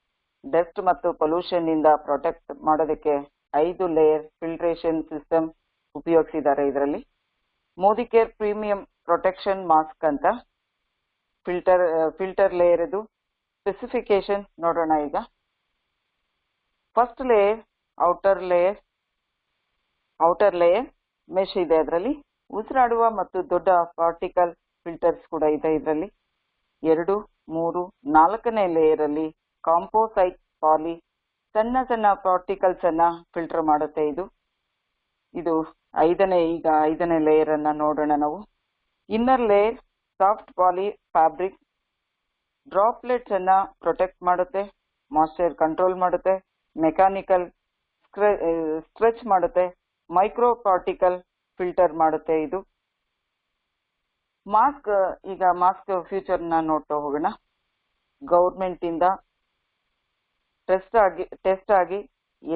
ಡಸ್ಟ್ ಮತ್ತು ಪೊಲ್ಯೂಷನ್ ಇಂದ ಪ್ರೊಟೆಕ್ಟ್ ಮಾಡೋದಕ್ಕೆ 5 ಲೇಯರ್ ಫಿಲ್ಟ್ರೇಷನ್ ಸಿಸ್ಟಮ್ ಉಪಯೋಗಿಸಿದ್ದಾರೆ. ಇದರಲ್ಲಿ ಮೋದಿಕೇರ್ ಪ್ರೀಮಿಯಂ ಪ್ರೊಟೆಕ್ಷನ್ ಮಾಸ್ಕ್ ಅಂತ ಫಿಲ್ಟರ್ ಲೇಯರ್ ಇದು ಸ್ಪೆಸಿಫಿಕೇಶನ್ ನೋಡೋಣ. ಈಗ first layer, outer layer mesh ಇದೆ. ಅದರಲ್ಲಿ ಉಸಿರಾಡುವ ಮತ್ತು ದೊಡ್ಡ ಪಾರ್ಟಿಕಲ್ ಫಿಲ್ಟರ್ಸ್ ಕೂಡ ಇದೆ. ಇದರಲ್ಲಿ 2, 3, 4ನೇ ಲೇಯರ್ ಅಲ್ಲಿ ಕಾಂಪೋಸೈಟ್ ಪಾಲಿ ಸಣ್ಣ ಸಣ್ಣ ಪಾರ್ಟಿಕಲ್ಸ್ ಅನ್ನ ಫಿಲ್ಟರ್ ಮಾಡುತ್ತೆ. ಇದು 5ನೇ ಲೇಯರ್ ಅನ್ನ ನೋಡೋಣ ನಾವು. ಇನ್ನರ್ ಲೇಯರ್ ಸಾಫ್ಟ್ ಪಾಲಿ ಫ್ಯಾಬ್ರಿಕ್ ಡ್ರಾಪ್ಲೆಟ್ಸ್ ಅನ್ನ ಪ್ರೊಟೆಕ್ಟ್ ಮಾಡುತ್ತೆ, ಮಾಯ್ಶ್ಚರ್ ಕಂಟ್ರೋಲ್ ಮಾಡುತ್ತೆ, ಮೆಕ್ಯಾನಿಕಲ್ ಸ್ಟ್ರೆಚ್ ಮಾಡುತ್ತೆ, ಮೈಕ್ರೋ ಪಾರ್ಟಿಕಲ್ ಫಿಲ್ಟರ್ ಮಾಡುತ್ತೆ. ಇದು ಮಾಸ್ಕ್. ಈಗ ಮಾಸ್ಕ್ ಫ್ಯೂಚರ್ ನ ನೋಡ್ತಾ ಹೋಗೋಣ. ಗೌರ್ಮೆಂಟ್ ಇಂದ ಟೆಸ್ಟ್ ಆಗಿ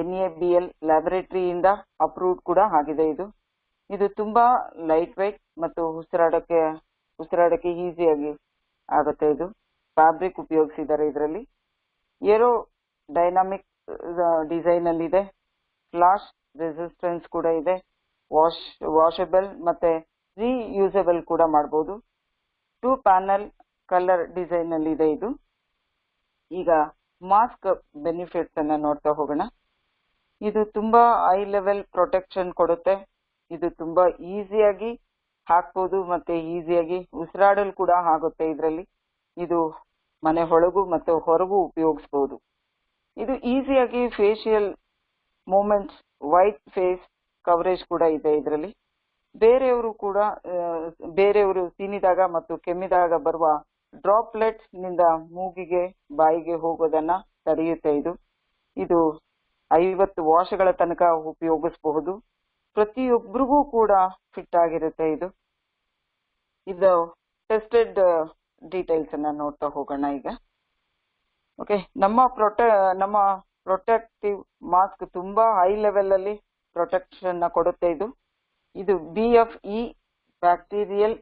NABL ಲ್ಯಾಬೊರೇಟರಿಯಿಂದ ಅಪ್ರೂವ್ಡ್ ಕೂಡ ಆಗಿದೆ. ಇದು ತುಂಬಾ ಲೈಟ್ ವೆಯ್ಟ್ ಮತ್ತು ಉಸಿರಾಡಕ್ಕೆ ಈಸಿಯಾಗಿ ಆಗುತ್ತೆ. ಇದು ಫ್ಯಾಬ್ರಿಕ್ ಉಪಯೋಗಿಸಿದ್ದಾರೆ. ಇದರಲ್ಲಿ ಏರೋ ಡೈನಾಮಿಕ್ ಡಿಸೈನ್ ಅಲ್ಲಿ ಇದೆ. ಫ್ಲಾಶ್ ರೆಸಿಸ್ಟೆನ್ಸ್ ಕೂಡ ಇದೆ. ವಾಷಬಲ್ ಮತ್ತೆ ರೀಯೂಸಬಲ್ ಕೂಡ ಮಾಡಬಹುದು. 2 ಪ್ಯಾನಲ್ ಕಲರ್ ಡಿಸೈನ್ ಅಲ್ಲಿ ಇದೆ. ಈಗ ಮಾಸ್ಕ್ ಬೆನಿಫಿಟ್ಸ್ ಅನ್ನ ನೋಡ್ತಾ ಹೋಗೋಣ. ಇದು ತುಂಬಾ ಹೈ ಲೆವೆಲ್ ಪ್ರೊಟೆಕ್ಷನ್ ಕೊಡುತ್ತೆ. ಇದು ತುಂಬಾ ಈಸಿಯಾಗಿ ಹಾಕ್ಬೋದು ಮತ್ತೆ ಈಸಿಯಾಗಿ ಉಸಿರಾಡಲು ಕೂಡ ಆಗುತ್ತೆ. ಇದು ಮನೆ ಒಳಗೂ ಮತ್ತು ಹೊರಗೂ ಉಪಯೋಗಿಸಬಹುದು. ಇದು ಈಸಿಯಾಗಿ facial movements, wide face coverage ಕೂಡ ಇದೆ. ಇದರಲ್ಲಿ ಬೇರೆಯವರು ಸೀನಿದಾಗ ಮತ್ತು ಕೆಮ್ಮಿದಾಗ ಬರುವ ಡ್ರಾಪ್ಲೆಟ್ಸ್ ನಿಂದ ಮೂಗಿಗೆ ಬಾಯಿಗೆ ಹೋಗೋದನ್ನ ತಡೆಯುತ್ತೆ. ಇದು 50 ವಾಶ್ಗಳ ತನಕ ಉಪಯೋಗಿಸಬಹುದು. ಪ್ರತಿಯೊಬ್ಬರಿಗೂ ಕೂಡ ಫಿಟ್ ಆಗಿರುತ್ತೆ. ಇದು ಟೆಸ್ಟೆಡ್ ಡೀಟೇಲ್ಸ್ ಅನ್ನ ನೋಡ್ತಾ ಹೋಗೋಣ ಈಗ. ಓಕೆ, ನಮ್ಮ ಪ್ರೊಟೆಕ್ಟಿವ್ ಮಾಸ್ಕ್ ತುಂಬಾ ಹೈ ಲೆವೆಲ್ ಅಲ್ಲಿ ಪ್ರೊಟೆಕ್ಷನ್ ಕೊಡುತ್ತೆ. ಇದು BFE bacterial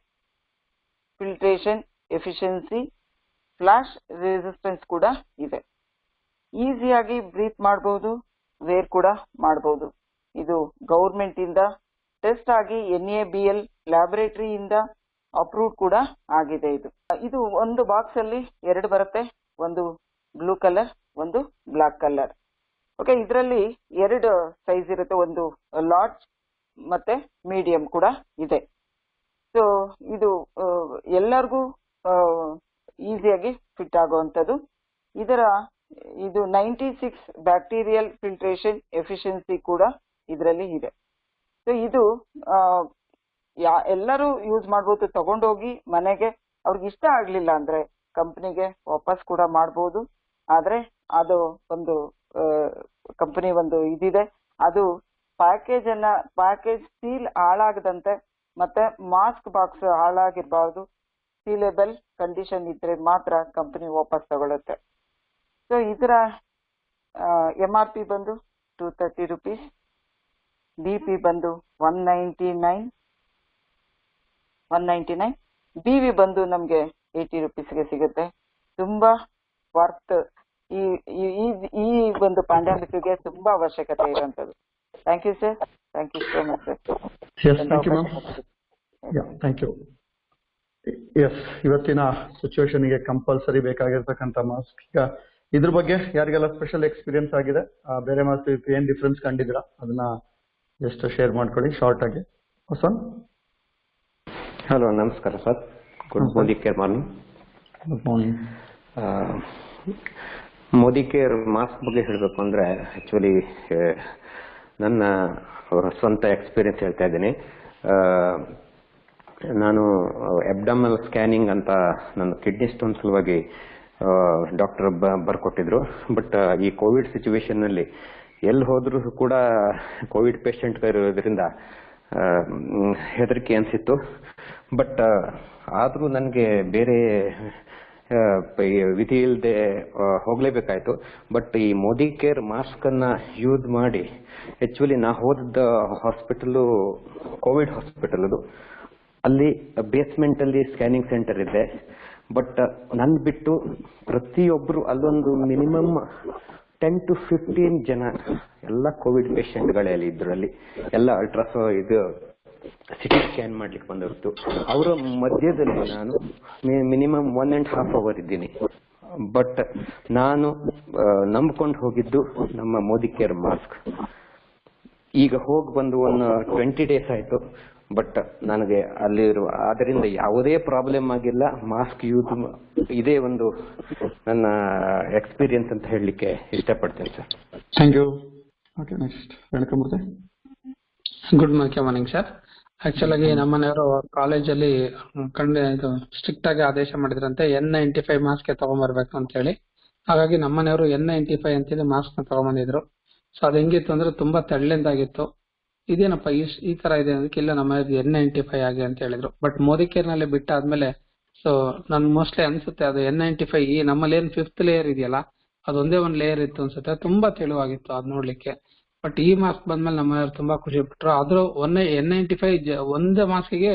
filtration efficiency, flash resistance ಕೂಡ ಇದೆ. ಈಸಿಯಾಗಿ ಬ್ರೀತ್ ಮಾಡಬಹುದು, ವೇರ್ ಕೂಡ ಮಾಡಬಹುದು. ಇದು ಗೌರ್ಮೆಂಟ್ ಇಂದ ಟೆಸ್ಟ್ ಆಗಿ NABL ಲ್ಯಾಬೊರೇಟರಿಯಿಂದ ಅಪ್ರೂವ್ಡ್ ಕೂಡ ಆಗಿದೆ. ಇದು ಒಂದು ಬಾಕ್ಸ್ ಅಲ್ಲಿ 2 ಬರುತ್ತೆ. ಒಂದು ಬ್ಲೂ ಕಲರ್, ಒಂದು ಬ್ಲಾಕ್ ಕಲರ್. ಓಕೆ, ಇದರಲ್ಲಿ 2 ಸೈಜ್ ಇರುತ್ತೆ. ಒಂದು ಲಾರ್ಜ್ ಮತ್ತೆ ಮೀಡಿಯಂ ಕೂಡ ಇದೆ. ಸೊ ಇದು ಎಲ್ಲರಿಗೂ ಈಸಿಯಾಗಿ ಫಿಟ್ ಆಗುವಂಥದ್ದು. ಇದು 96 ಬ್ಯಾಕ್ಟೀರಿಯಲ್ ಫಿಲ್ಟ್ರೇಷನ್ ಎಫಿಷಿಯನ್ಸಿ ಕೂಡ ಇದರಲ್ಲಿ ಇದೆ. ಸೊ ಇದು ಎಲ್ಲರೂ ಯೂಸ್ ಮಾಡಬಹುದು. ತಗೊಂಡೋಗಿ ಮನೆಗೆ ಅವ್ರಿಗೆ ಇಷ್ಟ ಆಗ್ಲಿಲ್ಲ ಅಂದ್ರೆ ಕಂಪನಿಗೆ ವಾಪಸ್ ಕೂಡ ಮಾಡಬಹುದು. ಆದ್ರೆ ಅದು ಒಂದು ಕಂಪನಿ ಒಂದು ಇದಿದೆ. ಅದು ಪ್ಯಾಕೇಜ್ ಸೀಲ್ ಹಾಳಾಗದಂತೆ ಮತ್ತೆ ಮಾಸ್ಕ್ ಬಾಕ್ಸ್ ಹಾಳಾಗಿರ್ಬಾರ್ದು. ಸೀಲೇಬಲ್ ಕಂಡೀಷನ್ ಇದ್ರೆ ಮಾತ್ರ ಕಂಪನಿ ವಾಪಸ್ ತಗೊಳುತ್ತೆ. ಸೊ ಇದರ MRP ಬಂದು 230 rupees, BP ಬಂದು 199, BV ಬಂದು ನಮ್ಗೆ 80 rupeesಗೆ ಸಿಗುತ್ತೆ. ತುಂಬಾ ವರ್ತ್. ಈ ಒಂದು ಪ್ಯಾಂಡಮಿಕ್ಗೆ ತುಂಬಾ ಅವಶ್ಯಕತೆ ಇರುವಂತದ್ದು. Thank you sir. Thank you so much sir. Thank you ma'am. Thank you. Yes, ಇವತ್ತಿನ ಸಿಚುವೇಶನ್ಗೆ ಕಂಪಲ್ಸರಿ ಬೇಕಾಗಿರ್ತಕ್ಕಂಥ ಮಾಸ್ಕ್. ಈಗ ಇದ್ರ ಬಗ್ಗೆ ಯಾರಿಗೆಲ್ಲ ಸ್ಪೆಷಲ್ ಎಕ್ಸ್ಪೀರಿಯನ್ಸ್ ಆಗಿದೆ, ಬೇರೆ ಮಾಸ್ಕ್ ಏನ್ ಡಿಫ್ರೆನ್ಸ್ ಕಂಡಿದ್ದೀರಾ ಅದನ್ನ ಜಸ್ಟ್ ಶೇರ್ ಮಾಡ್ಕೊಳ್ಳಿ ಶಾರ್ಟ್ ಆಗಿ. ಹೊಸನ್. ಹಲೋ, ನಮಸ್ಕಾರ sir. Modi care morning. Good morning. Modi care mask ಬಗ್ಗೆ ಹೇಳಬೇಕು ಅಂದ್ರೆ ಆಕ್ಚುಲಿ ನನ್ನ ಸ್ವಂತ ಎಕ್ಸ್ಪೀರಿಯನ್ಸ್ ಹೇಳ್ತಾ ಇದ್ದೀನಿ. ನಾನು ಅಬ್ಡಮಲ್ ಸ್ಕ್ಯಾನಿಂಗ್ ಅಂತ ನನ್ನ ಕಿಡ್ನಿ ಸ್ಟೋನ್ ಸಲುವಾಗಿ ಡಾಕ್ಟರ್ ಬರ್ಕೊಟ್ಟಿದ್ರು. ಬಟ್ ಈ ಕೋವಿಡ್ ಸಿಚುವೇಶನ್ ನಲ್ಲಿ ಎಲ್ಲಿ ಹೋದ್ರೂ ಕೂಡ ಕೋವಿಡ್ ಪೇಷಂಟ್ ಇರೋದ್ರಿಂದ ಹೆದರಿಕೆ ಅನ್ಸಿತ್ತು. ಬಟ್ ಆದ್ರೂ ನನಗೆ ಬೇರೆ ವಿಧಿ ಇಲ್ಲದೆ ಹೋಗ್ಲೇಬೇಕಾಯ್ತು. ಬಟ್ ಈ ಮೋದಿ ಕೇರ್ ಮಾಸ್ಕ್ ಅನ್ನ ಯೂಸ್ ಮಾಡಿ ಆಕ್ಚುಲಿ ನಾ ಹೋದ ಹಾಸ್ಪಿಟಲ್ ಕೋವಿಡ್ ಹಾಸ್ಪಿಟಲ್ ಅದು. ಅಲ್ಲಿ ಬೇಸ್ಮೆಂಟ್ ಅಲ್ಲಿ ಸ್ಕ್ಯಾನಿಂಗ್ ಸೆಂಟರ್ ಇದೆ. ಬಟ್ ನನ್ ಬಿಟ್ಟು ಪ್ರತಿಯೊಬ್ರು ಅಲ್ಲೊಂದು ಮಿನಿಮಮ್ 10 to 15 ಜನ ಎಲ್ಲ ಕೋವಿಡ್ ಪೇಷಂಟ್ಗಳೇ ಅಲ್ಲಿ ಇದ್ರಲ್ಲಿ. ಎಲ್ಲ ಇದು ಸಿಟಿ ಸ್ಕ್ಯಾನ್ ಮಾಡ್ಲಿಕ್ಕೆ ಬಂದಿತ್ತು. ಅವರ ಮಧ್ಯದಲ್ಲಿ ನಾನು ಮಿನಿಮಮ್ 1.5 hour ಇದ್ದೀನಿ. ಬಟ್ ನಾನು ನಂಬ್ಕೊಂಡು ಹೋಗಿದ್ದು ನಮ್ಮ ಮೋದಿ ಕೇರ್ ಮಾಸ್ಕ್. ಈಗ ಹೋಗಿ ಬಂದು ಒಂದು 20 days ಆಯ್ತು, ಬಟ್ ನನಗೆ ಅಲ್ಲಿರುವ ಅದರಿಂದ ಯಾವುದೇ ಪ್ರಾಬ್ಲಮ್ ಆಗಿಲ್ಲ. ಮಾಸ್ಕ್ ಯೂಸ್ ಇದೇ ಒಂದು ನನ್ನ ಎಕ್ಸ್ಪೀರಿಯನ್ಸ್ ಅಂತ ಹೇಳಲಿಕ್ಕೆ ಇಷ್ಟಪಡ್ತೇನೆ sir. Thank you. Okay, next Renukamurthy. Good morning sir. Actual ಆಗಿ ನಮ್ಮನೆಯವರು ಕಾಲೇಜಲ್ಲಿ ಇದು ಸ್ಟ್ರಿಕ್ಟ್ ಆಗಿ ಆದೇಶ ಮಾಡಿದ್ರಂತೆ N95 ಮಾಸ್ಕ್ ತಗೊಂಡ್ಬರ್ಬೇಕು ಅಂತ ಹೇಳಿ. ಹಾಗಾಗಿ ನಮ್ಮನೆಯವರು N95 ಅಂತೇಳಿ ಮಾಸ್ಕ್ ನ ತಗೊಂಡ್ಬಂದಿದ್ರು. ಸೊ ಅದು ಹೆಂಗಿತ್ತು ಅಂದ್ರೆ ತುಂಬಾ ತೆಳ್ಳಂದಾಗಿತ್ತು. ಇದೇನಪ್ಪ ಈ ತರ ಇದೆ ಅದಕ್ಕೆ ಇಲ್ಲ ನಮ್ಮ N95 ಆಗಿ ಅಂತ ಹೇಳಿದ್ರು. ಬಟ್ ಮೋದಿ ಕೇರ್ ನಲ್ಲಿ ಬಿಟ್ಟಾದ್ಮೇಲೆ ಸೊ ನನ್ ಮೋಸ್ಟ್ಲಿ ಅನ್ಸುತ್ತೆ ಅದು N95 ಈ ನಮ್ಮಲ್ಲಿ ಏನ್ 5th ಲೇಯರ್ ಇದೆಯಲ್ಲ ಅದೊಂದೇ ಒಂದ್ ಲೇಯರ್ ಇತ್ತು ಅನ್ಸುತ್ತೆ. ತುಂಬಾ ತೆಳುವಾಗಿತ್ತು ಅದ್ ನೋಡ್ಲಿಕ್ಕೆ. ಬಟ್ ಈ ಮಾಸ್ಕ್ ಬಂದ್ಮೇಲೆ ನಮ್ಮನೆಯವರು ತುಂಬಾ ಖುಷಿ ಪಟ್ರು. ಆದ್ರೂ N95 ಒಂದೇ ಮಾಸ್ಕಿಗೆ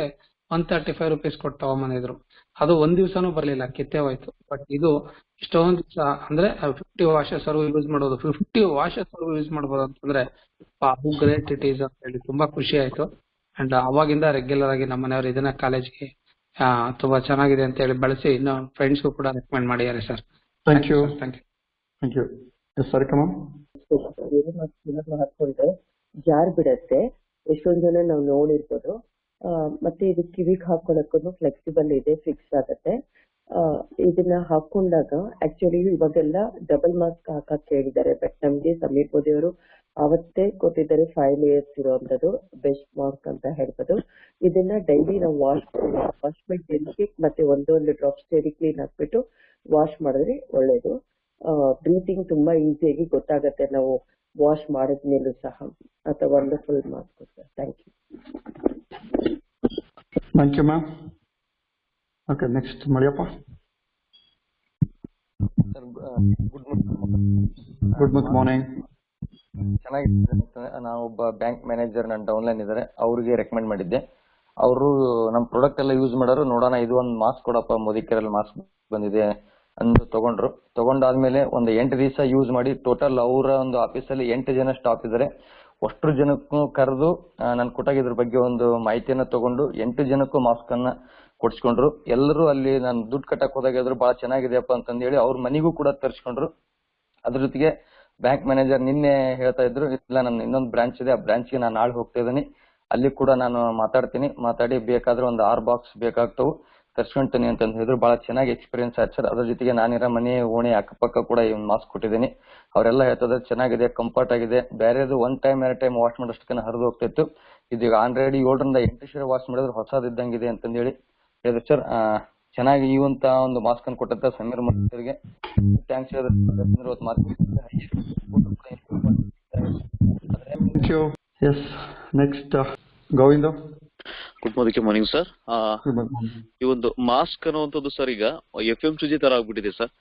135 rupees ಕೊಟ್ಟು ತಗೊಂಬಂದಿದ್ರು. ಅದು ಒಂದ್ ದಿವ್ಸನೂ ಬರ್ಲಿಲ್ಲ, ಕಿತ್ತೇ ಹೋಯ್ತು. ಬಟ್ ಇದು ಇಷ್ಟೊಂದ್ ದಿವಸ ಅಂದ್ರೆ 50 ವಾಷಸ್ ವರೆಗೂ ಯೂಸ್ ಮಾಡೋದು, 50 ವಾಷಸ್ ವರೆಗೂ ಯೂಸ್ ಮಾಡಬಹುದು ಅಂತಂದ್ರೆ ಹೌ ಗ್ರೇಟ್ ಇಟ್ ಈಸ್ ಅಂತ ಹೇಳಿ ತುಂಬಾ ಖುಷಿ ಆಯ್ತು. ಅಂಡ್ ಅವಾಗಿಂದ ರೆಗ್ಯುಲರ್ ಆಗಿ ನಮ್ಮ ಮನೆಯವರು ಇದನ್ನ ಕಾಲೇಜ್ಗೆ ತುಂಬಾ ಚೆನ್ನಾಗಿದೆ ಅಂತ ಹೇಳಿ ಬಳಸಿ ಇನ್ನು ಫ್ರೆಂಡ್ಸ್ಗೂ ಕೂಡ ರೆಕಮೆಂಡ್ ಮಾಡಿದ್ದಾರೆ sir. Thank you. Thank you. Thank you. Yes sir, ಕಮ್ ಹಾಕೊಂಡ್ರೆ ಜಾರ್ ಬಿಡತ್ತೆ. ಎಷ್ಟೊಂದ್ ಜನ ನಾವು ನೋಡಿರ್ಬೋದು. ಮತ್ತೆ ಇದು ಕಿವಿಗೆ ಹಾಕೊಳಕ್ಕೂ ಫ್ಲೆಕ್ಸಿಬಲ್ ಇದೆ, ಫಿಕ್ಸ್ ಆಗತ್ತೆ. ಇದನ್ನ ಹಾಕೊಂಡಾಗ ಆಕ್ಚುಲಿ ಇವಾಗೆಲ್ಲ ಡಬಲ್ ಮಾಸ್ಕ್ ಹಾಕಕ್ ಹೇಳಿದ್ದಾರೆ. ಬಟ್ ನಮ್ಗೆ ಸಮೀರ್ ಮೋದಿ ಅವರು ಅವತ್ತೇ ಕೊಟ್ಟಿದ್ದಾರೆ 5 layers ಇರುವಂತದ್ದು ಬೆಸ್ಟ್ ಮಾಸ್ಕ್ ಅಂತ ಹೇಳ್ಬೋದು. ಇದನ್ನ ಡೈಲಿ ನಾವು ವಾಶ್ ಮಾಡಿ ಮತ್ತೆ ಒಂದೊಂದು ಡ್ರಾಪ್ ಸ್ಟೇರಿ ಕ್ಲೀನ್ ಹಾಕ್ಬಿಟ್ಟು ವಾಶ್ ಮಾಡಿದ್ರೆ ಒಳ್ಳೇದು. ಬ್ರೀತಿಂಗ್ ತುಂಬಾ ಈಸಿಯಾಗಿ ಗೊತ್ತಾಗತ್ತೆ ನಾವು ವಾಶ್ ಮಾಡಿದ್ಮೇಲೂ ಸಹ. ಅಥವಾ wonderful mask sir. Thank you. Thank you ma'am. Okay, next Maliyappa. Good morning. ಚೆನ್ನಾಗಿದೆ. ನಾನು ಒಬ್ಬ ಬ್ಯಾಂಕ್ ಮ್ಯಾನೇಜರ್ ನನ್ನ ಡೌನ್ಲೈನ್ ಇದ್ದಾರೆ, ಅವ್ರಿಗೆ ರೆಕಮೆಂಡ್ ಮಾಡಿದ್ದೆ. ಅವರು ನಮ್ಮ ಪ್ರಾಡಕ್ಟ್ ಎಲ್ಲ ಯೂಸ್ ಮಾಡೋರು, ನೋಡೋಣ ಇದು ಒಂದು ಮಾಸ್ಕ್ ಕೊಡಪ್ಪ, ಮೋದಿ ಕೇರಲ್ಲಿ ಮಾಸ್ಕ್ ಬಂದಿದೆ ಅಂತ ತಗೊಂಡ್ರು. ತಗೊಂಡಾದ್ಮೇಲೆ ಒಂದು 8 ದಿವಸ ಯೂಸ್ ಮಾಡಿ ಟೋಟಲ್ ಅವರ ಒಂದು ಆಫೀಸಲ್ಲಿ 8 ಜನ ಸ್ಟಾಫ್ ಇದ್ದಾರೆ. ಅಷ್ಟು ಜನಕ್ಕೂ ಕರೆದು ನಾನು ಕೊಟ್ಟಾಗ ಇದ್ರ ಬಗ್ಗೆ ಒಂದು ಮಾಹಿತಿಯನ್ನ ತಗೊಂಡು 8 ಜನಕ್ಕೂ ಮಾಸ್ಕ್ ಅನ್ನ ಕೊಡ್ಸ್ಕೊಂಡ್ರು. ಎಲ್ಲರೂ ಅಲ್ಲಿ ನಾನು ದುಡ್ಡು ಕಟ್ಟಕ್ ಹೋದಾಗ ಇದ್ರು ಬಹಳ ಚೆನ್ನಾಗಿದೆಯಪ್ಪ ಅಂತಂದು ಹೇಳಿ ಅವ್ರ ಮನೆಗೂ ಕೂಡ ತರಿಸ್ಕೊಂಡ್ರು. ಅದ್ರ ಜೊತೆಗೆ ಬ್ಯಾಂಕ್ ಮ್ಯಾನೇಜರ್ ನಿನ್ನೆ ಹೇಳ್ತಾ ಇದ್ರು, ಇಲ್ಲ ನನ್ನ ಇನ್ನೊಂದು ಬ್ರಾಂಚ್ ಇದೆ, ಆ ಬ್ರಾಂಚ್ಗೆ ನಾನು ನಾಳೆ ಹೋಗ್ತಾ ಇದ್ದೀನಿ, ಅಲ್ಲಿ ಕೂಡ ನಾನು ಮಾತಾಡಿ ಬೇಕಾದ್ರೆ ಒಂದು 6 ಬಾಕ್ಸ್ ಬೇಕಾಗ್ತವು ತರ್ಸ್ಕೊಂತೀನಿ ಅಂತ ಹೇಳಿದ್ರು. ಬಹಳ ಚೆನ್ನಾಗಿ ಎಕ್ಸ್ಪೀರಿಯನ್ಸ್ ಆಯ್ತು ಸರ್. ಅದ್ರ ಜೊತೆಗೆ ನಾನಿರೋ ಮನೆ ಓಣಿ ಅಕ್ಕಪಕ್ಕ ಕೂಡ ಈ ಒಂದು ಮಾಸ್ಕ್ ಕೊಟ್ಟಿದ್ದೀನಿ. ಅವರೆಲ್ಲ ಹೇಳ್ತದೆ ಚೆನ್ನಾಗಿದೆ, ಕಂಫರ್ಟ್ ಆಗಿದೆ. ಬೇರೆದು 1 ಟೈಮ್ 2 ಟೈಮ್ ವಾಶ್ ಮಾಡೋಷ್ಟಕ್ಕೆ ಹರಿದು ಹೋಗ್ತಿತ್ತು. ಇದೀಗ ಆಲ್ರೆಡಿ 7 ರಿಂದ 8 ಸಲ ವಾಶ್ ಮಾಡಿದ್ರೆ ಹೊಸದಿದ್ದಂಗಿದೆ ಅಂತಂದು ಹೇಳಿ ಹೇಳಿದ್ರು ಸರ್. ಚೆನ್ನಾಗಿ ಈ ಒಂದು ಮಾಸ್ಕ್ ಅನ್ನು ಕೊಟ್ಟಂತ ಸಮೀರ್ ಮೋದಿಗೆ ಥ್ಯಾಂಕ್ಸ್ ಹೇಳಿದ್ರು. Yes, next Govinda. Good morning sir. ಈ ಒಂದು ಮಾಸ್ಕ್ ಅನ್ನುವಂಥದ್ದು ಸರ್ ಈಗ FMCG ತರ ಆಗ್ಬಿಟ್ಟಿದೆ ಸರ್.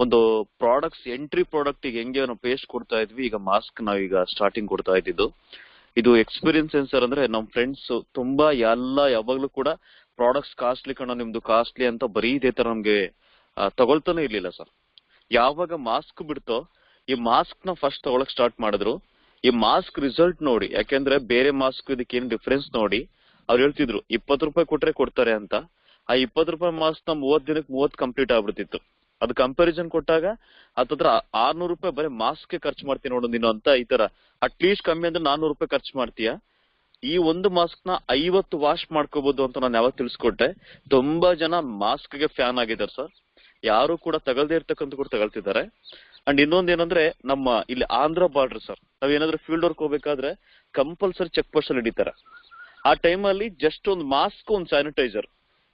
ಒಂದು ಪ್ರಾಡಕ್ಟ್ಸ್ ಎಂಟ್ರಿ ಪ್ರಾಡಕ್ಟ್ ಈಗ ಹೆಂಗೆ ನಾವು ಪೇಸ್ಟ್ ಕೊಡ್ತಾ ಇದ್ವಿ, ಈಗ ಮಾಸ್ಕ್ ನಾವೀಗ ಸ್ಟಾರ್ಟಿಂಗ್ ಕೊಡ್ತಾ ಇದ್ದಿದ್ದು. ಇದು ಎಕ್ಸ್ಪೀರಿಯನ್ಸ್ ಏನ್ ಸರ್ ಅಂದ್ರೆ ನಮ್ ಫ್ರೆಂಡ್ಸ್ ತುಂಬಾ ಯಾವಾಗ್ಲೂ ಕೂಡ ಪ್ರಾಡಕ್ಟ್ಸ್ ಕಾಸ್ಟ್ಲಿ ಕಣೋ ನಿಮ್ದು ಕಾಸ್ಟ್ಲಿ ಅಂತ ಬರೀ ಇದೇ ತರ ನಮ್ಗೆ ತಗೊಳ್ತಾನೆ ಇರ್ಲಿಲ್ಲ ಸರ್. ಯಾವಾಗ ಮಾಸ್ಕ್ ಬಿಡ್ತೋ ಈ ಮಾಸ್ಕ್ ನ ಫಸ್ಟ್ ತಗೊಳಕ್ ಸ್ಟಾರ್ಟ್ ಮಾಡಿದ್ರು. ಈ ಮಾಸ್ಕ್ ರಿಸಲ್ಟ್ ನೋಡಿ, ಯಾಕೆಂದ್ರೆ ಬೇರೆ ಮಾಸ್ಕ್ ಇದಕ್ಕೆ ಏನ್ ಡಿಫ್ರೆನ್ಸ್ ನೋಡಿ ಅವ್ರು ಹೇಳ್ತಿದ್ರು 20 ರೂಪಾಯಿ ಕೊಟ್ರೆ ಕೊಡ್ತಾರೆ ಅಂತ. ಆ 20 ರೂಪಾಯಿ ಮಾಸ್ಕ್ ನ 30 ದಿನಕ್ಕೆ 30 ಕಂಪ್ಲೀಟ್ ಆಗ್ಬಿಡ್ತಿತ್ತು. ಅದು ಕಂಪ್ಯಾರಿಸನ್ ಕೊಟ್ಟಾಗ ಹತ್ತತ್ರ 600 ರೂಪಾಯಿ ಬರೀ ಮಾಸ್ಕ್ ಖರ್ಚು ಮಾಡ್ತೀನಿ ನೋಡು ನೀನು ಅಂತ. ಈ ತರ ಅಟ್ಲೀಸ್ಟ್ ಕಮ್ಮಿ ಅಂದ್ರೆ 400 ರೂಪಾಯಿ ಖರ್ಚು ಮಾಡ್ತೀಯಾ, ಈ ಒಂದು ಮಾಸ್ಕ್ ನ 50 ವಾಶ್ ಮಾಡ್ಕೋಬಹುದು ಅಂತ ನಾನು ಯಾವಾಗ ತಿಳಿಸ್ಕೊಟ್ಟೆ. ತುಂಬಾ ಜನ ಮಾಸ್ಕ್ ಗೆ ಫ್ಯಾನ್ ಆಗಿದ್ದಾರೆ ಸರ್. ಯಾರು ಕೂಡ ತಗಲ್ದೇ ಇರ್ತಕ್ಕಂಥ ಕೂಡ ತಗೊಳ್ತಿದ್ದಾರೆ. ಅಂಡ್ ಇನ್ನೊಂದೇನಂದ್ರೆ ನಮ್ಮ ಇಲ್ಲಿ ಆಂಧ್ರ ಬಾರ್ಡರ್ ಸರ್, ನಾವೇನಾದ್ರೂ ಫೀಲ್ಡ್ ವರ್ಕ್ ಹೋಗ್ಬೇಕಾದ್ರೆ ಕಂಪಲ್ಸರಿ ಚೆಕ್ ಪೋಸ್ಟ್ ಅಲ್ಲಿ ಹಿಡಿತಾರೆ. ಆ ಟೈಮಲ್ಲಿ ಜಸ್ಟ್ ಒಂದು ಮಾಸ್ಕ್ ಒಂದು ಸ್ಯಾನಿಟೈಸರ್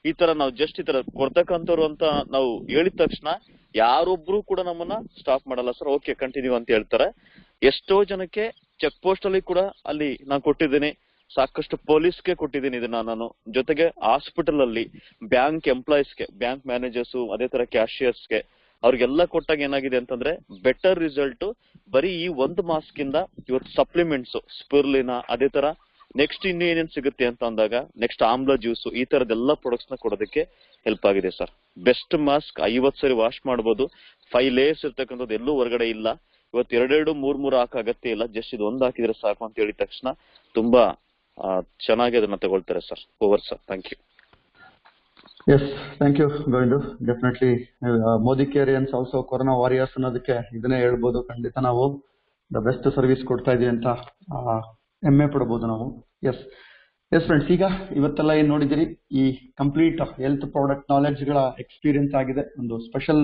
ಈ ತರ ನಾವು ಜಸ್ಟ್ ಈ ತರ ಕೊಡ್ತಕ್ಕಂಥವ್ರು ಅಂತ ನಾವು ಹೇಳಿದ ತಕ್ಷಣ ಯಾರೊಬ್ರು ಕೂಡ ನಮ್ಮನ್ನ ಸ್ಟಾಪ್ ಮಾಡಲ್ಲ ಸರ್. ಓಕೆ ಕಂಟಿನ್ಯೂ ಅಂತ ಹೇಳ್ತಾರೆ. ಎಷ್ಟೋ ಜನಕ್ಕೆ ಚೆಕ್ ಪೋಸ್ಟ್ ಅಲ್ಲಿ ಕೂಡ ಅಲ್ಲಿ ನಾನು ಕೊಟ್ಟಿದ್ದೀನಿ, ಸಾಕಷ್ಟು ಪೊಲೀಸ್ಗೆ ಕೊಟ್ಟಿದ್ದೀನಿ ಇದನ್ನ ನಾನು. ಜೊತೆಗೆ ಹಾಸ್ಪಿಟಲ್ ಅಲ್ಲಿ ಬ್ಯಾಂಕ್ ಎಂಪ್ಲಾಯೀಸ್ಗೆ, ಬ್ಯಾಂಕ್ ಮ್ಯಾನೇಜರ್ಸ್, ಅದೇ ತರ ಕ್ಯಾಶಿಯರ್ಸ್ಗೆ ಅವ್ರಿಗೆಲ್ಲ ಕೊಟ್ಟಾಗ ಏನಾಗಿದೆ ಅಂತಂದ್ರೆ ಬೆಟರ್ ರಿಸಲ್ಟ್. ಬರೀ ಈ ಒಂದು ಮಾಸ್ಕ್ ಇಂದ ಇವತ್ತು ಸಪ್ಲಿಮೆಂಟ್ಸ್ ಸ್ಪಿರ್ಲಿನ ಅದೇ ತರ ನೆಕ್ಸ್ಟ್ ಇನ್ನು ಏನೇನ್ ಸಿಗುತ್ತೆ ಅಂತ ಅಂದಾಗ ನೆಕ್ಸ್ಟ್ ಆಮ್ಲ ಜ್ಯೂಸ್ ಈ ತರದೆಲ್ಲ ಪ್ರಾಡಕ್ಟ್ಸ್ ನ ಕೊಡೋದಕ್ಕೆ ಹೆಲ್ಪ್ ಆಗಿದೆ ಸರ್. ಬೆಸ್ಟ್ ಮಾಸ್ಕ್ 50 ಸರಿ ವಾಶ್ ಮಾಡಬಹುದು. 5 ಲೇಯರ್ಸ್ ಇರ್ತಕ್ಕಂಥದ್ದು ಎಲ್ಲೂ ಹೊರಗಡೆ ಇಲ್ಲ. ಇವತ್ತು 2 3 ಹಾಕ ಅಗತ್ಯ ಇಲ್ಲ, ಜಸ್ಟ್ ಇದು ಒಂದು ಹಾಕಿದ್ರೆ ಸಾಕು ಅಂತ ಹೇಳಿದ ತಕ್ಷಣ ತುಂಬಾ ಚೆನ್ನಾಗಿ ಅದನ್ನ ತಗೊಳ್ತಾರೆ sir. Over sir. Thank you. Yes, thank you Govindu. Definitely Modicarians also corona warriors ಅನ್ನೋದಕ್ಕೆ ಇದನ್ನೇ ಹೇಳ್ಬೋದು. ಖಂಡಿತ ನಾವು ದ ಬೆಸ್ಟ್ ಸರ್ವಿಸ್ ಕೊಡ್ತಾ ಇದೀವಿ ಅಂತ ಹೆಮ್ಮೆ ಪಡ್ಬೋದು ನಾವು. ಎಸ್ ಫ್ರೆಂಡ್ಸ್, ಈಗ ಇವತ್ತೆಲ್ಲ ಏನ್ ನೋಡಿದಿರಿ, ಈ ಕಂಪ್ಲೀಟ್ ಹೆಲ್ತ್ ಪ್ರಾಡಕ್ಟ್ ನಾಲೆಡ್ಜ್ ಗಳ ಎಕ್ಸ್ಪೀರಿಯನ್ಸ್ ಆಗಿದೆ. ಒಂದು ಸ್ಪೆಷಲ್